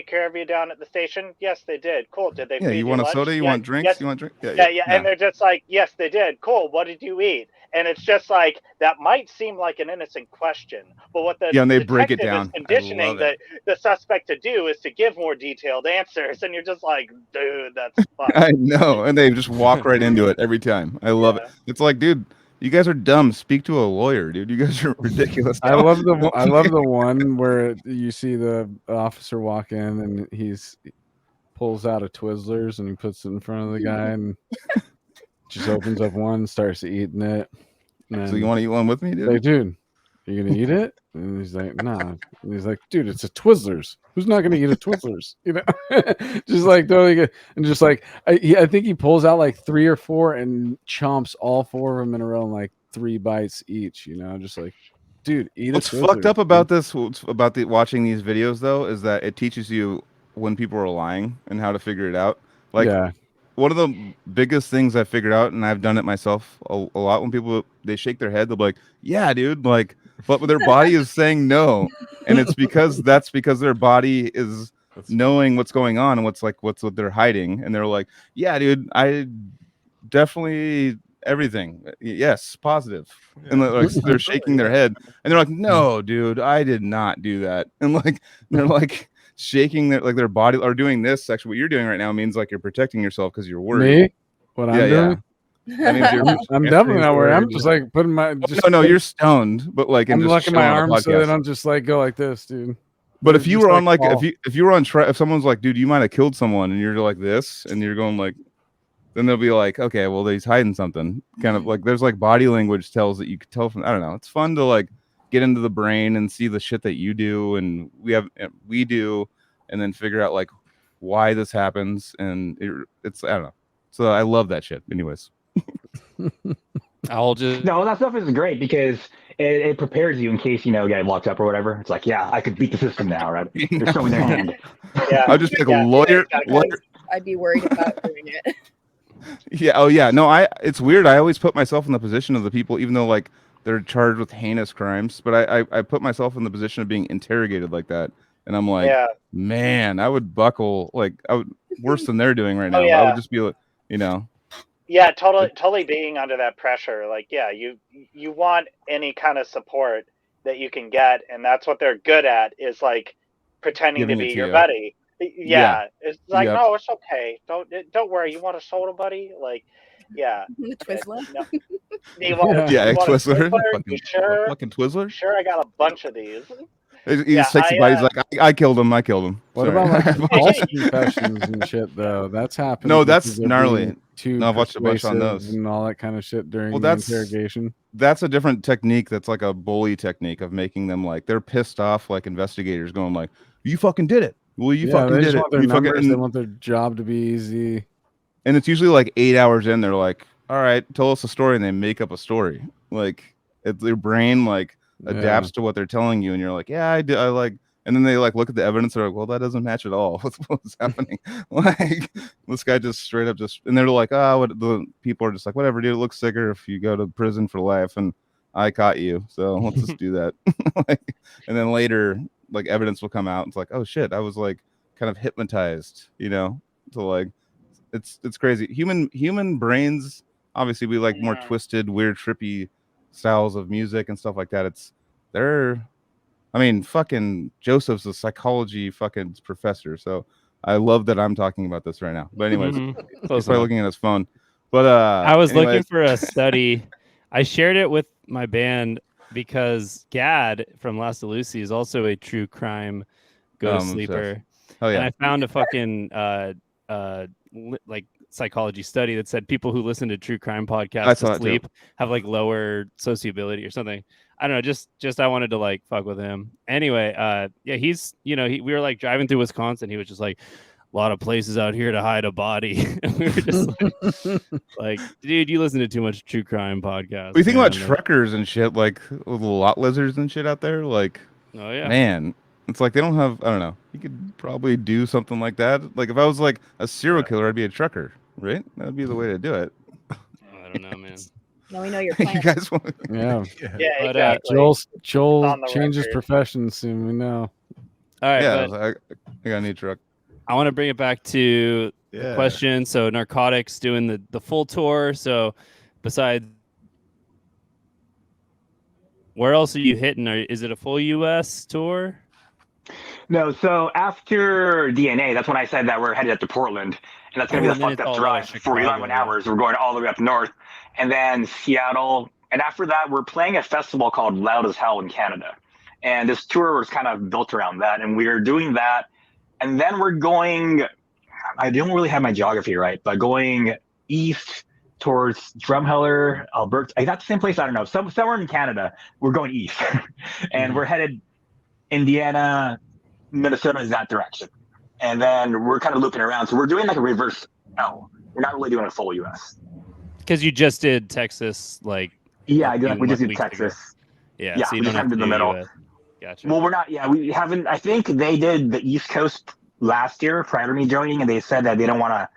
care of you down at the station? Yes, they did. Cool. Did they feed you want lunch? a soda? You want drinks? Yes. You want drink? Yeah. And they're just like, yes, they did. Cool. What did you eat? And it's just like, that might seem like an innocent question, but what the and they break it down. Is conditioning the suspect to do is to give more detailed answers. And you're just like, dude, that's fun. I know. And they just walk right into it every time. I love it. It's like, dude, you guys are dumb. Speak to a lawyer, dude. You guys are ridiculous. I love the one where you see the officer walk in and he pulls out a Twizzlers and he puts it in front of the guy and just opens up one, starts eating it. So you want to eat one with me, dude? Like, dude, are you gonna eat it? And he's like, nah. And he's like, dude, it's a Twizzlers. Who's not gonna eat a Twizzlers? Just like totally good. And just like I think he pulls out like 3 or 4 and chomps all 4 of them in a row in like 3 bites each. Just like, dude, eat. What's fucked up about this? About watching these videos though is that it teaches you when people are lying and how to figure it out. Like, one of the biggest things I figured out, and I've done it myself a lot, when people they shake their head, they'll be like, "Yeah, dude," like, but their body is saying no, and it's because their body is knowing what's going on and what's what they're hiding, and they're like, yeah, dude, I definitely everything, yes, positive. Yeah. And they're shaking their head, and they're like, no, dude, I did not do that. And like they're like shaking their body, or doing this. Actually, what you're doing right now means like you're protecting yourself because you're worried. Me? What I'm doing? That means you're I'm definitely not worried. I'm just like putting my. No, you're stoned, but like I'm just locking my on a arms so podcast. they don't just like go like this, dude. But They're if you just were on like fall. if you were on if someone's like, dude, you might have killed someone, and you're like this, and you're going like, then they'll be like, okay, well, he's hiding something. Kind of like there's like body language tells that you could tell from. I don't know. It's fun to like get into the brain and see the shit that you do and we do, and then figure out like why this happens. And it's I don't know. So I love that shit. Anyways. I'll just No, that stuff is great because it prepares you in case get locked up or whatever. It's like, yeah, I could beat the system now, right? They're showing their hand. Yeah. I'll just be like a lawyer. I'd be worried about doing it. Yeah. Oh, yeah. No, it's weird. I always put myself in the position of the people, even though like they're charged with heinous crimes, but I put myself in the position of being interrogated like that, and I'm like, man, I would buckle like worse than they're doing right now. I would just be like, Yeah, totally being under that pressure. Like, yeah, you want any kind of support that you can get, and that's what they're good at is like pretending to be your buddy. Yeah, it's like, no, it's okay. Don't worry. You want a soda, buddy? Like, yeah. Twizzler. No. You want Twizzler. You sure? Fucking Twizzler. Sure, I got a bunch of these. He's sexy buddies like I killed him. What about like false confessions and shit though? That's happened. No, that's gnarly. No, I've watched a bunch on those and all that kind of shit during the interrogation. That's a different technique. That's like a bully technique of making them like they're pissed off, like investigators going like, "You fucking did it." Well, you fucking they did just it. Want their you numbers, they want their job to be easy. And it's usually like 8 hours in. They're like, "All right, tell us a story," and they make up a story. Like their brain like adapts to what they're telling you, and you're like, "Yeah, I did." I like. And then they like look at the evidence. They're like, "Well, that doesn't match at all. What's happening?" Like this guy just straight up and they're like, what the people are just like, whatever, dude. It looks sicker if you go to prison for life, and I caught you, so let's just do that. And then later, like evidence will come out. It's like, oh shit, I was like kind of hypnotized, So like, it's crazy. Human brains. Obviously, we like more twisted, weird, trippy styles of music and stuff like that. Fucking Joseph's a psychology fucking professor, so I love that I'm talking about this right now. But anyways, he's probably looking at his phone. But I was looking for a study. I shared it with my band because Gad from Last of Lucy is also a true crime sleeper. Oh yeah. And I found a fucking like psychology study that said people who listen to true crime podcasts to sleep have like lower sociability or something. I don't know. Just I wanted to like fuck with him. Anyway, he's we were like driving through Wisconsin. He was just like, a lot of places out here to hide a body. And we were just like, dude, you listen to too much true crime podcasts. We think about truckers and shit, like little lot lizards and shit out there. Like, oh yeah, man, it's like they don't have. I don't know. You could probably do something like that. Like if I was like a serial killer, I'd be a trucker, right? That'd be the way to do it. I don't know, man. Now we know your plan. You guys want? Yeah, but, exactly. Joel changes profession soon. We know. All right, yeah, but I got a new truck. I want to bring it back to the question. So Narcotics doing the full tour. So besides, where else are you hitting? Is it a full U.S. tour? No, so after DNA, that's when I said that we're headed up to Portland, and that's going to be the fucked up drive for 11 hours. We're going all the way up north, and then Seattle. And after that, we're playing a festival called Loud as Hell in Canada. And this tour was kind of built around that, and we are doing that. And then we're going, I don't really have my geography right, but going east towards Drumheller, Alberta. Is that the same place? I don't know. Somewhere in Canada, we're going east. And we're headed Indiana, Minnesota is that direction. And then we're kind of looping around. So we're doing like a reverse L. We're not really doing a full US. Because you just did Texas, like. Yeah, we just did Texas. Yeah, so you we don't have to in the middle. US. Gotcha. Well, we're not. Yeah, we haven't. I think they did the East Coast last year prior to me joining, and they said that they don't want to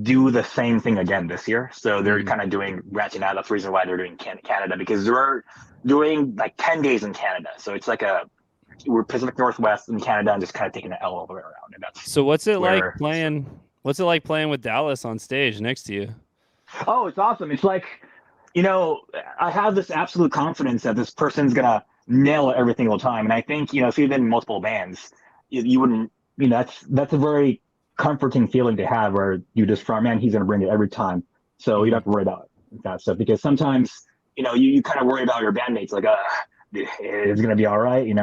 do the same thing again this year. So they're kind of doing ratcheting out. That's the reason why they're doing Canada, because they're doing like 10 days in Canada. So it's like we're Pacific Northwest in Canada and just kind of taking the L all the way around. And that's So what's it like where- playing? What's it like playing with Dallas on stage next to you? Oh, it's awesome. It's like, I have this absolute confidence that this person's gonna nail it every single time. And I think, if you've been in multiple bands, you wouldn't, that's a very comforting feeling to have where you just front man, he's gonna bring it every time. So you don't have to worry about that stuff, because sometimes, you kind of worry about your bandmates, like, it's gonna be all right, when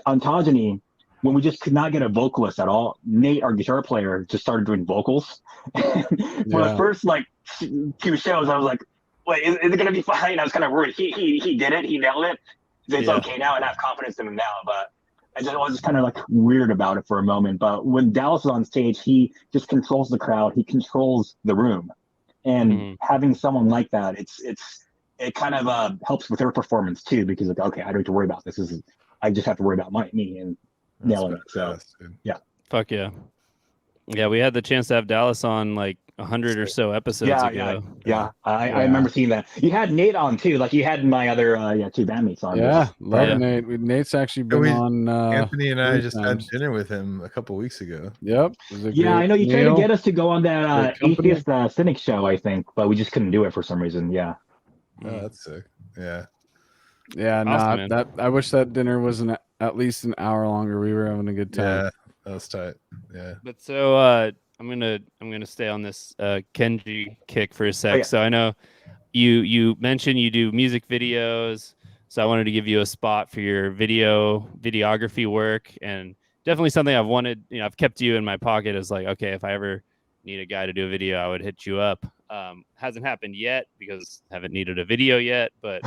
Ontogeny, when we just could not get a vocalist at all, Nate, our guitar player, just started doing vocals. For the first like 2 shows, I was like, wait, is it gonna be fine? I was kind of worried. He did it, he nailed it. It's okay now, and I have confidence in him now, but I was just kind of like weird about it for a moment. But when Dallas is on stage, he just controls the crowd, he controls the room. And having someone like that, it kind of helps with her performance too, because like, okay, I don't have to worry about this. I just have to worry about me and nailing it. So yeah. Fuck yeah. Yeah, we had the chance to have Dallas on like 100 or so episodes ago. Yeah. I remember seeing that. You had Nate on too. Like you had my other 2 bandmates on. Yeah, love Nate. Nate's actually been on. Anthony and I 3 just times. had dinner with him a couple weeks ago. Yep. Yeah, I know you tried to get us to go on that Atheist Cynic show, I think, but we just couldn't do it for some reason. Yeah. Oh, that's sick. Yeah. Yeah, Awesome, that I wish that dinner was at least an hour longer. We were having a good time. Yeah, that was tight. Yeah. But so I'm gonna stay on this Kenji kick for a sec. Oh, yeah. So I know you mentioned you do music videos, so I wanted to give you a spot for your videography work, and definitely something I've wanted. I've kept you in my pocket as like, okay, if I ever need a guy to do a video, I would hit you up. Hasn't happened yet because I haven't needed a video yet, but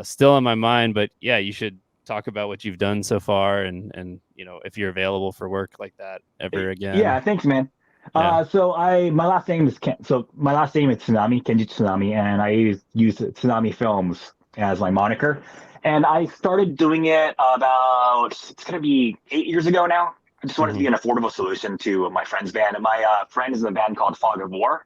still on my mind. But yeah, you should talk about what you've done so far, and if you're available for work like that ever again. Yeah, thanks, man. Yeah. So my last name is is Tsunami, Kenji Tsunami, and I use Tsunami Films as my moniker. And I started doing it about, it's gonna be 8 years ago now. I just wanted to be an affordable solution to my friend's band. And my friend is in a band called Fog of War,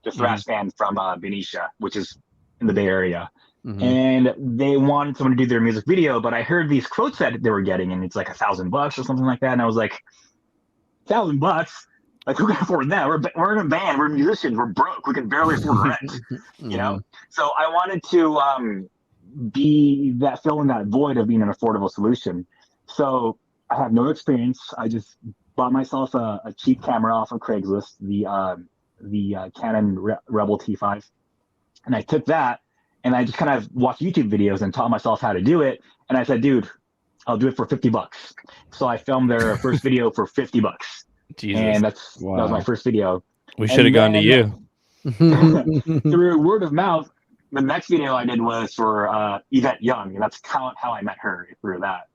the thrash band from Benicia, which is in the Bay Area. And they wanted someone to do their music video, but I heard these quotes that they were getting, and it's like $1,000 or something like that. And I was like, $1,000? Like, who can afford that? We're in a band, we're musicians, we're broke, we can barely afford rent, So I wanted to fill in that void of being an affordable solution. So I have no experience. I just bought myself a cheap camera off of Craigslist, the Canon Rebel T5, and I took that and I just kind of watched YouTube videos and taught myself how to do it. And I said, dude, I'll do it for $50. So I filmed their first video for $50. Jesus. And that was my first video. We should have gone to you. Through word of mouth, the next video I did was for Yvette Young, and that's how I met her, through that.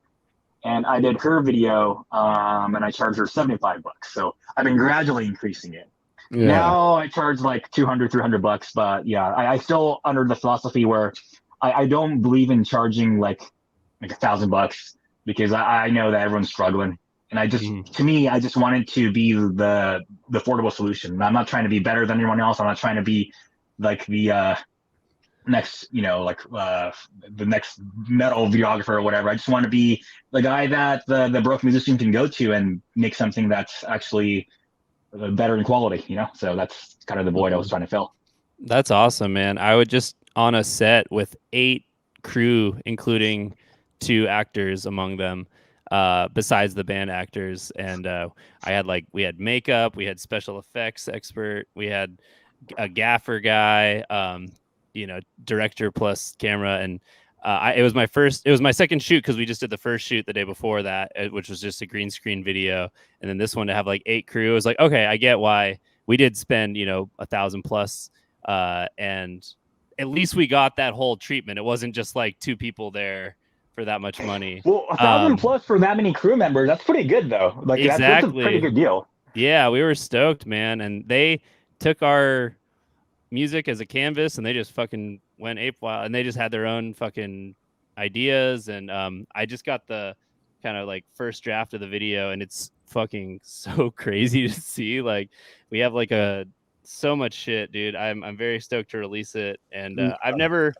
And I did her video, and I charged her $75. So I've been gradually increasing it. Yeah. Now I charge like $200, $300, but yeah, I still under the philosophy where I don't believe in charging like $1,000, because I know that everyone's struggling. And I just, to me, I just wanted to be the affordable solution. I'm not trying to be better than anyone else. I'm not trying to be like the next, the next metal videographer or whatever. I just want to be the guy that the broke musician can go to and make something that's actually better in quality, So that's kind of the void I was trying to fill. That's awesome, man. I would just on a set with 8 crew, including 2 actors among them. Besides the band actors, and we had makeup, we had special effects expert, we had a gaffer guy, director plus camera, and it was my second shoot, because we just did the first shoot the day before that, which was just a green screen video, and then this one to have like 8 crew. It was like, okay, I get why we did spend $1,000+, and at least we got that whole treatment. It wasn't just like 2 people there for that much money. Well, $1,000+ for that many crew members, that's pretty good though. Like exactly. That's a pretty good deal. Yeah, we were stoked, man. And they took our music as a canvas and they just fucking went ape wild, and they just had their own fucking ideas. And I just got the kind of like first draft of the video, and it's fucking so crazy to see. Like we have like so much shit, dude. I'm very stoked to release it. And I've never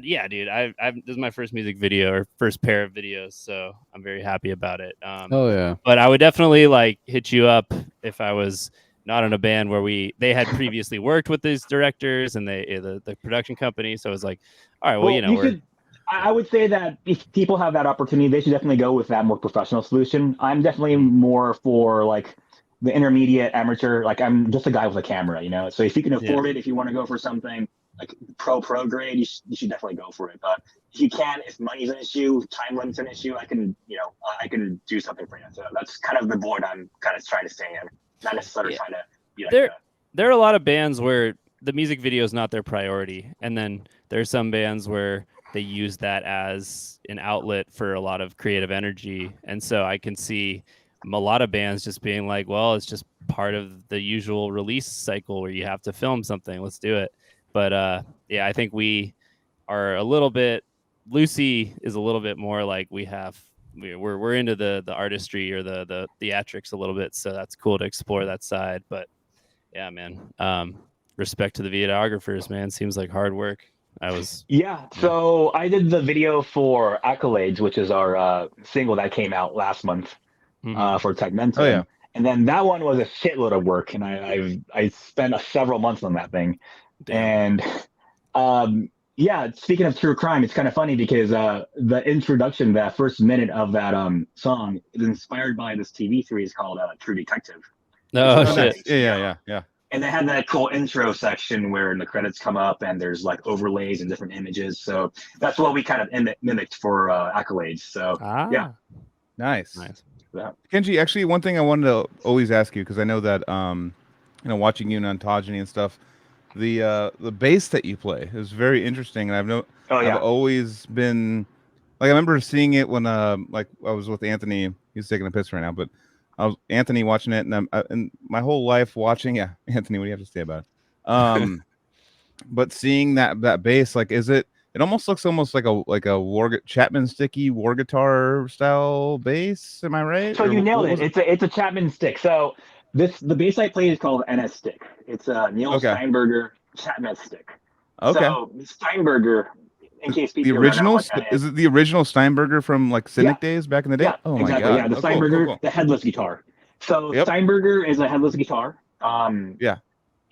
Yeah, dude. This is my first music video or first pair of videos, so I'm very happy about it. Oh yeah. But I would definitely like hit you up if I was not in a band where they had previously worked with these directors and the production company. So I was like, all right, well, you know, I would say that if people have that opportunity, they should definitely go with that more professional solution. I'm definitely more for like the intermediate amateur. Like I'm just a guy with a camera, you know. So if you can afford it, if you want to go for something like pro grade, you should definitely go for it. But if you can't, if money's an issue, time limit's an issue, I can do something for you. So that's kind of the board I'm kind of trying to stay in, not necessarily trying to be like there are a lot of bands where the music video is not their priority, and then there's some bands where they use that as an outlet for a lot of creative energy. And so I can see a lot of bands just being like, well, it's just part of the usual release cycle where you have to film something. Let's do it. But yeah, I think we are a little bit, Lucy is a little bit more like we're into the artistry or the theatrics a little bit. So that's cool to explore that side. But yeah, man, respect to the videographers, man. Seems like hard work. So I did the video for Accolades, which is our single that came out last month for Tegmentum. Oh yeah. And then that one was a shitload of work, and I spent several months on that thing. Damn. And speaking of true crime, it's kind of funny because the introduction, that first minute of that song, is inspired by this TV series called True Detective. Oh shit! Yeah. And they had that cool intro section where the credits come up and there's like overlays and different images. So that's what we kind of mimicked for Accolades. So yeah. Nice. Yeah. Kenji, actually, one thing I wanted to always ask you, because I know that watching you in Ontogeny and stuff, the bass that you play is very interesting, and I've always been like, I remember seeing it when like I was with Anthony. He's taking a piss right now, but I was Anthony watching it, and my whole life watching. Yeah, Anthony, what do you have to say about it? But seeing that bass, like, it almost looks like a Chapman sticky war guitar style bass. Am I right? So you nailed it. It's a Chapman stick. So the bass I play is called NS stick. It's a Neil Steinberger Chapman stick. Okay. So Steinberger, in case people the original is it the original Steinberger from like Cynic days back in the day? Yeah, oh exactly. My God. Yeah, the Steinberger, cool. The headless guitar. So Steinberger is a headless guitar.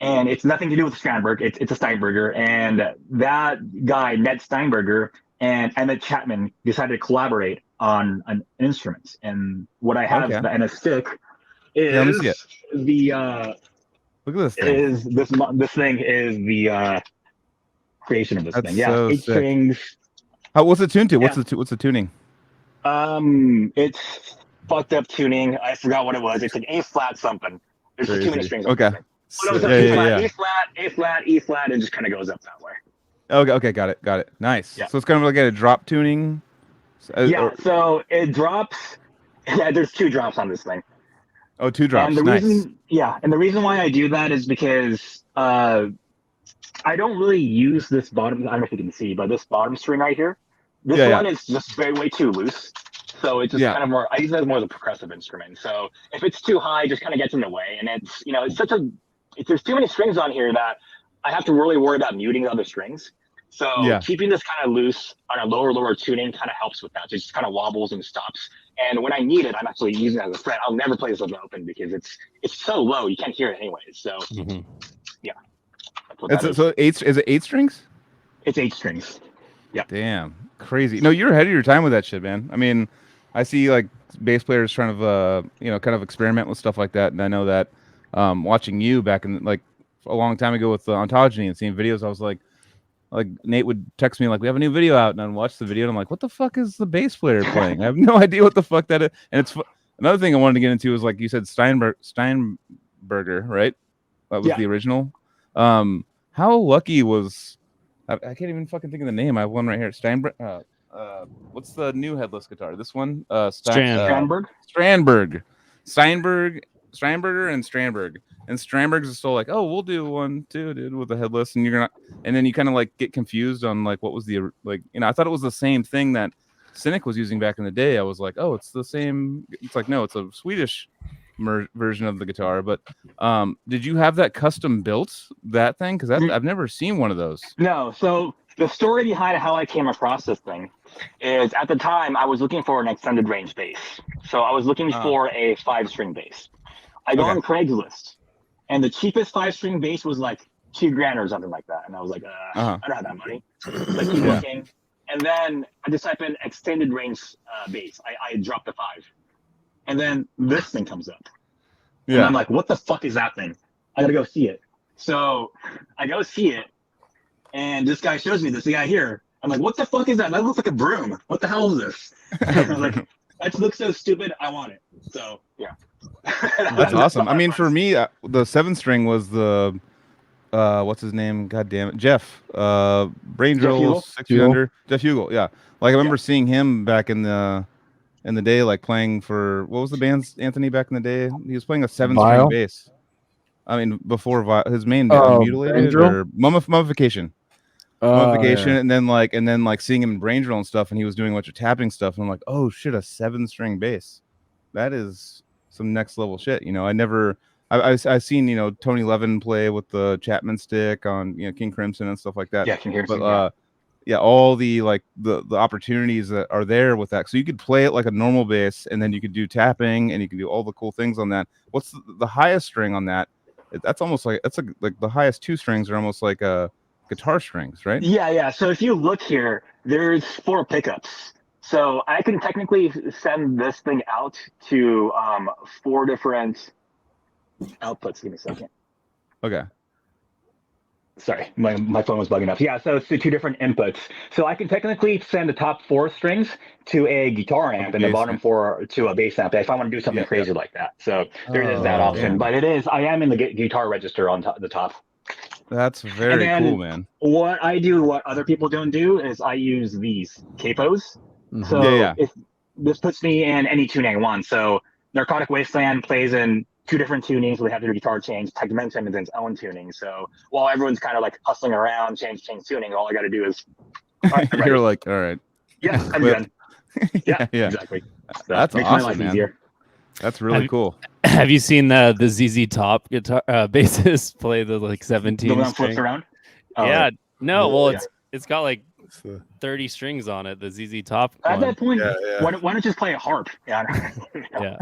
And it's nothing to do with Steinberg. It's a Steinberger. And that guy, Ned Steinberger, and Emmett Chapman decided to collaborate on an instrument. And what I have the NS stick is the look at this thing. Is this thing is the creation of this thing. Yeah, so 8 strings. What's it tuned to? What's the tuning? It's fucked up tuning. I forgot what it was. It's an A flat something. There's just too many strings. Okay. So E flat, E flat, and just kind of goes up that way. Okay, got it. Nice. Yeah. So it's kind of like a drop tuning. So it drops. Yeah, there's 2 drops on this thing. Oh, 2 drops. And the reason, and the reason why I do that is because I don't really use this bottom. I don't know if you can see, but this bottom string right here, this one is just way too loose. So it's just kind of more. I use it as more of a percussive instrument. So if it's too high, it just kind of gets in the way, and it's there's too many strings on here that I have to really worry about muting the other strings. So keeping this kind of loose on a lower tuning kind of helps with that. So it just kind of wobbles and stops. And when I need it, I'm actually using it as a fret. I'll never play this as an open because it's so low you can't hear it anyways. So is it 8 strings? It's 8 strings. Yeah. Damn, crazy. No, you're ahead of your time with that shit, man. I mean, I see like bass players trying to kind of experiment with stuff like that, and I know that watching you back in like a long time ago with Ontogeny and seeing videos, I was like Nate would text me like, we have a new video out, and I'd watch the video and I'm like, what the fuck is the bass player playing? I have no idea what the fuck that is. And it's another thing I wanted to get into is, like you said, Steinberger, right? That was the original. How lucky was I can't even fucking think of the name. I have one right here. Steinberg. What's the new headless guitar? This one? Strandberg. Steinberger and Strandberg. And Strandberg's is still like, oh, we'll do one too, dude, with the headless, and then you kind of like get confused on like what was the I thought it was the same thing that Cynic was using back in the day. I was like, oh, it's the same. It's like, no, it's a Swedish version of the guitar. But did you have that custom built, that thing? Because I've never seen one of those. No, so the story behind how I came across this thing is at the time I was looking for an extended range bass. So I was looking for a 5-string bass. I go on Craigslist, and the cheapest 5-string bass was like $2,000 or something like that. And I was like, I don't have that money. So I keep looking. And then I just type in extended range bass. I drop the 5. And then this thing comes up. And I'm like, what the fuck is that thing? I gotta go see it. So I go see it. And this guy shows me this guy here. I'm like, what the fuck is that? That looks like a broom. What the hell is this? I was like, that looks so stupid. I want it. So yeah. That's awesome. I mean, for me, the 7-string was the what's his name? God damn it, Jeff. Brain Drill 600. Jeff Hugel. Yeah. Like I remember seeing him back in the day, like playing for what was the band, Anthony, back in the day? He was playing a 7-string bass. I mean, before his main Mutilated or Mummification. Mummification, and then like seeing him in Brain Drill and stuff, and he was doing a bunch of tapping stuff, and I'm like, oh shit, a 7-string bass. That is some next level shit. You know, I've seen, Tony Levin play with the Chapman stick on, King Crimson and stuff like that. Yeah, King Crimson. But all the like the opportunities that are there with that. So you could play it like a normal bass, and then you could do tapping, and you can do all the cool things on that. What's the highest string on that? That's almost like like the highest 2 strings are almost like guitar strings, right? Yeah. So if you look here, there's 4 pickups. So I can technically send this thing out to 4 different outputs. Give me a second. Okay. Sorry, my phone was bugging up. Yeah, so it's 2 different inputs. So I can technically send the top 4 strings to a guitar amp and the bottom 4 to a bass amp if I want to do something crazy like that. So there is that option. But I am in the guitar register on the top. That's very cool, man. What I do, what other people don't do, is I use these capos. So if this puts me in any tuning I want. So Narcotic Wasteland plays in 2 different tunings. So they have their guitar change. Tegmentum is its own tuning. So while everyone's kind of like hustling around, change tuning, all I got to do is. You're like, all right. Yes, I'm done. Yeah, exactly. So that's makes awesome, my life man. easier. That's really cool. Have you seen the ZZ Top guitar bassist play the like 17? The one that flips around. Yeah. No. Well, it's got like 30 strings on it. The ZZ Top. At that point, why don't you just play a harp? Yeah. Yeah.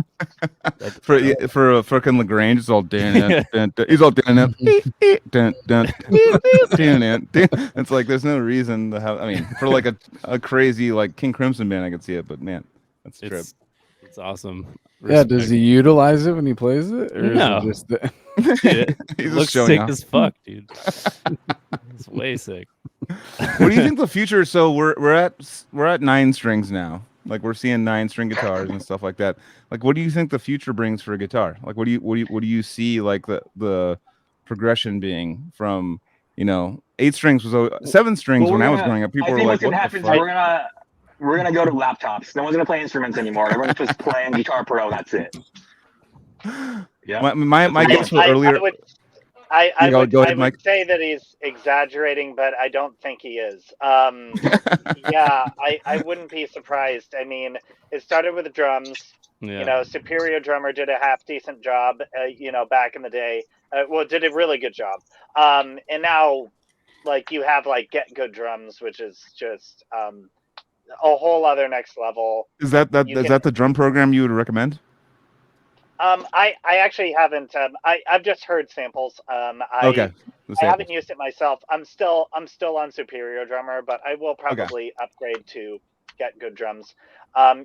For fucking Lagrange, it's all he's all It's like there's no reason to have. I mean, for like a crazy like King Crimson band, I could see it, but man, that's a trip. It's awesome. Respect. Yeah, does he utilize it when he plays it? Or no. Is it just He looks sick as fuck, dude. It's way sick. What do you think the future? So we're at 9 strings now. Like we're seeing 9-string guitars and stuff like that. Like, what do you think the future brings for a guitar? Like, what do you see like the progression being from 8 strings was 7 strings when I was growing up. People were like, "What the fuck?" We're gonna go to laptops. No one's gonna play instruments anymore. Everyone's just playing Guitar Pro. That's it. Yeah. My guess was earlier. I would say that he's exaggerating, but I don't think he is. Yeah, I wouldn't be surprised. I mean, it started with the drums. Yeah. Superior Drummer did a half decent job. Back in the day, did a really good job. And now, like you have like Get Good Drums, which is just a whole other next level. Is that the drum program you would recommend? I actually haven't. I've just heard samples. I haven't used it myself. I'm still on Superior Drummer, but I will probably upgrade to Get Good Drums.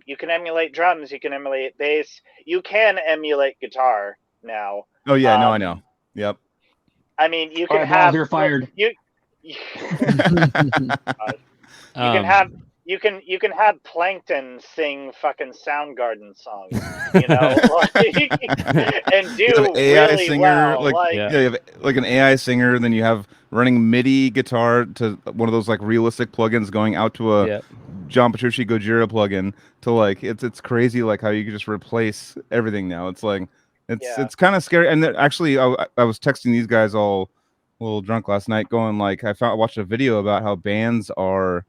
You can emulate drums. You can emulate bass. You can emulate guitar now. Oh yeah, no, I know. Yep. I mean, you can have. You're fired. You can have Plankton sing fucking Soundgarden songs, and do an AI really singer, well. You have like an AI singer, and then you have running MIDI guitar to one of those like realistic plugins going out to a John Petrucci Gojira plugin to like it's crazy like how you can just replace everything now. It's like it's kind of scary. And actually, I was texting these guys all a little drunk last night, going like I watched a video about how bands are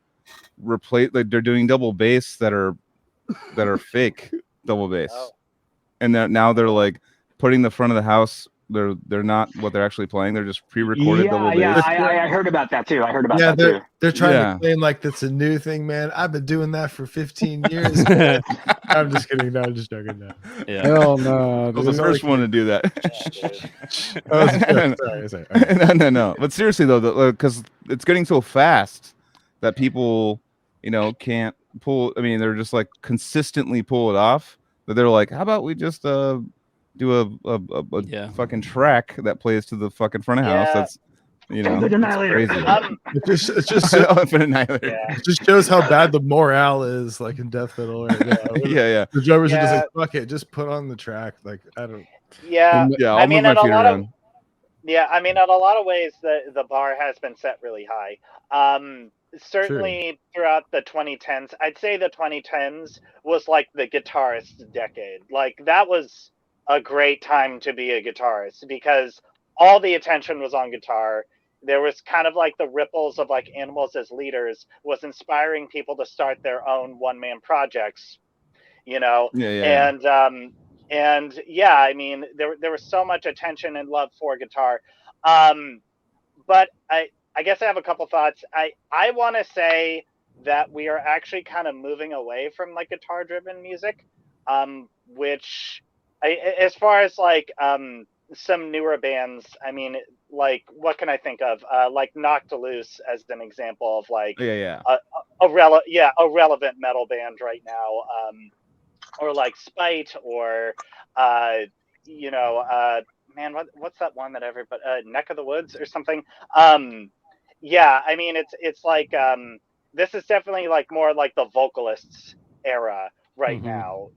they're doing double bass that are fake double bass, and that now they're like putting the front of the house they're not what they're actually playing. They're just pre-recorded double Yeah, bass. I heard about that too. Yeah, too. they're trying Yeah. to claim like that's a new thing, man. I've been doing that for 15 years. I'm just kidding. No, I'm just joking. No. Yeah. Hell no. I was the dude. first one to do that. Oh, sorry. Okay. No. But seriously though, because it's getting so fast that people, can't pull. I mean, they're just like consistently pull it off. That they're like, how about we just do a Yeah. fucking track that plays to the fucking front of house? Yeah. That's Infinite it's Annihilator. crazy. It just Infinite Annihilator. Yeah. it just shows how bad the morale is, like in death metal right now. Yeah. The drummers are just Yeah. like, fuck it, just put on the track. Like, I don't. Yeah. Yeah, I I'll mean, move my in a feet lot of around. Yeah, I mean, in a lot of ways, the bar has been set really high. Certainly throughout the 2010s, I'd say the 2010s was like the guitarist decade. Like that was a great time to be a guitarist because all the attention was on guitar. There was kind of like the ripples of like Animals as Leaders was inspiring people to start their own one-man projects, Yeah. and yeah, I mean, there was so much attention and love for guitar. But I guess I have a couple thoughts. I want to say that we are actually kind of moving away from like guitar driven music, which as far as like some newer bands, I mean, like what can I think of? Like Knocked Loose as an example of like Yeah. a relevant metal band right now, or like Spite, or man, what's that one that everybody Neck of the Woods or something? Yeah, I mean it's like this is definitely like more like the vocalists era right now.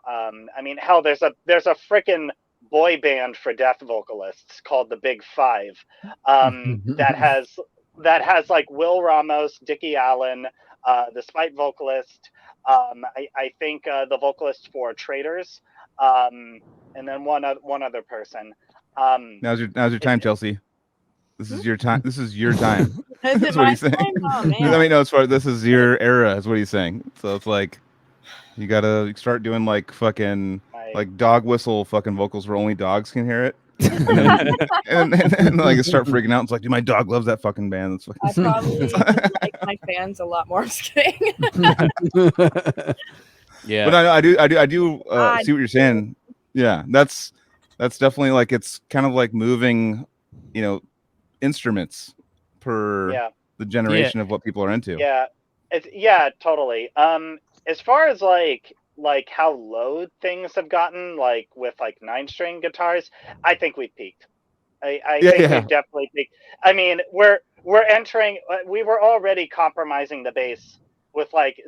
I mean, hell, there's a frickin' boy band for death vocalists called the Big Five, that has like Will Ramos, Dickie Allen, the Spite vocalist. I think the vocalist for Traders, and then one other person. Now's your time, Chelsea. This is your time. This is your time. Is it That's what my he's saying. time? Oh, man. I mean, no, it's for this is your era, is what he's saying. So it's like you gotta start doing like fucking like dog whistle fucking vocals where only dogs can hear it. and then like start freaking out. It's like, dude, my dog loves that fucking band. That's fucking I probably like my fans a lot more. I'm just kidding. Yeah. But I do see what you're saying. Yeah, that's definitely like it's kind of like moving, instruments per the generation of what people are into. Yeah, totally. As far as like how low things have gotten, like with like 9-string guitars, I think we've peaked. I think we've definitely peaked. I mean, we're entering. We were already compromising the bass with like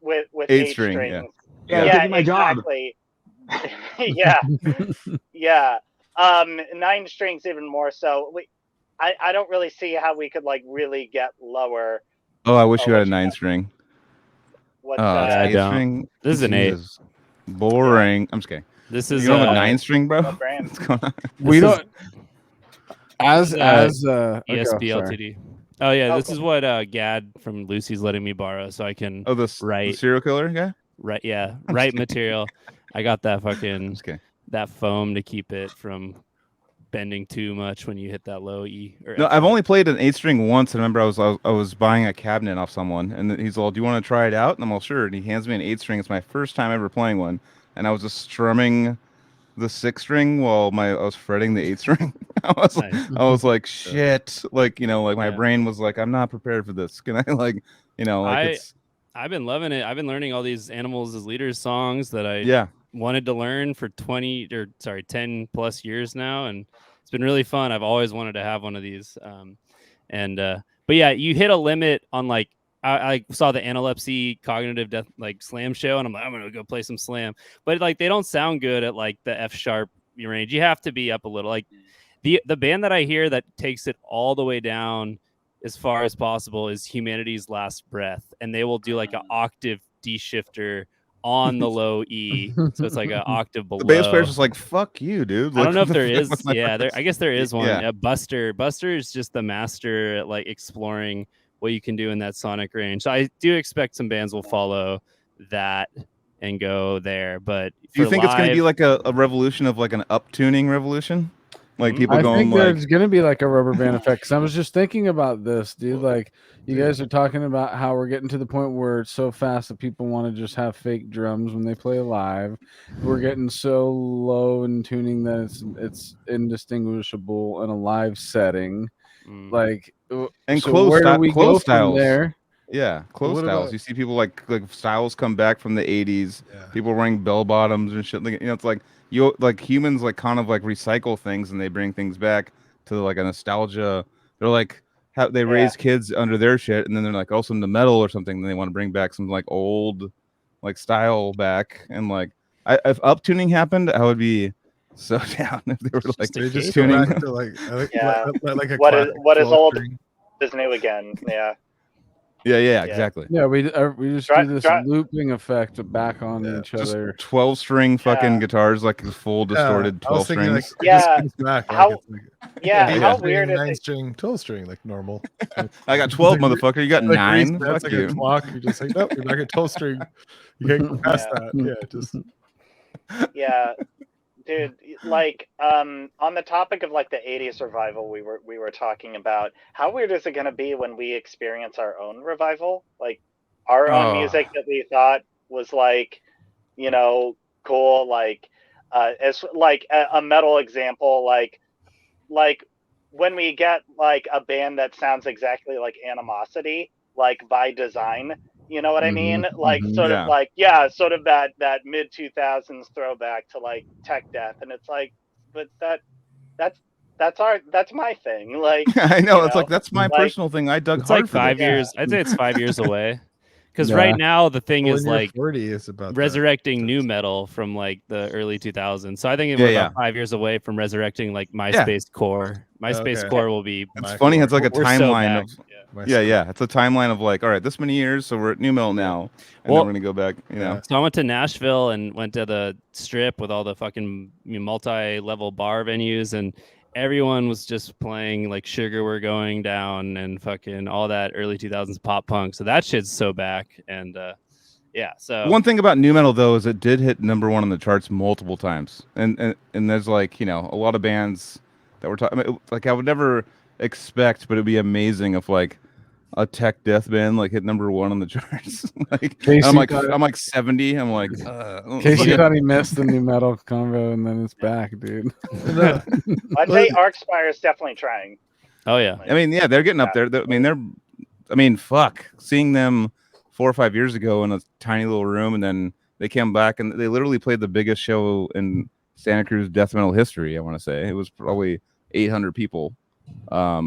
with 8 strings. Yeah, my exactly. Yeah. 9 strings even more so. I don't really see how we could like really get lower. Oh, I wish you had a 9-string. What's I don't. 8-string. This is an 8. Boring. I'm just kidding. This is you don't have a 9-string, bro. What's going on? We don't. As ESP LTD. Oh yeah, this is what Gad from Lucy's letting me borrow, so I can the serial killer guy. Right, yeah, right material. I got that fucking that foam to keep it from bending too much when you hit that low E. No, I've only played an 8-string once. I remember I was buying a cabinet off someone, and he's all, "Do you want to try it out?" And I'm all, "Sure." And he hands me an 8-string. It's my first time ever playing one, and I was just strumming the 6-string while I was fretting the 8-string. I was like, shit, like my brain was like, I'm not prepared for this. Can I like I've been loving it. I've been learning all these Animals as Leaders songs that I wanted to learn for 10 plus years now, and it's been really fun. I've always wanted to have one of these. But yeah, you hit a limit on like I saw the Analepsy Cognitive Death like slam show, and I'm like, I'm gonna go play some slam. But like they don't sound good at like the F sharp range. You have to be up a little. Like the band that I hear that takes it all the way down as far as possible is Humanity's Last Breath, and they will do like an octave D shifter on the low E, so it's like an octave below. The bass player's just like, fuck you, dude. Like, I don't know if there is. I guess there is one. Yeah. Buster is just the master at like exploring what you can do in that sonic range. So I do expect some bands will follow that and go there. But do you think it's going to be like a revolution of like an up tuning revolution? Like people I going think like, there's gonna be like a rubber band effect. 'Cause I was just thinking about this, dude. Like, you guys are talking about how we're getting to the point where it's so fast that people want to just have fake drums when they play live. We're getting so low in tuning that it's indistinguishable in a live setting. Like, and so where do we go clothes from styles. there? Yeah, clothes What styles. about- You see people like styles come back from the 80s. Yeah. People wearing bell bottoms and shit. Like, it's like like humans like kind of like recycle things and they bring things back to like a nostalgia. They're like they raise kids under their shit and then they're like also into metal or something. And they want to bring back some like old like style back and like if uptuning happened, I would be so down if they were like They just go tuning. back to like like a what is classic old 12-string. is new again. Yeah. Yeah, exactly. Yeah, we just do this looping effect back on each Just other. 12-string fucking guitars, like full distorted I was 12 thinking strings. like it just comes back. How- Like, it's like how weird is it? 9-string, 12-string, like normal. I got 12, motherfucker. You got like 9. That's Fuck like you. a clock. You're just like, nope, you're back at 12-string. You can't go past that. Yeah, just Yeah, dude. Like, on the topic of like the '80s revival, we were talking about how weird is it going to be when we experience our own revival, like our own music that we thought was like, you know, cool, like, as like a metal example, like when we get like a band that sounds exactly like Animosity, like by design, you know what I mean? Like sort of like sort of that mid 2000s throwback to like tech death, and it's like, but that's my thing. Like, I know, it's like that's my personal thing. I dug it's hard like for 5 this. years. I'd say it's 5 years away. Because Yeah. right now the thing when is you're like 40 is about resurrecting new metal from like the early 2000s. So I think we're about 5 years away from resurrecting like MySpace core. MySpace core will be. It's funny. It's like a we're so timeline back. of yeah. It's a timeline of like, all right, this many years, so we're at new metal now, and then we're gonna go back. You know. So I went to Nashville and went to the Strip with all the fucking multi-level bar venues, and everyone was just playing like Sugar We're Going Down and fucking all that early 2000s pop punk. So that shit's so back. And yeah, so One thing about new metal though is it did hit #1 on the charts multiple times, and there's like, you know, a lot of bands that were talking like I would never expect, but it'd be amazing if like a tech death band like hit #1 on the charts. Like I'm like 70. I'm like Casey thought he missed the new metal combo, and then it's back, dude. I'd say Arcspire is definitely trying. Oh yeah, I mean, yeah, they're getting up there. I mean, fuck, seeing them 4 or 5 years ago in a tiny little room, and then they came back and they literally played the biggest show in Santa Cruz death metal history. I want to say it was probably 800 people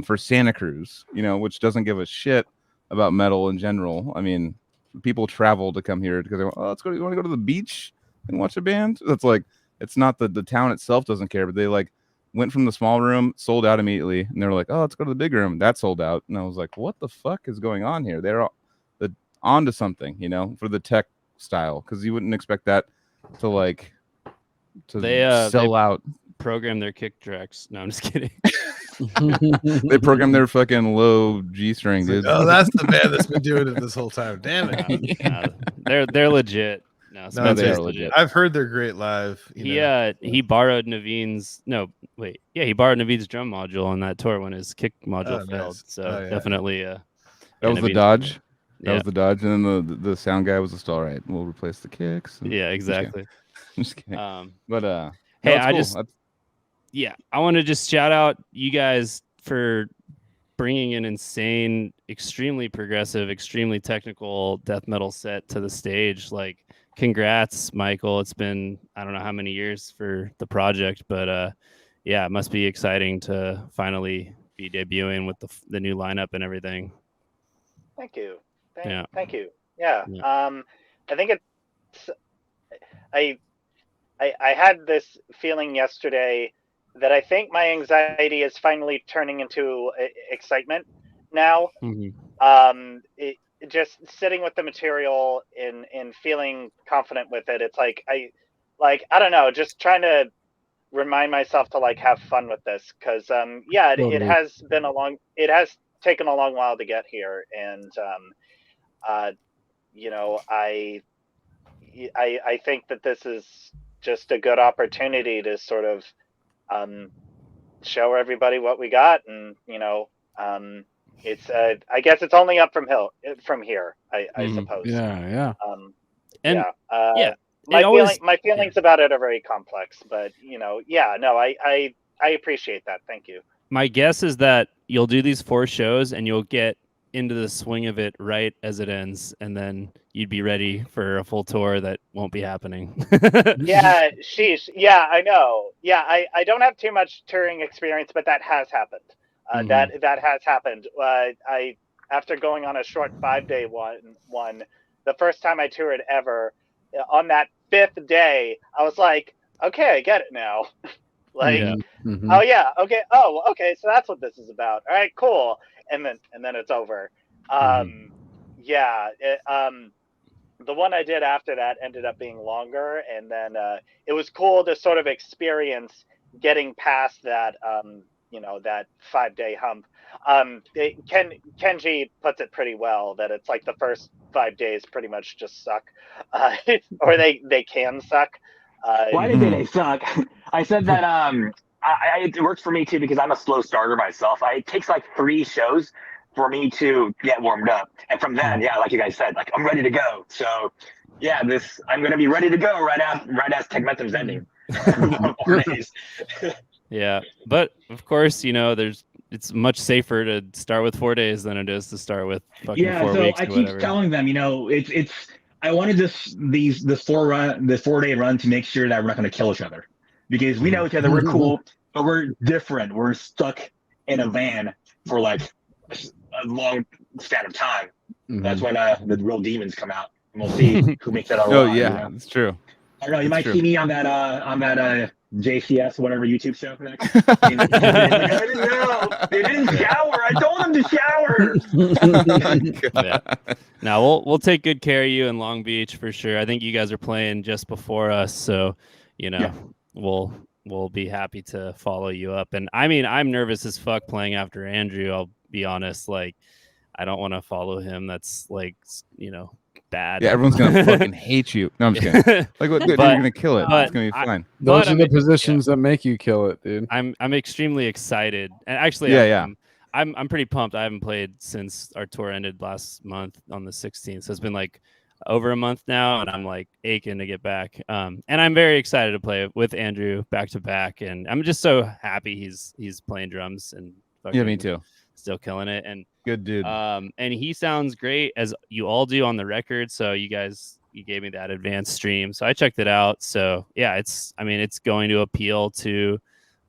for Santa Cruz, you know, which doesn't give a shit about metal in general. I mean, people travel to come here because they want, let's go. You want to go to the beach and watch a band? That's like, it's not the town itself doesn't care, but they like went from the small room, sold out immediately, and they're like, oh, let's go to the big room. That sold out, and I was like, what the fuck is going on here? They're onto something, you know, for the tech style, because you wouldn't expect that to like sell out. Program their kick tracks. No, I'm just kidding. They program their fucking low G string, dude. Oh, that's the band that's been doing it this whole time. Damn it. They're legit. No, they are legit. I've heard they're great live. He borrowed Naveen's he borrowed Naveen's drum module on that tour when his kick module failed. Nice. So definitely that was the Dodge. That was the Dodge, and then the sound guy was just all right. We'll replace the kicks. Yeah, exactly. I'm just kidding. But hey, cool. I want to just shout out you guys for bringing an insane, extremely progressive, extremely technical death metal set to the stage. Like, congrats, Michael. It's been, I don't know how many years for the project, but yeah, it must be exciting to finally be debuting with the new lineup and everything. Thank you. Yeah. Thank you. Yeah. I think it's, I had this feeling yesterday that I think my anxiety is finally turning into excitement now. Just sitting with the material and feeling confident with it. It's like I don't know, just trying to remind myself to like have fun with this, because it has taken a long while to get here, and you know, I think that this is just a good opportunity to sort of show everybody what we got, and it's I guess it's only up from here. I suppose. Yeah. And yeah. My feelings about it are very complex, but I appreciate that. Thank you. My guess is that you'll do these 4 shows and you'll get into the swing of it right as it ends, and then you'd be ready for a full tour that won't be happening. Yeah, sheesh. Yeah, I know. Yeah, I don't have too much touring experience, but that has happened. That has happened. I after going on a short 5-day one, the first time I toured ever, on that 5th day, I was like, okay, I get it now. Like, oh yeah, okay, oh okay, so that's what this is about. All right, cool. And then it's over. Yeah. The one I did after that ended up being longer, and then it was cool to sort of experience getting past that that 5-day hump. Kenji puts it pretty well, that it's like the first 5 days pretty much just suck, or they can suck. Why did they suck? I said that it works for me too, because I'm a slow starter myself. It takes like 3 shows for me to get warmed up, and from then, yeah, like you guys said, like I'm ready to go. So yeah, I'm gonna be ready to go right as Tegmentum's ending. 4 days. Yeah, but of course, it's much safer to start with 4 days than it is to start with fucking 4 so weeks. I keep telling them, it's I wanted this 4-day run to make sure that we're not going to kill each other, because we know each other, we're cool, but we're different. We're stuck in a van for like a long span of time. That's when the real demons come out, and we'll see who makes it out alive. Oh yeah, it's true. I don't know. You might see me on that JCS whatever YouTube show next. I didn't know. They didn't shower. I told them to shower. Yeah. Now we'll take good care of you in Long Beach for sure. I think you guys are playing just before us, so we'll be happy to follow you up. And I mean, I'm nervous as fuck playing after Andrew. I'll be honest. Like, I don't want to follow him. That's like bad. Yeah, everyone's gonna fucking hate you. No, I'm just kidding. Like, you're gonna kill it. It's gonna be fine. Those are the positions that make you kill it, dude. I'm extremely excited, and actually, I'm pretty pumped. I haven't played since our tour ended last month on the 16th, so it's been like over a month now, and I'm like aching to get back. And I'm very excited to play with Andrew back to back, and I'm just so happy he's playing drums and me too. Still killing it, and good dude. And he sounds great, as you all do on the record. So you gave me that advanced stream, so I checked it out. So yeah, it's going to appeal to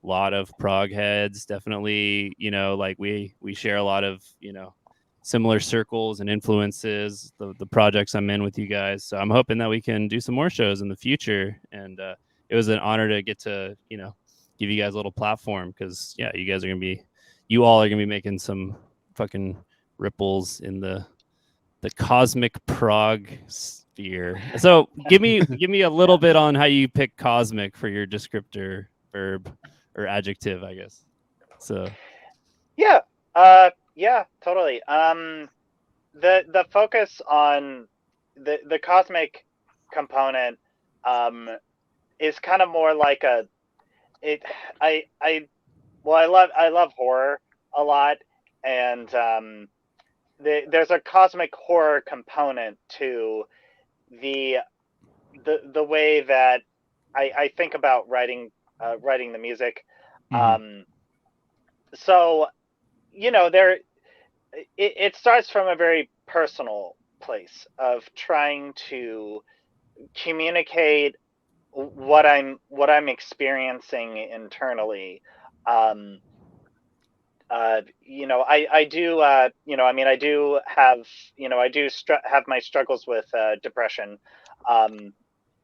a lot of prog heads. Definitely, like we share a lot of similar circles and influences. The projects I'm in with you guys. So I'm hoping that we can do some more shows in the future. And it was an honor to get to give you guys a little platform, because you all are gonna be making some fucking ripples in the cosmic prog sphere. So give me a little bit on how you pick cosmic for your descriptor, verb, or adjective, I guess. So yeah, totally. The focus on the cosmic component is kind of more like I love horror a lot, and there's a cosmic horror component to the way that I think about writing the music. So it starts from a very personal place of trying to communicate what I'm experiencing internally. I do have my struggles with depression,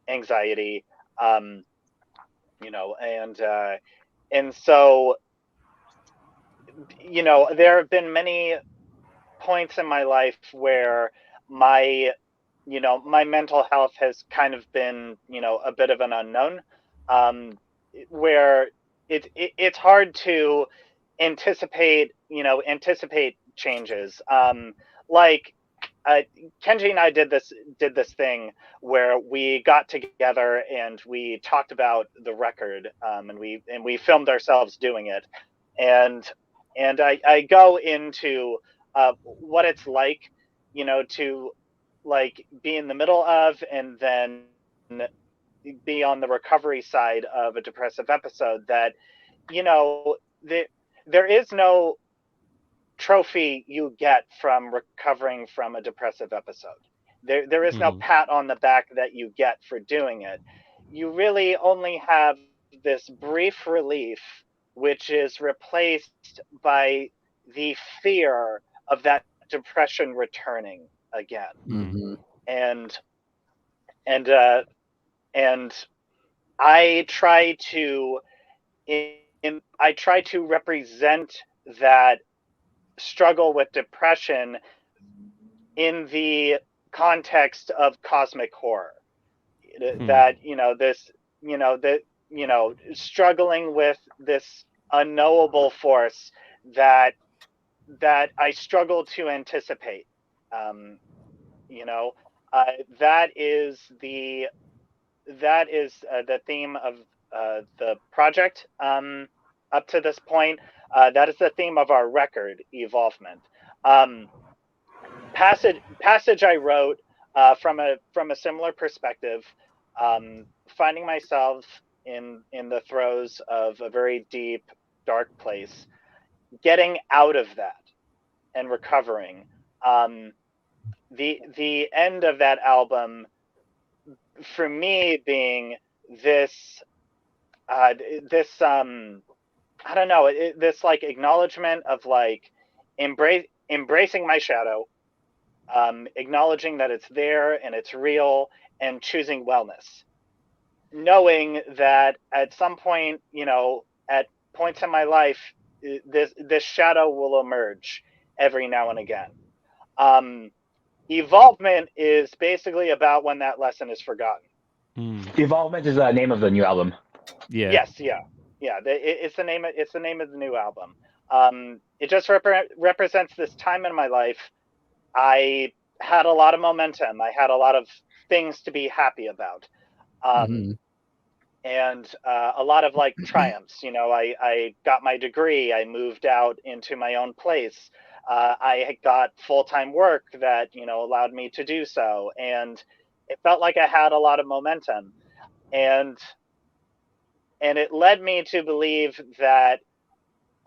anxiety, and so there have been many points in my life where my mental health has kind of been a bit of an unknown, where it's hard to anticipate changes. Like Kenji and I did this thing where we got together and we talked about the record, and we filmed ourselves doing it, and I go into what it's like, to like be in the middle of and then be on the recovery side of a depressive episode. That there is no trophy you get from recovering from a depressive episode. There is no pat on the back that you get for doing it. You really only have this brief relief, which is replaced by the fear of that depression returning again. Mm-hmm. And I try to represent that struggle with depression in the context of cosmic horror. That struggling with this unknowable force that I struggle to anticipate. That is the theme of the project up to this point. That is the theme of our record, Evolvement. Passage I wrote from a similar perspective, finding myself in the throes of a very deep, dark place, getting out of that and recovering. The end of that album, for me, being this I don't know, this like acknowledgement of like embracing my shadow, acknowledging that it's there and it's real, and choosing wellness, knowing that at some point, at points in my life, this shadow will emerge every now and again. Evolvement is basically about when that lesson is forgotten. Evolvement is the name of the new album. Yeah. Yes, yeah. It's the name of the new album. It just represents this time in my life. I had a lot of momentum. I had a lot of things to be happy about, and a lot of like triumphs. I got my degree. I moved out into my own place. I got full-time work that allowed me to do so, and it felt like I had a lot of momentum, and it led me to believe that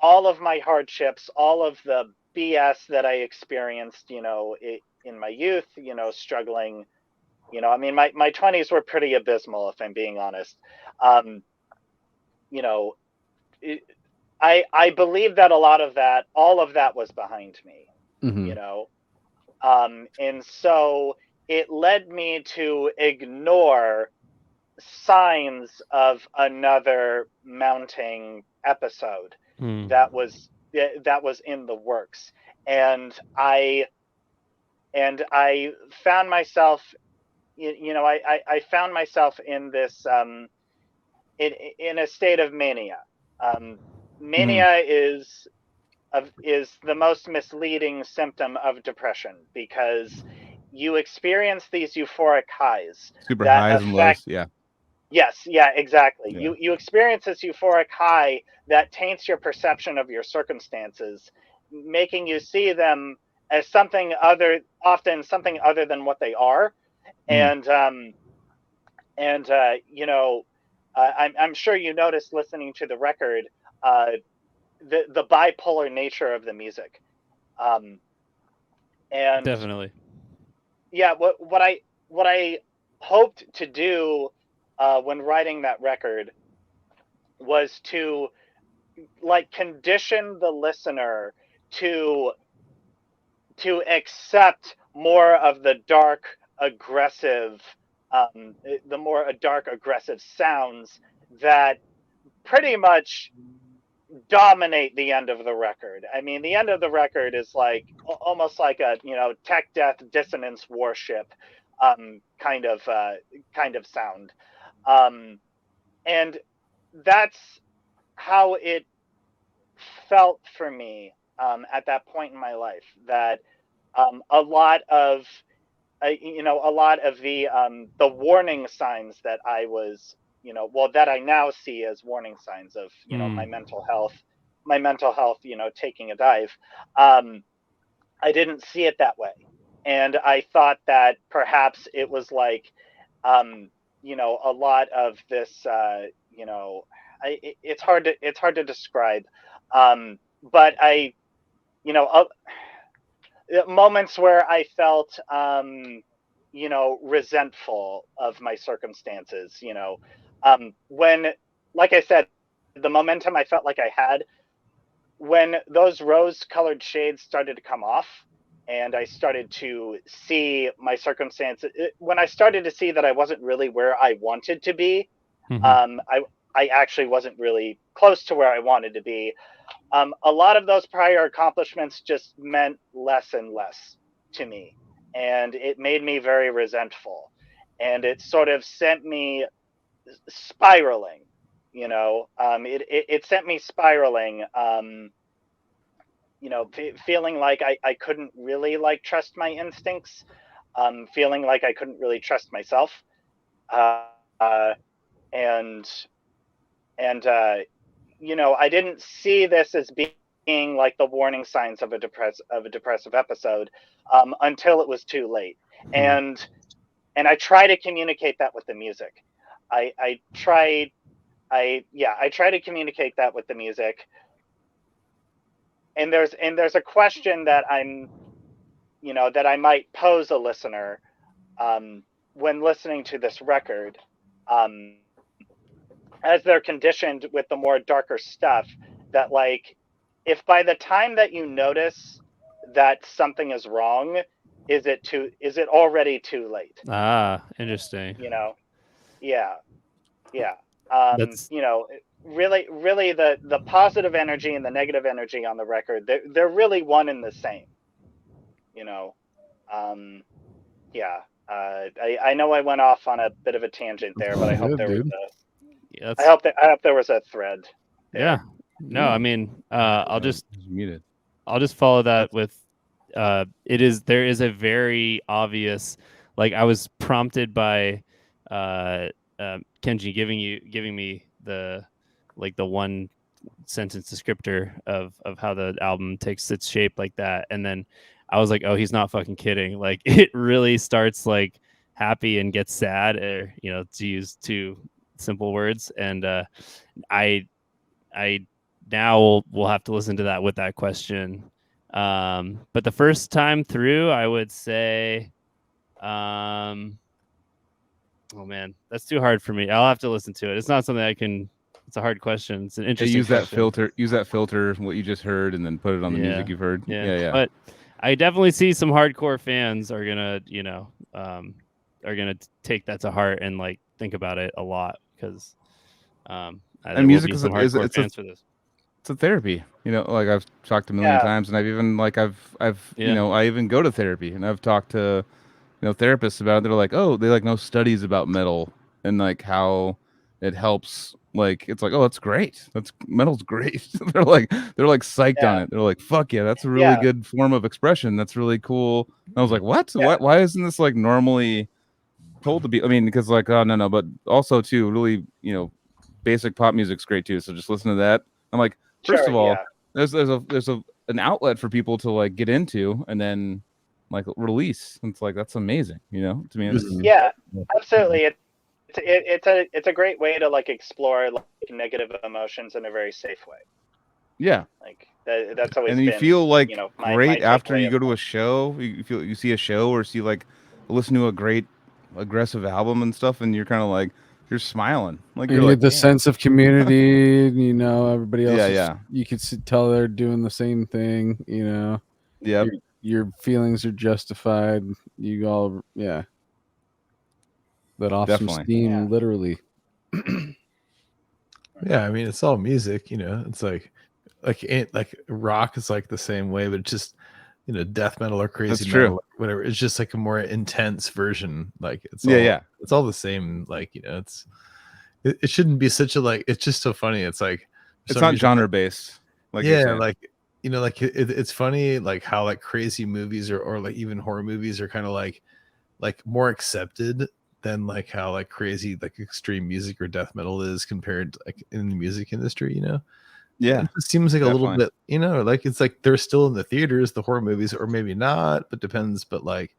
all of my hardships, all of the BS that I experienced, in my youth, struggling, I mean, my 20s were pretty abysmal, if I'm being honest. I believe that all of that was behind me, and so it led me to ignore signs of another mounting episode that was in the works, and I found myself I found myself in this in a state of mania. Mania is the most misleading symptom of depression, because you experience these euphoric highs, super that highs and lows. Yeah. Yes, yeah, exactly. Yeah. You experience this euphoric high that taints your perception of your circumstances, making you see them as often something other than what they are. And I'm sure you noticed, listening to the record, the bipolar nature of the music. And Definitely. yeah, what I hoped to do when writing that record was to like condition the listener to accept more of the dark, aggressive, aggressive sounds that pretty much dominate the end of the record. I mean, the end of the record is like almost like a tech death dissonance warship kind of sound, and that's how it felt for me at that point in my life. That a lot of a lot of the warning signs that I was, that I now see as warning signs of, my mental health, taking a dive. I didn't see it that way. And I thought that perhaps it was like, a lot of this, it's hard to describe. But moments where I felt, resentful of my circumstances, when, like I said, the momentum I felt like I had, when those rose-colored shades started to come off and I started to see my circumstances, when I started to see that I wasn't really where I wanted to be, I actually wasn't really close to where I wanted to be. A lot of those prior accomplishments just meant less and less to me, and it made me very resentful, and it sort of sent me spiraling. It sent me spiraling. Feeling like I couldn't really trust my instincts, feeling like I couldn't really trust myself, uh, and I didn't see this as being like the warning signs of a depressive episode until it was too late, and I try to communicate that with the music. I try to communicate that with the music. And there's a question that that I might pose a listener when listening to this record, as they're conditioned with the more darker stuff, that like, if by the time that you notice that something is wrong, is it already too late? Interesting. Yeah. Really the positive energy and the negative energy on the record, they're really one and the same. I know I went off on a bit of a tangent there, but I hope there was a thread there. Yeah. No, I mean, I'll just follow that with there is a very obvious, like, I was prompted by Kenji giving me the one sentence descriptor of how the album takes its shape like that, and then I was like, oh, he's not fucking kidding. Like, it really starts like happy and gets sad, or to use two simple words, and I now will have to listen to that with that question. But the first time through, I would say, oh man, that's too hard for me. I'll have to listen to it. It's not something I can. It's a hard question. It's an interesting. Use that question. Use that filter from what you just heard, and then put it on the music you've heard. Yeah. But I definitely see some hardcore fans are gonna, take that to heart and like think about it a lot, because and music is fans for this. It's a therapy, like I've talked a million times, and I've even I even go to therapy, and I've talked to therapists about it. They're like, oh, they know studies about metal and like how it helps. Like, it's like, oh, that's great. Metal's great. they're like psyched on it. They're like, fuck yeah, that's a really good form of expression. That's really cool. And I was like, what? Why isn't this like normally told to be? I mean, because like, oh no, but also too, really, basic pop music's great too. So just listen to that. I'm like, first of all, there's an outlet for people to like get into and then like release. And it's like, that's amazing, to me. Absolutely. It's a great way to like explore like negative emotions in a very safe way. Yeah, like that's always. And you feel like great after you go to a show. You see a show or listen to a great aggressive album and stuff, and you're kind of like, you're smiling, like you get the sense of community. Everybody else. You can tell they're doing the same thing. Yeah. Your feelings are justified. You all, let off some steam, literally. Yeah, I mean, it's all music. It's like rock is like the same way, but it's just death metal or crazy metal, like whatever. It's just like a more intense version. Like it's it's all the same. Like it shouldn't be such a like. It's just so funny. It's like it's not genre based. Like you know, like it's funny, like how like crazy movies or like even horror movies are kind of like more accepted than like how like crazy like extreme music or death metal is compared to, like in the music industry, you know. Yeah, it just seems like definitely. a little bit, you know, like it's like they're still in the theaters, the horror movies, or maybe not, but depends. But like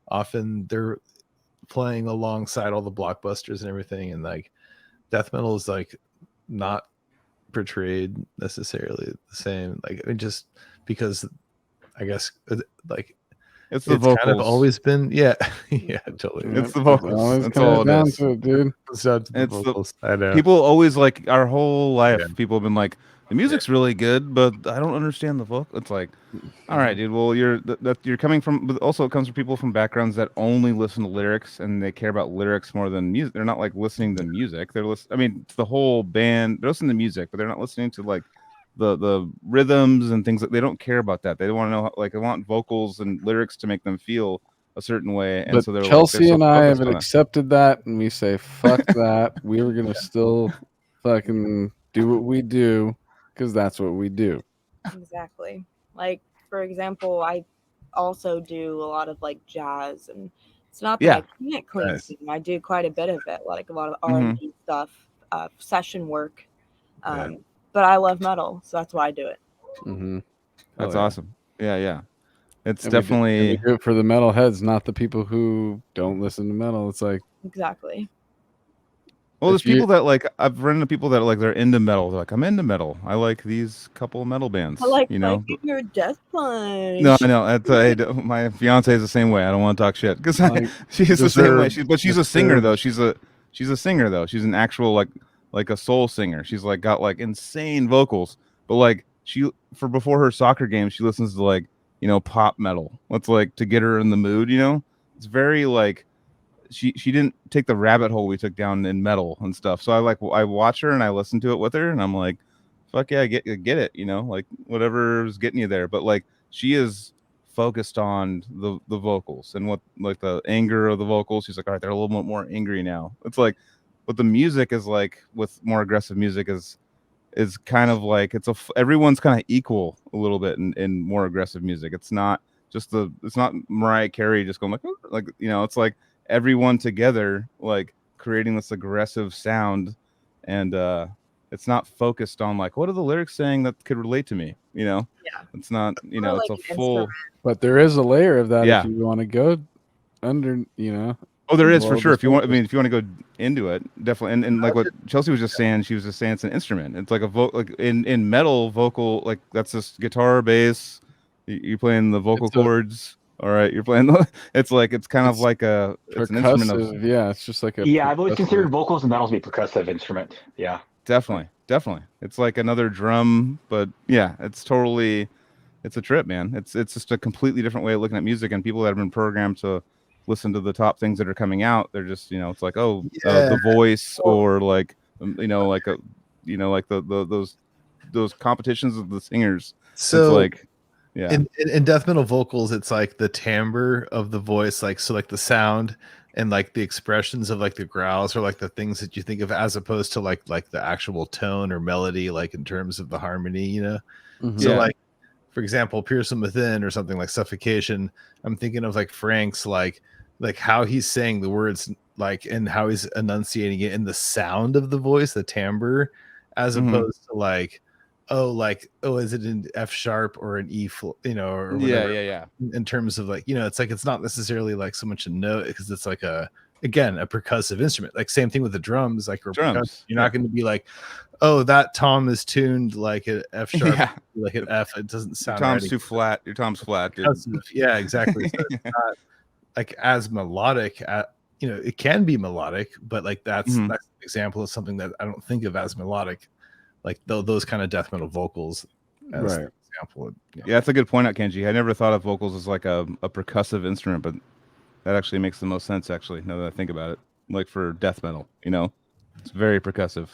often they're playing alongside all the blockbusters and everything, and like death metal is like not portrayed necessarily the same. Like I mean, just because I guess like it's the vocals. Kind of always been, yeah, yeah, totally. It's the vocals. That's all it is. To it, dude. It's down to the vocals. I know. People always like our whole life. Yeah. People have been like, the music's really good, but I don't understand the vocal. It's like, all right, dude. Well, you're coming from, but also it comes from people from backgrounds that only listen to lyrics and they care about lyrics more than music. They're not like listening to music. They're listening. I mean, it's the whole band. They're listening to music, but they're not listening to like the rhythms and things that they don't care about that. They want to know, like, they want vocals and lyrics to make them feel a certain way. And but so they're Chelsea like, and I have accepted that, and we say fuck that. We were gonna still fucking do what we do because that's what we do. Exactly. Like, for example, I also do a lot of like jazz, and it's not that I can't clean sing. I do quite a bit of it, like a lot of R&B stuff, session work. But I love metal, so that's why I do it. That's awesome. Yeah. It's definitely we do it for the metal heads, not the people who don't listen to metal. It's like exactly. Well, there's people that like I've run into people that like they're into metal. They're like, I'm into metal. I like these couple of metal bands. I like, you know, your Death Punch. No, I know. My fiance is the same way. I don't want to talk shit because she's the same way. But she's a singer though. She's a singer though. She's an actual like a soul singer. She's like got like insane vocals. But like before her soccer game, she listens to like pop metal. That's like to get her in the mood. It's very like. She didn't take the rabbit hole we took down in metal and stuff. So I watch her and I listen to it with her and I'm like, fuck yeah, I get it, like whatever's getting you there. But like she is focused on the vocals and what like the anger of the vocals. She's like, all right, they're a little bit more angry now. It's like, but the music is like with more aggressive music is kind of like everyone's kind of equal a little bit in more aggressive music. It's not just it's not Mariah Carey just going like it's like everyone together like creating this aggressive sound, and it's not focused on like what are the lyrics saying that could relate to me. It's not it's like a full instrument. But there is a layer of that if you want to go under Oh, there is for sure. If you want to go into it, definitely. And like what Chelsea was just saying, she was just saying it's an instrument. It's like like in metal vocal, like that's just guitar, bass. You're playing the vocal chords. All right, you're playing. It's kind of like it's an instrument. It's just like I've always considered vocals and metal to be a percussive instrument. Yeah, definitely. It's like another drum, but yeah, it's a trip, man. It's just a completely different way of looking at music, and people that have been programmed to listen to the top things that are coming out, they're just it's like The Voice or like like those competitions of the singers. So it's like. Yeah. In death metal vocals, it's like the timbre of the voice, like the sound and like the expressions of like the growls or like the things that you think of as opposed to like the actual tone or melody, like in terms of the harmony, So like, for example, Pierce From Within or something like Suffocation, I'm thinking of like Frank's like how he's saying the words like and how he's enunciating it in the sound of the voice, the timbre, as opposed to like is it an F sharp or an E or whatever, yeah in terms of like it's not necessarily like so much a note because it's like a percussive instrument, like same thing with the drums, like drums. You're not going to be like, oh, that tom is tuned like an F sharp, like an F. It doesn't sound your tom's too flat. Your tom's flat, dude. Yeah, exactly. So it's not like as melodic it can be melodic, but like that's an example of something that I don't think of as melodic, like those kind of death metal vocals as an example. Yeah, that's a good point out, Kenji. I never thought of vocals as like a percussive instrument, but that actually makes the most sense, actually, now that I think about it. Like for death metal, it's very percussive.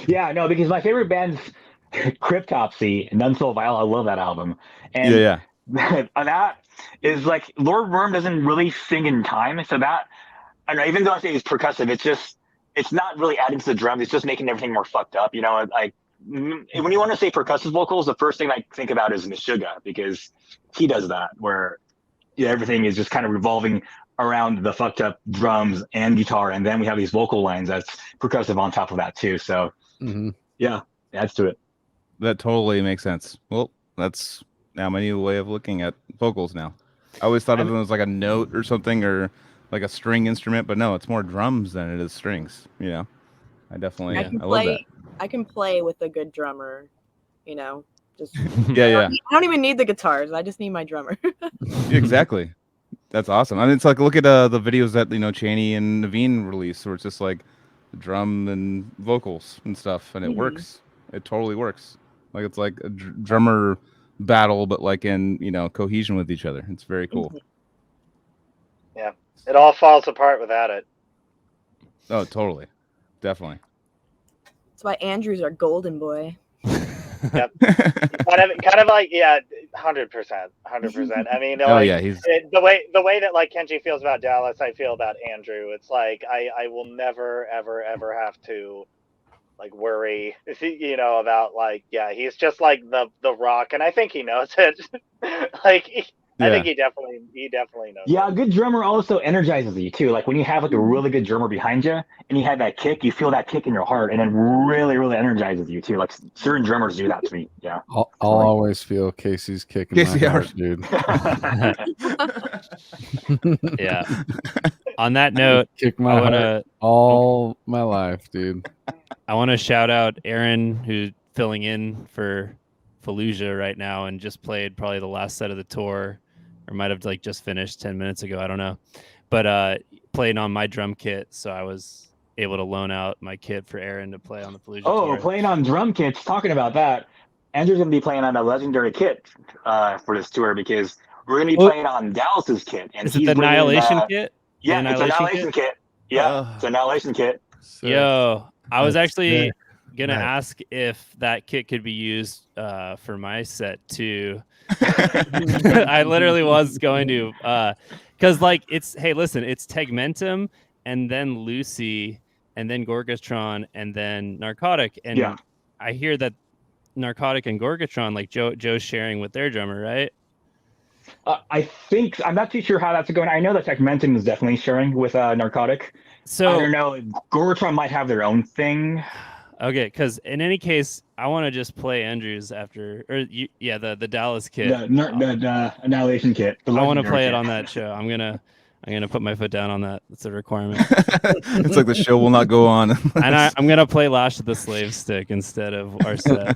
Yeah, no, because my favorite band's Cryptopsy, None So Vile. I love that album. And that is like Lord Worm doesn't really sing in time, so that I don't know, even though I say it's percussive, it's not really adding to the drums, it's just making everything more fucked up, like when you want to say percussive vocals, the first thing I think about is Meshuggah, because he does that where everything is just kind of revolving around the fucked up drums and guitar, and then we have these vocal lines that's percussive on top of that too. So yeah, adds to it. That totally makes sense. Well, that's now my new way of looking at vocals now. I always thought of them as like a note or something, or like a string instrument, but no, it's more drums than it is strings. You know, I definitely I love that. I can play with a good drummer. You know, just I don't even need the guitars. I just need my drummer. Exactly. That's awesome. I mean, it's like look at the videos that Chaney and Naveen release, where it's just like drum and vocals and stuff, and it works. It totally works. Like it's like a drummer battle, but like in cohesion with each other. It's very cool. Yeah, it all falls apart without it. Oh, totally, definitely. That's why Andrew's our golden boy. Yep. kind of like 100%. I mean, the way that like Kenji feels about Dallas, I feel about Andrew. It's like I will never ever have to like worry, about like he's just like the Rock, and I think he knows it. I think he definitely knows. Yeah, a good drummer also energizes you too. Like when you have like a really good drummer behind you and you have that kick, you feel that kick in your heart, and it really energizes you too. Like certain drummers do that to me. Yeah, I'll always feel Casey's kick in my heart, dude. Yeah. On that note, kick my heart all my life, dude. I want to shout out Aaron, who's filling in for Fallujah right now and just played probably the last set of the tour, or might have like just finished 10 minutes ago. I don't know, but played on my drum kit, so I was able to loan out my kit for Aaron to play on the Fallujah tour. Playing on drum kits. Talking about that, Andrew's gonna be playing on a legendary kit for this tour, because we're gonna be playing on Dallas's kit. And is it the Annihilation kit? Yeah, it's an Annihilation kit. Yeah, it's an Annihilation kit. Yo, I was actually gonna ask if that kit could be used for my set too. I literally was going to, because like it's it's Tegmentum and then Lucy and then Gorgatron and then Narcotic, and I hear that Narcotic and Gorgatron, like Joe's sharing with their drummer, right? I think I'm not too sure how that's going. I know that Tegmentum is definitely sharing with Narcotic. So I don't know. Gorgatron might have their own thing. Okay, because in any case, I want to just play Andrews after, the Dallas kit, the Annihilation kit. I want to play it on that show. I'm gonna put my foot down on that. It's a requirement. It's like the show will not go on. And I'm gonna play Lash of the Slave Stick instead of our set.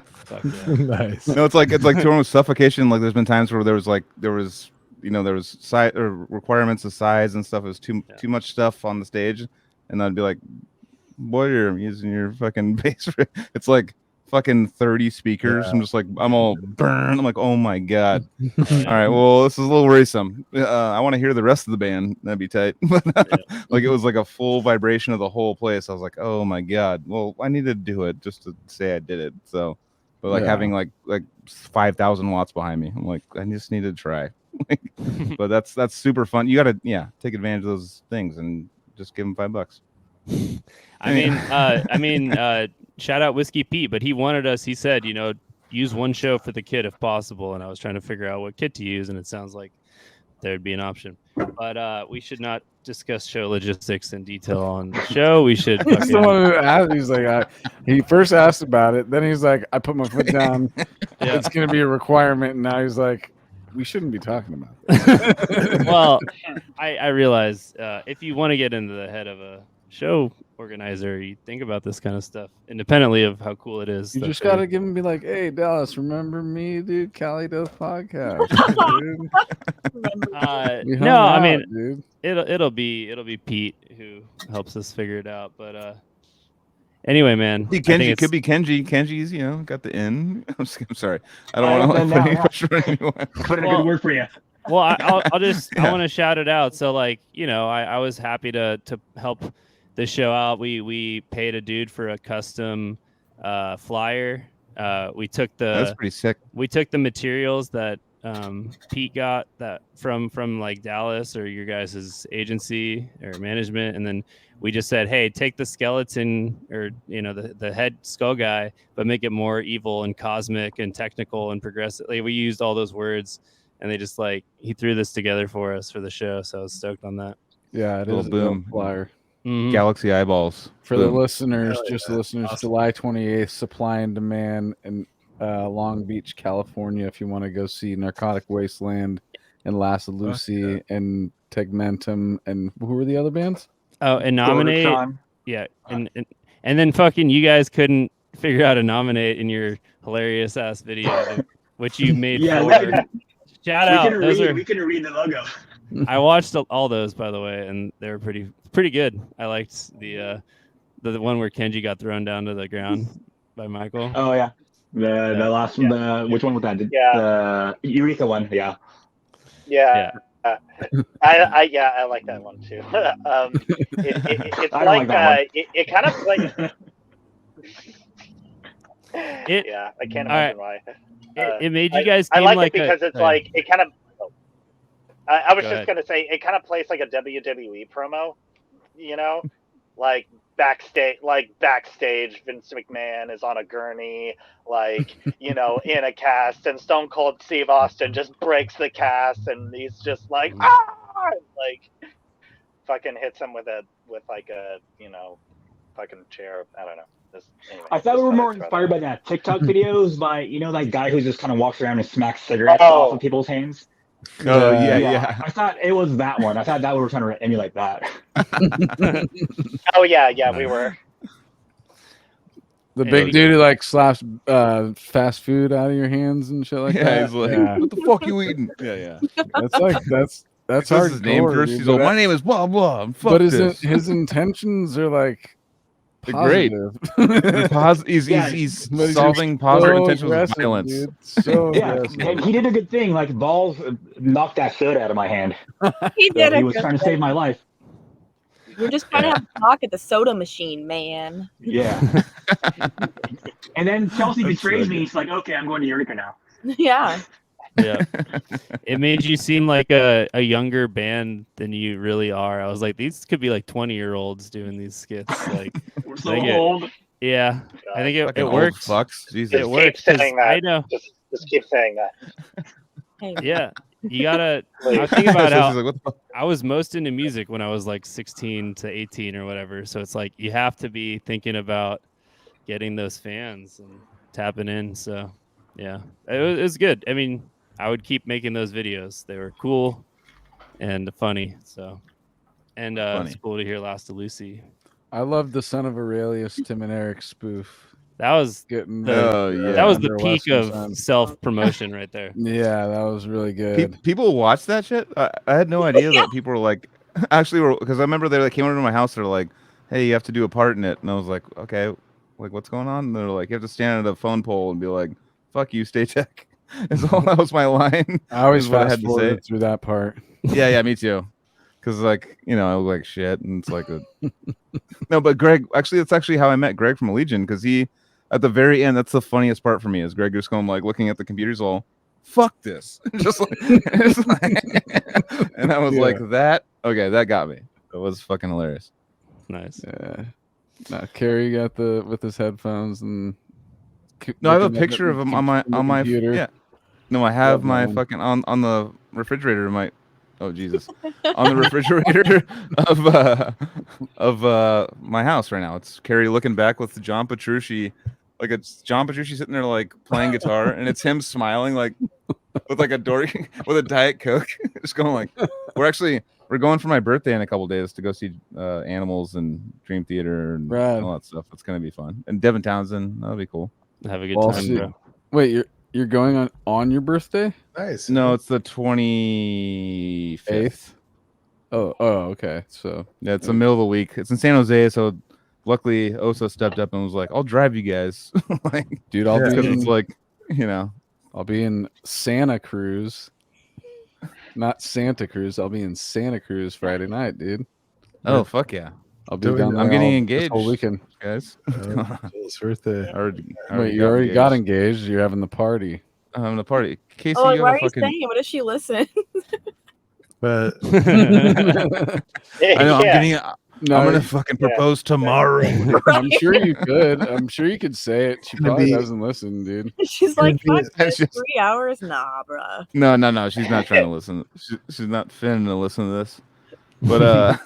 Fuck yeah. Nice. No, it's like touring with Suffocation. Like there's been times where there was size or requirements of size and stuff. It was too much stuff on the stage, and I'd be like, boy, you're using your fucking bass. It's like fucking 30 speakers. I'm just like, I'm all burned. I'm like, oh my god. All right, well, this is a little worrisome. I want to hear the rest of the band. That'd be tight. Like it was like a full vibration of the whole place. I was like, oh my god. Well, I need to do it just to say I did it. So, but like having like 5,000 watts behind me, I'm like, I just need to try. But that's super fun. You gotta take advantage of those things and just give them $5. I mean, shout out Whiskey Pete, but he wanted us. He said, use one show for the kit if possible, and I was trying to figure out what kit to use, and it sounds like there'd be an option. But we should not discuss show logistics in detail on the show. We should. He's the one who asked. He's like, he first asked about it, then he's like, I put my foot down. It's going to be a requirement, and now he's like, we shouldn't be talking about this. Well, I realize if you want to get into the head of a show organizer, you think about this kind of stuff independently of how cool it is. You just gotta give him, be like, hey Dallas, remember me, dude? Cali does podcast. Dude. No, I mean, dude. It'll be Pete who helps us figure it out. But anyway, man, Kenji could be Kenji. Kenji's got the in. I'm sorry, I don't want to put any pressure on anyone. Put in a good word for you. Well, I'll just I want to shout it out. So like I was happy to help the show out. We paid a dude for a custom flyer. We took that's pretty sick. We took the materials that Pete got that from like Dallas or your guys' agency or management, and then we just said, hey, take the skeleton or the head skull guy, but make it more evil and cosmic and technical and progressive. Like, we used all those words, and they just he threw this together for us for the show, so I was stoked on that. Yeah, it is a boom flyer. Mm-hmm. Galaxy eyeballs for boom. The listeners. Just the listeners. Awesome. July 28th, Supply and Demand in Long Beach, California. If you want to go see Narcotic Wasteland and Last Lucy and Tegmentum, and who were the other bands? Oh, and nominate. Yeah, and then fucking you guys couldn't figure out to nominate in your hilarious ass video, which you made. Yeah, shout out. We can read the logo. I watched all those, by the way, and they were pretty good. I liked the one where Kenji got thrown down to the ground by Michael. Oh yeah, the last one. Yeah. Which one was that? The Eureka one. Yeah. Yeah. I like that one too. It's it kind of like. Yeah, I can't imagine why. It made you guys. I like it because it's like it kind of. I was just gonna say it kind of plays like a WWE promo, like backstage. Vince McMahon is on a gurney, in a cast, and Stone Cold Steve Austin just breaks the cast, and he's just like fucking hits him with a fucking chair. I don't know. Anyway, I thought we were more inspired by that TikTok videos by that guy who just kind of walks around and smacks cigarettes off of people's hands. Oh yeah. I thought it was that one. I thought that we were trying to emulate that. Oh yeah, we were. The big dude who slaps fast food out of your hands and shit like that. Yeah, he's like, "What the fuck you eating?" Yeah. That's hard. His name first. He's like, "My name is blah blah." But his intentions are great. He's solving positive intentions with violence. Dude. So and he did a good thing. Balls knocked that soda out of my hand. He did. He was trying to save my life. You're just trying to have a talk at the soda machine, man. Yeah. And then Chelsea betrays me. He's like, "Okay, I'm going to Eureka now." Yeah. Yeah. It made you seem like a younger band than you really are. I was like, these could be 20-year-olds doing these skits. We're so old. Yeah. I think it works. Fucks. Jesus. It works. I know. Just keep saying that. Yeah. You gotta. I think about how I was most into music when I was 16 to 18 or whatever. So it's you have to be thinking about getting those fans and tapping in. So yeah, it was good. I mean, I would keep making those videos. They were cool and funny. So, and it's cool to hear Last of Lucy. I love the Son of Aurelius Tim and Eric spoof. That was getting. That was the peak of self promotion right there. Yeah, that was really good. People watch that shit. I had no idea that people were actually because I remember they came over to my house. They're like, "Hey, you have to do a part in it," and I was like, "Okay, what's going on?" And they're like, "You have to stand at a phone pole and be like, 'Fuck you, stay tech.'" That was my line. I always fast forwarded through that part. Yeah, me too. Because I look like shit, and it's no. But Greg, that's actually how I met Greg from Allegiant. Because he, at the very end, that's the funniest part for me. Is Greg just going looking at the computers all, "Fuck this," just and I was that. Okay, that got me. It was fucking hilarious. Nice. Yeah. Now Kerry got with his headphones and. No, I have a picture of him on my computer. Yeah. No, I have my fucking on the refrigerator of my. Oh Jesus! On the refrigerator of my house right now. It's Carrie looking back with John Petrucci, it's John Petrucci sitting there playing guitar, and it's him smiling with a dork with a Diet Coke, just going we're going for my birthday in a couple days to go see Animals and Dream Theater and all that stuff. It's gonna be fun. And Devin Townsend, that'll be cool. Have a good time, bro. Wait, you're going on your birthday? Nice. No, it's the 25th. Oh, okay. So yeah, it's the middle of the week. It's in San Jose, so luckily Oso stepped up and was like, "I'll drive you guys." Dude, I'll be in, I'll be in Santa Cruz, not Santa Cruz. I'll be in Santa Cruz Friday night, dude. Oh fuck yeah! I'll be down there. I'm getting engaged whole weekend, guys. His birthday. Wait, you already got engaged. You're having the party. having a party. Casey, Oh, you why have are a fucking. you saying it? What does she listen? But I know I'm getting. No, I'm gonna fucking propose tomorrow. I'm sure you could. I'm sure you could say it. She Gonna probably be- doesn't listen, dude. She's like, fuck It's this, just- 3 hours? Nah, bruh. No. She's not trying to listen. She's not finna to listen to this. But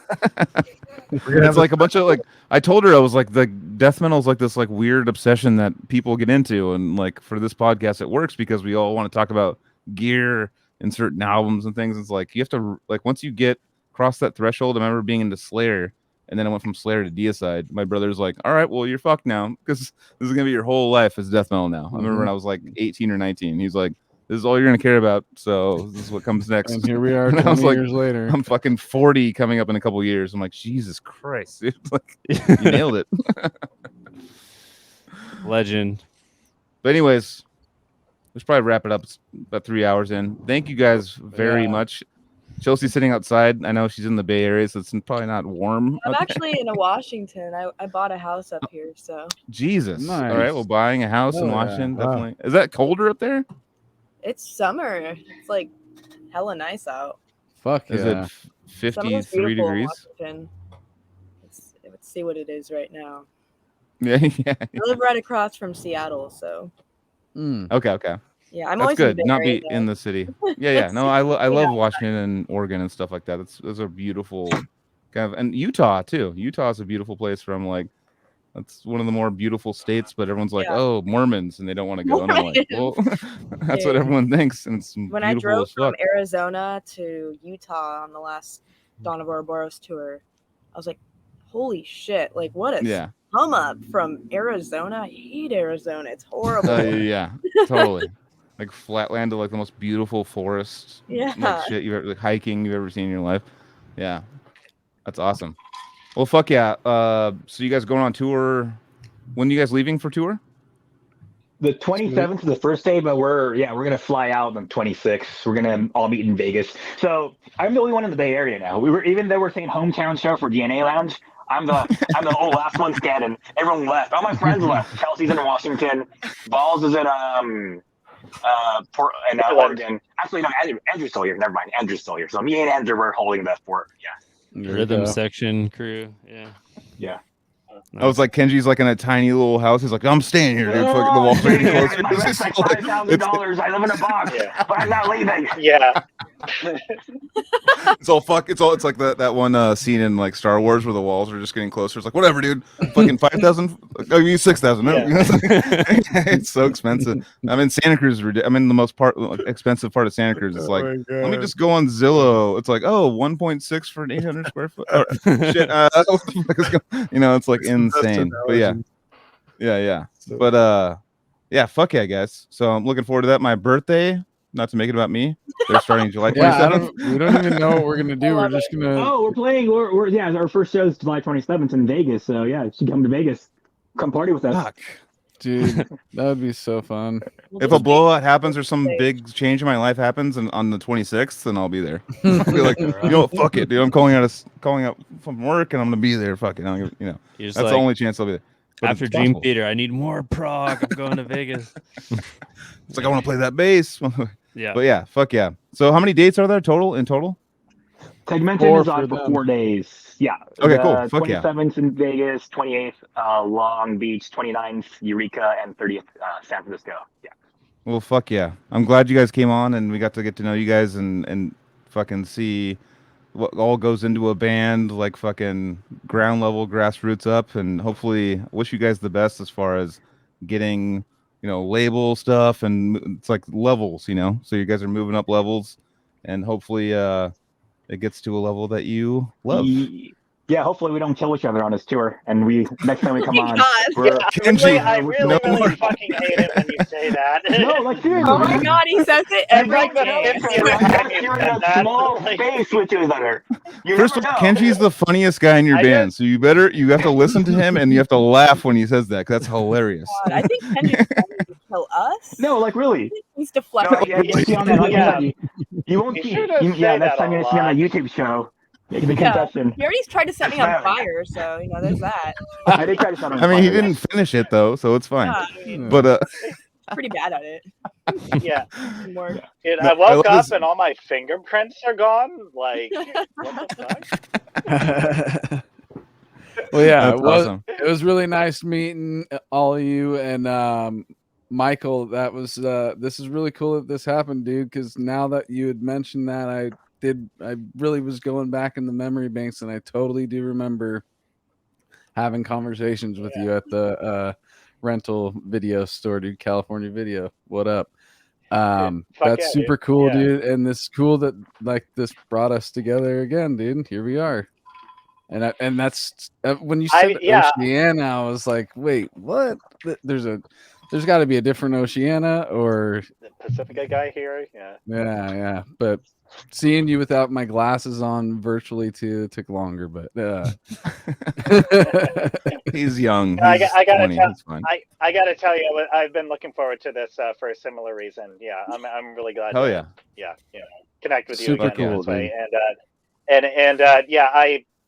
it's like a bunch of like. I told her I was like the death metal is like this like weird obsession that people get into, and like for this podcast it works because we all want to talk about gear and certain albums and things. It's like you have to like once you get cross that threshold. I remember being into Slayer. And then I went from Slayer to Deicide. My brother's like, all right, well, you're fucked now because this is going to be your whole life as death metal now. I remember when I was like 18 or 19. He's like, this is all you're going to care about. So this is what comes next. And here we are 20 I was like, years later. I'm fucking 40 coming up in a couple years. I'm like, Jesus Christ. Dude. Like, you nailed it. Legend. But anyways, let's probably wrap it up. It's about 3 hours in. Thank you guys very much. Chelsea's sitting outside. I know she's in the Bay Area, so it's probably not warm. I'm actually in Washington. I bought a house up here, so. Jesus. Nice. All right, well, buying a house in Washington, definitely. Is that colder up there? It's summer. It's like hella nice out. Fuck Is yeah. it 53 degrees? Let's see what it is right now. Yeah. I live right across from Seattle, so. Okay. Yeah, I'm That's always good. in Not Bay be Area, in the city. Yeah. No, I love Washington and Oregon and stuff like that. Those are beautiful kind of, and Utah too. Utah is a beautiful place from like, that's one of the more beautiful states, but everyone's like, oh, Mormons, and they don't want to go. And I'm like, well, that's what everyone thinks. And it's when I drove from Arizona to Utah on the last Dawn of Ouroboros tour, I was like, holy shit, like what a come up from Arizona. I hate Arizona. It's horrible. Yeah, totally. Like flatland to like the most beautiful forest. Yeah. Like shit you've ever like hiking you've ever seen in your life. Yeah. That's awesome. Well, fuck yeah. So you guys going on tour? When are you guys leaving for tour? The 27th is the first day, but we're gonna fly out on the 26th. We're gonna all meet in Vegas. So I'm the only one in the Bay Area now. Even though we're saying hometown show for DNA Lounge, I'm the last one standing. Everyone left. All my friends left. Chelsea's in Washington. Balls is in Oregon. Actually, no, Andrew's still here. Never mind, Andrew's still here. So me and Andrew were holding the fort. Yeah. Rhythm section crew. Yeah. I was like, Kenji's like in a tiny little house. He's like, I'm staying here, dude. The walls are getting closer. My rent's like $5,000. I live in a box, but I'm not leaving. Yeah. It's like that one scene in like Star Wars where the walls are just getting closer. It's like, whatever, dude. Fucking 5,000. I'll give you 6,000. No. It's so expensive. I'm in Santa Cruz. I'm in the most expensive part of Santa Cruz. It's like, let me just go on Zillow. It's like, 1.6 for an 800 square foot. Shit. What the fuck is going? It's like insane. But yeah. So. But fuck yeah, guys. So I'm looking forward to that. My birthday. Not to make it about me. They're starting July 27th. We don't even know what we're gonna do. We're just gonna. Oh, we're playing. Our first show is July 27th in Vegas. So yeah, you should come to Vegas. Come party with us. Fuck. Dude, that would be so fun. If a blowout happens or some big change in my life happens and on the 26th, then I'll be there. I'll be like, fuck it, dude. I'm calling out from work and I'm gonna be there. Fuck it. That's the only chance I'll be there. But after Dream Theater, I need more prog. I'm going to Vegas. It's like I want to play that bass. Yeah. But yeah, fuck yeah. So how many dates are there in total? Tegmentum is on for 4 days. Yeah. Okay, cool. Fuck 27th in Vegas, 28th Long Beach, 29th Eureka, and 30th San Francisco. Yeah. Well, fuck yeah. I'm glad you guys came on and we got to know you guys and fucking see what all goes into a band, like fucking ground level grassroots up, and hopefully wish you guys the best as far as getting label stuff, and it's like levels, so you guys are moving up levels, and hopefully it gets to a level that you love. Yeah, hopefully we don't kill each other on this tour, and next time we come on, Kenji, I really fucking hate it when you say that. No, like seriously. Oh my god, he says it every day. You're in a small space with each other. First of all, Kenji's the funniest guy in your band, so you have to listen to him and you have to laugh when he says that, because that's hilarious. God, I think Kenji's trying to kill us. No, like really. He's deflecting. You won't see. Next time you see on a YouTube show. He already tried to set me on fire, so there's that. I did try to set him on fire. fire. He didn't finish it though, so it's fine. But pretty bad at it. Yeah. More. Dude, I woke up and all my fingerprints are gone. Like, what the fuck? Well, yeah, That's awesome. It was really nice meeting all of you, and Michael. That was this is really cool that this happened, dude. Because now that you had mentioned that, I really was going back in the memory banks, and I totally do remember having conversations with you at the rental video store, dude. California Video. What up? That's super cool, dude. And this is cool that like this brought us together again, dude. Here we are. And that's when you said Oceana, I was like, wait, what? There's got to be a different Oceana or the Pacifica guy here. Yeah. But seeing you without my glasses on virtually too took longer. But he's young. I gotta tell you, I've been looking forward to this for a similar reason. Yeah, I'm really glad. Oh yeah, connect with you super again cool, this way.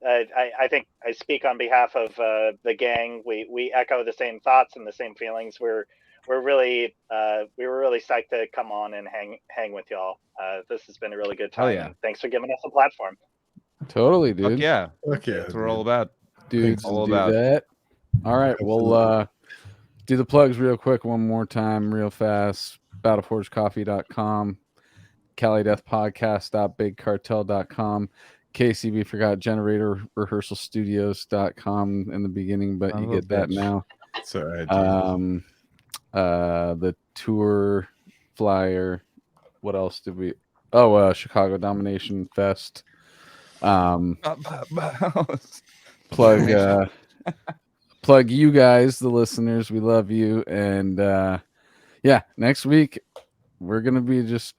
I think I speak on behalf of the gang. We echo the same thoughts and the same feelings. We were really psyched to come on and hang with y'all. This has been a really good time. And thanks for giving us a platform. Totally, dude. Fuck yeah. Okay, that's what we're all about. Dudes, all about that. All right, we'll do the plugs real quick one more time, real fast. BattleForgeCoffee.com, CaliDeathPodcast.BigCartel.com, KCB forgot Generator Rehearsal Studios.com in the beginning, but you get that now. It's all right, the tour flyer. What else did we? Chicago Domination Fest. Plug you guys, the listeners. We love you, and next week we're gonna be just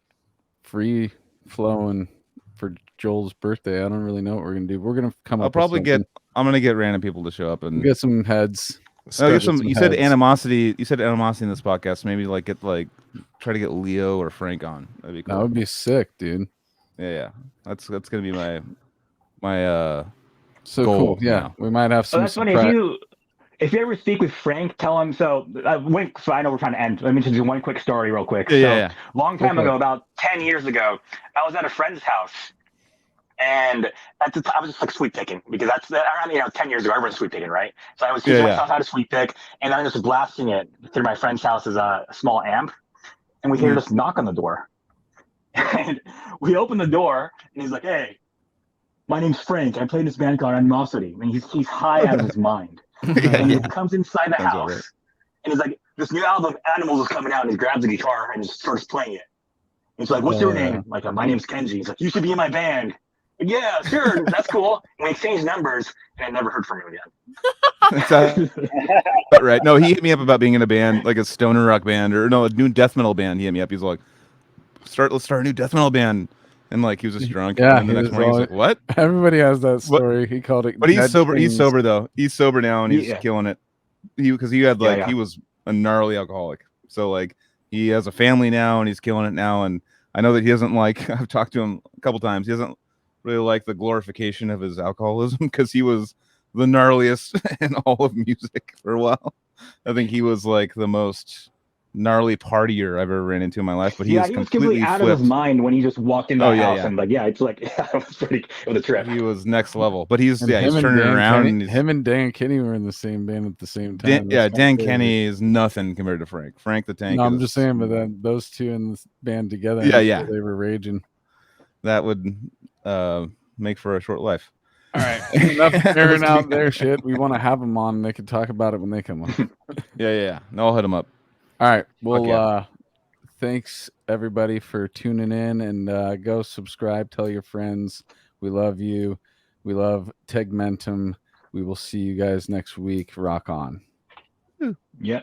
free flowing for Joel's birthday. I don't really know what we're gonna do. We're gonna come up. I'm gonna get random people to show up and get some heads. You said animosity. You said animosity in this podcast. Maybe try to get Leo or Frank on. That'd be cool. That would be sick, dude. Yeah. That's gonna be my so goal. Cool. Yeah, we might have some. That's funny. If you ever speak with Frank, tell him. So I know we're trying to end. Let me just do one quick story real quick. Long time ago, about 10 years ago, I was at a friend's house. And at the time, I was just like sweet picking because 10 years ago, everyone's sweet picking, right? So I was teaching myself how to sweet pick, and I'm just blasting it through my friend's house as a small amp. And we hear this knock on the door. And we open the door, and he's like, "Hey, my name's Frank. I play in this band called Animosity." And he's high out of his mind. And he comes inside the house, and he's like, "This new album of Animals is coming out," and he grabs the guitar and just starts playing it. And he's like, "What's your name?" Like, "My name's Kenji." He's like, "You should be in my band." Like, "Yeah, sure, that's cool." And we exchanged numbers, and I never heard from him again. Right. No, he hit me up about being in a band, like a stoner rock band, or a new death metal band. He hit me up. He's like, let's start a new death metal band. And like he was just drunk. Yeah. And the next morning he's like, "What?" Everybody has that story. What? He called it. But he's sober. He's sober though. He's sober now, and he's killing it. He was a gnarly alcoholic. So like he has a family now, and he's killing it now. And I know that he doesn't like. I've talked to him a couple times. He doesn't really like the glorification of his alcoholism because he was the gnarliest in all of music for a while. I think he was like the most gnarly partier I've ever ran into in my life, but he was completely out of his mind when he just walked in the house and it was a trip. He was next level, but he's turning around. Him and Dan Kenny were in the same band at the same time. Dan Kenny is nothing compared to Frank the Tank. No, I'm just saying, but then those two in this band together, they were raging. That would make for a short life. All right, enough airing out their shit. We want to have them on. They can talk about it when they come on. Yeah. No, I'll hit them up. All right. Well, thanks everybody for tuning in, and go subscribe. Tell your friends. We love you. We love Tegmentum. We will see you guys next week. Rock on. Yeah.